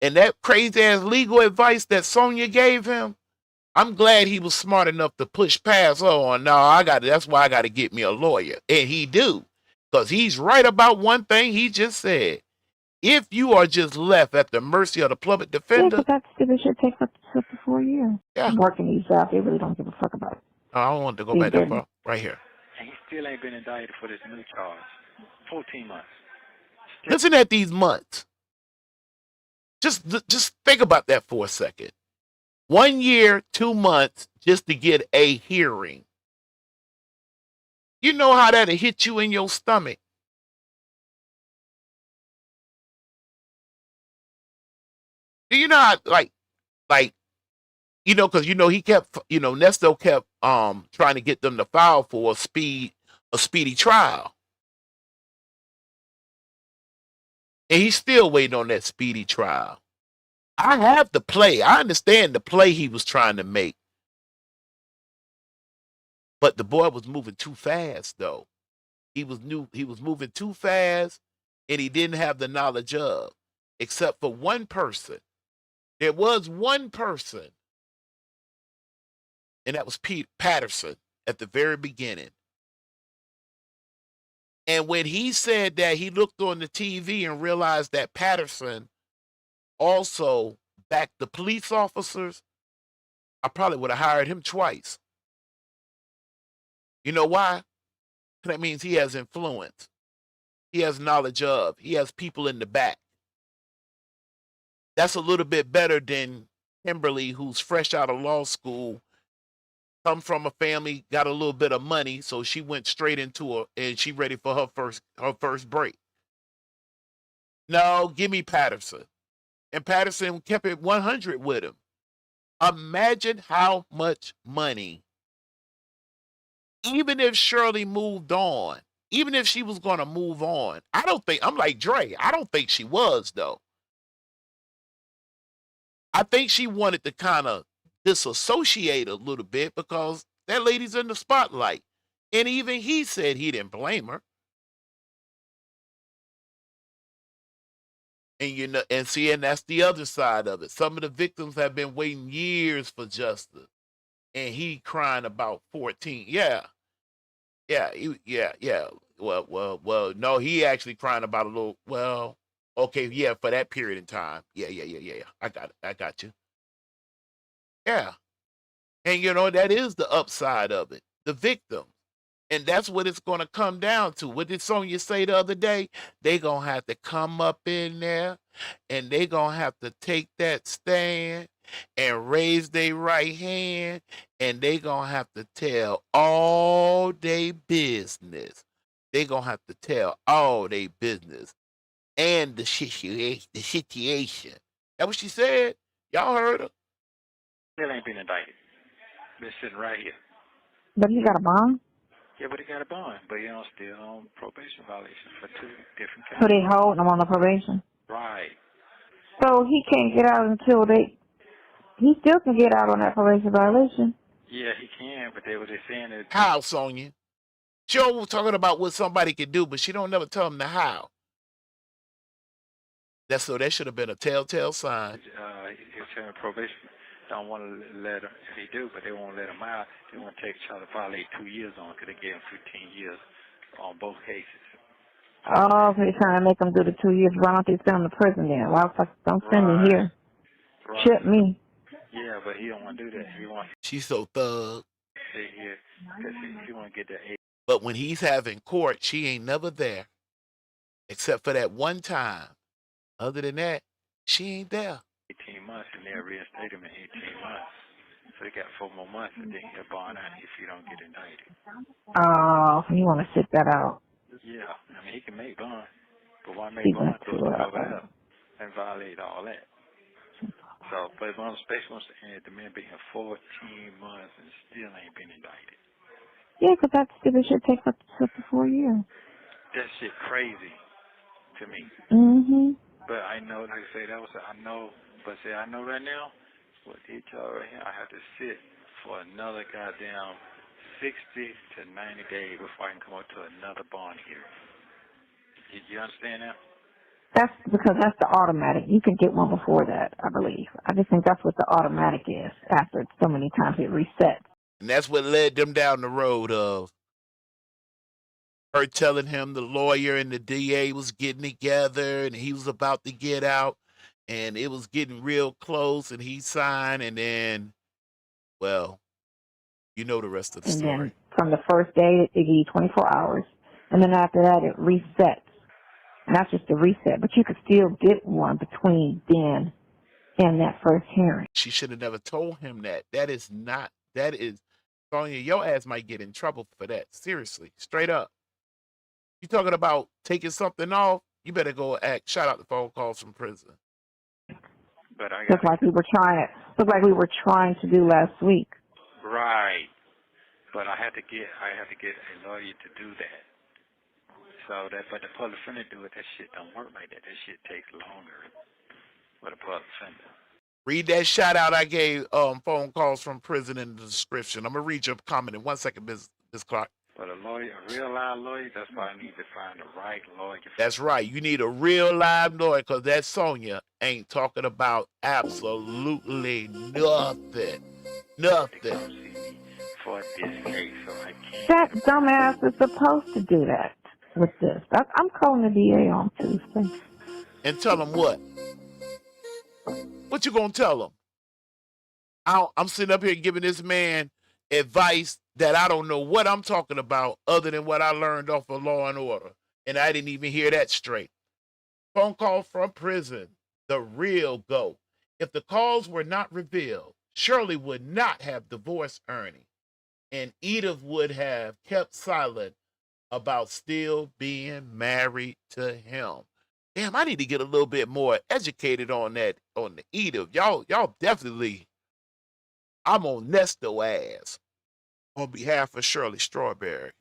and that crazy-ass legal advice that Sonia gave him, I'm glad he was smart enough to push past, that's why I got to get me a lawyer. And he do. Because he's right about one thing he just said. If you are just left at the mercy of the public defender. Yeah, but that stupid shit takes up to 4 years. Yeah. Working these jobs, they really don't give a fuck about it. I don't want to go back that far. Right here. And he still ain't been indicted for this new charge. 14 months. Listen at these months. Just think about that for a second. 1 year, 2 months just to get a hearing. You know how that'll hit you in your stomach. Do you know how, like, because he kept, Nesto kept trying to get them to file for a speedy trial. And he's still waiting on that speedy trial. I have the play. I understand the play he was trying to make. But the boy was moving too fast, though. He was moving too fast, and he didn't have the knowledge of, except for one person. There was one person, and that was Pete Patterson at the very beginning. And when he said that, he looked on the TV and realized that Patterson also backed the police officers. I probably would have hired him twice. You know why? That means he has influence. He has knowledge of. He has people in the back. That's a little bit better than Kimberly, who's fresh out of law school, come from a family, got a little bit of money, so she went straight into it, and she ready for her first break. No, give me Patterson. And Patterson kept it 100 with him. Imagine how much money, even if Shirley moved on, even if she was going to move on, I'm like Dre, I don't think she was, though. I think she wanted to kind of disassociate a little bit because that lady's in the spotlight. And even he said he didn't blame her. And and that's the other side of it. Some of the victims have been waiting years for justice. And he crying about 14. Yeah. Well, no, he actually crying about a little, okay, yeah, for that period in time. Yeah. I got you. Yeah. And that is the upside of it. The victims. And that's what it's going to come down to. What did Sonya say the other day? They going to have to come up in there and they going to have to take that stand and raise their right hand and they going to have to tell all their business. They going to have to tell all their business and the situation. That what she said? Y'all heard her? Still ain't been indicted. Been sitting right here. But he got a bond? Yeah, but he got a bond. But still on probation violations for 2 different cases. So they hold him on the probation? Right. So he can't get out until he still can get out on that probation violation. Yeah, he can, but they were just saying that. How, Sonya? She always talking about what somebody can do, but she don't never tell them the how. That should have been a telltale sign. He was saying probation. Don't want to let him, if he do, but they won't let him out. They want to try to violate 2 years on because they gave him 15 years on both cases. Oh, so they're trying to make him do the 2 years. Why don't they send him to prison then? Why the fuck don't send me here? Right. Ship me. Yeah, but he don't want to do that. She's so thug. Stay here because he want to get that 8. But when he's having court, she ain't never there. Except for that one time. Other than that, she ain't there. 18 months and they'll reinstate him in 18 months. So he got 4 more months and then he'll bond out if you don't get indicted. Oh, you want to sit that out? Yeah, I mean, he can make bond. But why make bond to cover it up and violate all that? So, but on space wants to end, the man being 14 months and still ain't been indicted. Yeah, because that stupid shit takes up to 4 years. That shit crazy to me. Mm-hmm. But I know, like I say, I know right now, what they tell right here, I have to sit for another goddamn 60 to 90 days before I can come up to another bond hearing. You understand that? That's because that's the automatic. You can get one before that, I believe. I just think that's what the automatic is. After so many times it resets. And that's what led them down the road of her telling him the lawyer and the DA was getting together and he was about to get out and it was getting real close and he signed and then, well, you know the rest of the story. And then from the first day, they give you 24 hours. And then after that, it resets. And that's just a reset. But you could still get one between then and that first hearing. She should have never told him that. That is, Sonya, your ass might get in trouble for that. Seriously, straight up. You talking about taking something off, you better go act. Shout out the phone calls from prison. But I Just like we were trying to do last week. Right. But I had to get a lawyer to do that. So that, but the public defender do it, that shit don't work like that. That shit takes longer for the public defender. Read that shout out I gave phone calls from prison in the description. I'm gonna read your comment in 1 second, Ms. Clark. But a lawyer, a real live lawyer, that's why I need to find the right lawyer. That's right. You need a real live lawyer because that Sonya ain't talking about absolutely nothing. Nothing. For this case, so I can't. That dumbass is supposed to do that with this. I'm calling the DA on Tuesday. And tell him what? What you gonna tell him? I'm sitting up here giving this man advice that I don't know what I'm talking about other than what I learned off of Law and Order. And I didn't even hear that straight. Phone call from prison. The real go. If the calls were not revealed, Shirley would not have divorced Ernie. And Edith would have kept silent about still being married to him. Damn, I need to get a little bit more educated on that, on the Edith. Y'all definitely, I'm on Nesto ass on behalf of Shirley Strawberry.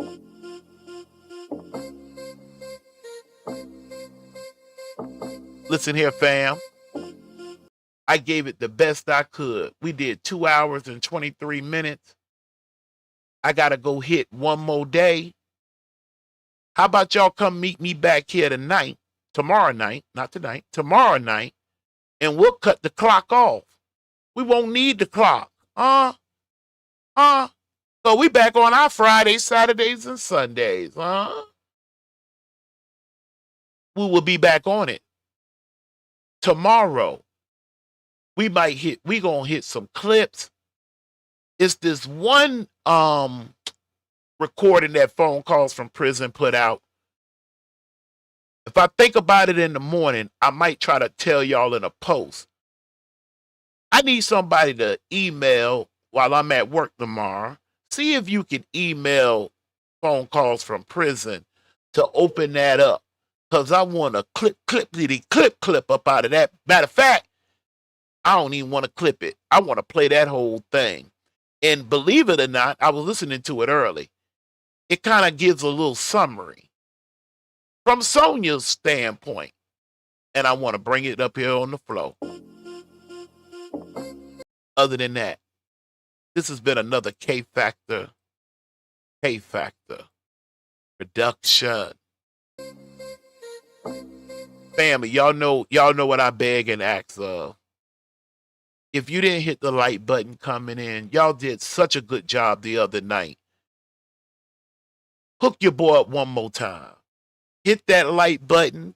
Listen here, fam. I gave it the best I could. We did 2 hours and 23 minutes. I got to go hit one more day. How about y'all come meet me back here tonight, tomorrow night, not tonight, tomorrow night, and we'll cut the clock off. We won't need the clock. So we back on our Fridays, Saturdays, and Sundays. We will be back on it. Tomorrow, we gonna hit some clips. It's this one recording that phone calls from prison put out. If I think about it in the morning, I might try to tell y'all in a post. I need somebody to email while I'm at work tomorrow. See if you can email phone calls from prison to open that up. Because I want to clip up out of that. Matter of fact, I don't even want to clip it. I want to play that whole thing. And believe it or not, I was listening to it early. It kind of gives a little summary from Sonia's standpoint. And I want to bring it up here on the floor. Other than that, this has been another K Factor production. Family, y'all know what I beg and ask of. If you didn't hit the like button coming in, y'all did such a good job the other night. Hook your boy up one more time. Hit that like button.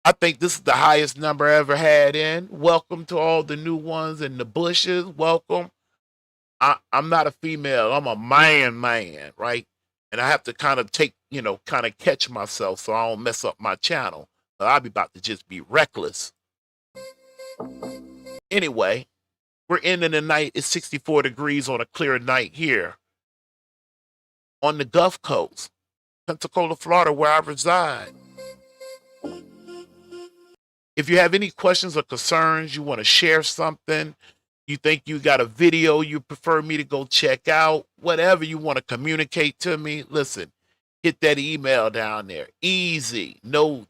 I think this is the highest number I ever had in. Welcome to all the new ones in the bushes. Welcome. I'm not a female. I'm a man, right? And I have to kind of catch myself so I don't mess up my channel. But I'll be about to just be reckless. Anyway, we're ending the night. It's 64 degrees on a clear night here on the Gulf Coast, Pensacola, Florida, where I reside. If you have any questions or concerns, you want to share something, you think you got a video you prefer me to go check out, whatever you want to communicate to me, listen, hit that email down there. Easy. No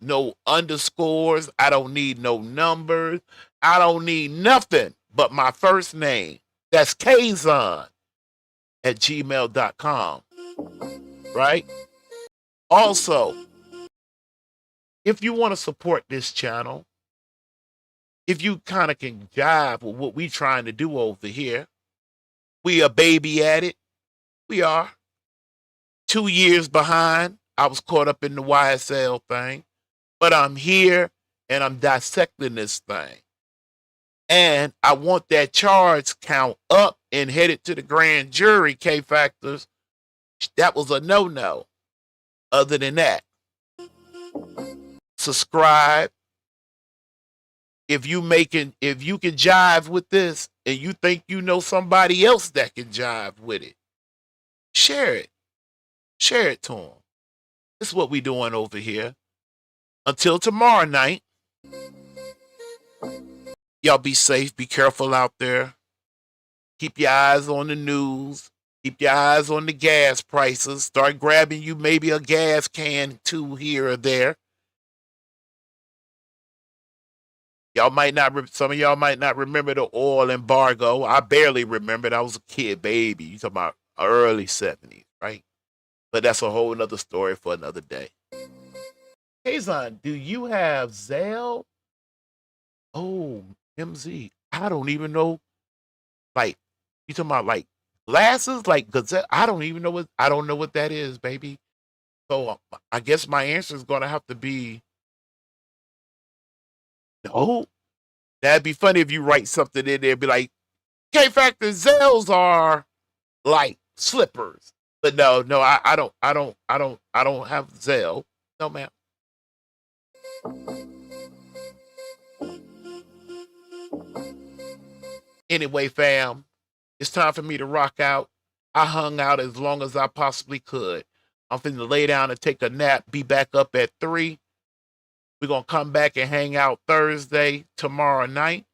underscores. I don't need no numbers. I don't need nothing but my first name. That's Kaazon. at gmail.com. Right? Also, if you want to support this channel, if you kind of can jive with what we trying to do over here, we a baby at it. We are 2 years behind. I was caught up in the YSL thing, but I'm here and I'm dissecting this thing. And I want that charge count up and headed to the grand jury, K-Factors. That was a no-no. Other than that, subscribe. If you can jive with this and you think you know somebody else that can jive with it, share it. Share it to them. This is what we doing over here. Until tomorrow night, y'all be safe. Be careful out there. Keep your eyes on the news. Keep your eyes on the gas prices. Start grabbing you maybe a gas can too here or there. Some of y'all might not remember the oil embargo. I barely remembered. I was a kid, baby. You talking about early 70s, right? But that's a whole nother story for another day. Kaazon, do you have Zelle? Oh, MZ. I don't even know. Like, you talking about like glasses, like Gazette? I don't know what that is, baby. So I guess my answer is gonna have to be no. That'd be funny if you write something in there, be like, K-Factor Zelles are like slippers. But no, I don't have Zelle. No, ma'am. Anyway, fam, it's time for me to rock out. I hung out as long as I possibly could. I'm finna lay down and take a nap, be back up at 3. We're going to come back and hang out Thursday, tomorrow night.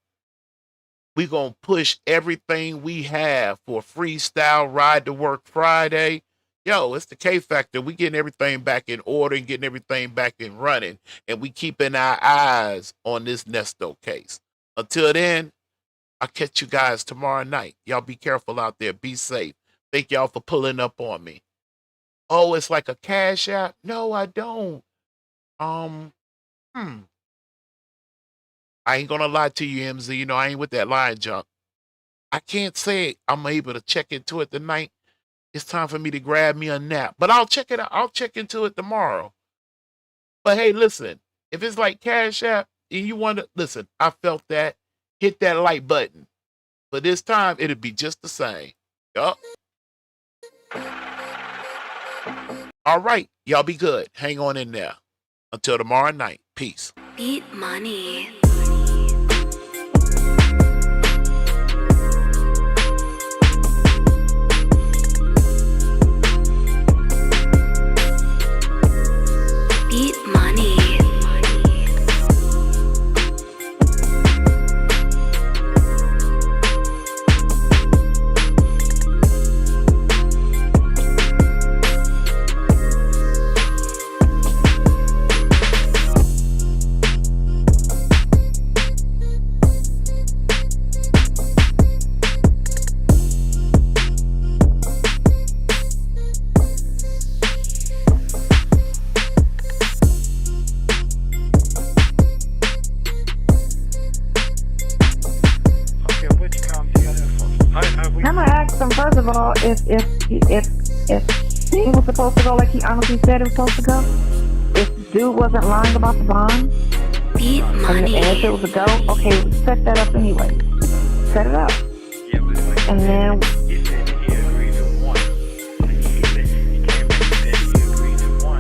We're going to push everything we have for Freestyle Ride to Work Friday. Yo, it's the K-Factor. We getting everything back in order and getting everything back in running. And we keeping our eyes on this Nesto case. Until then, I'll catch you guys tomorrow night. Y'all be careful out there. Be safe. Thank y'all for pulling up on me. Oh, it's like a CashApp? No, I don't. I ain't gonna lie to you, MZ. You know, I ain't with that lying junk. I can't say I'm able to check into it tonight. It's time for me to grab me a nap. But I'll check it out. I'll check into it tomorrow. But hey, listen, if it's like Cash App and you want to listen, I felt that. Hit that like button. But this time it'll be just the same. Yup. All right, y'all be good. Hang on in there. Until tomorrow night. Peace. Beat money. Beat money. First of all, if thing was supposed to go like he honestly said it was supposed to go, if dude wasn't lying about the bond, Beat money. And if it was a go, okay, set that up anyway. Set it up. Yeah, but and then he said that he agreed to one. He said he came back and said he agreed to one,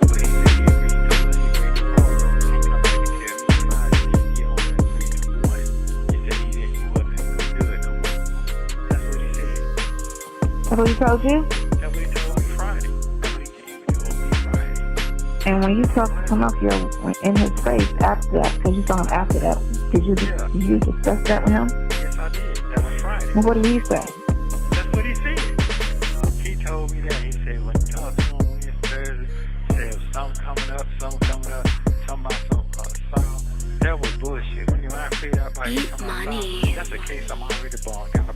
but he said he agreed to all. He come back and tell me Friday he only agreed to one. He said he wasn't going to do it no more. That's what he said. That's what he told you? That's what he told me Friday. That's what he came and told me Friday. And when you talked to Pinocchio in his face after that, because you saw him after that, did you discuss that with him? Yes, I did. That was Friday. And what did he say? That's what he said. He told me that. He said when you talk to him Wednesday, he said something coming up, something about some song. That was bullshit. When I figured out about Beat money. that's the case. I'm already born. Got a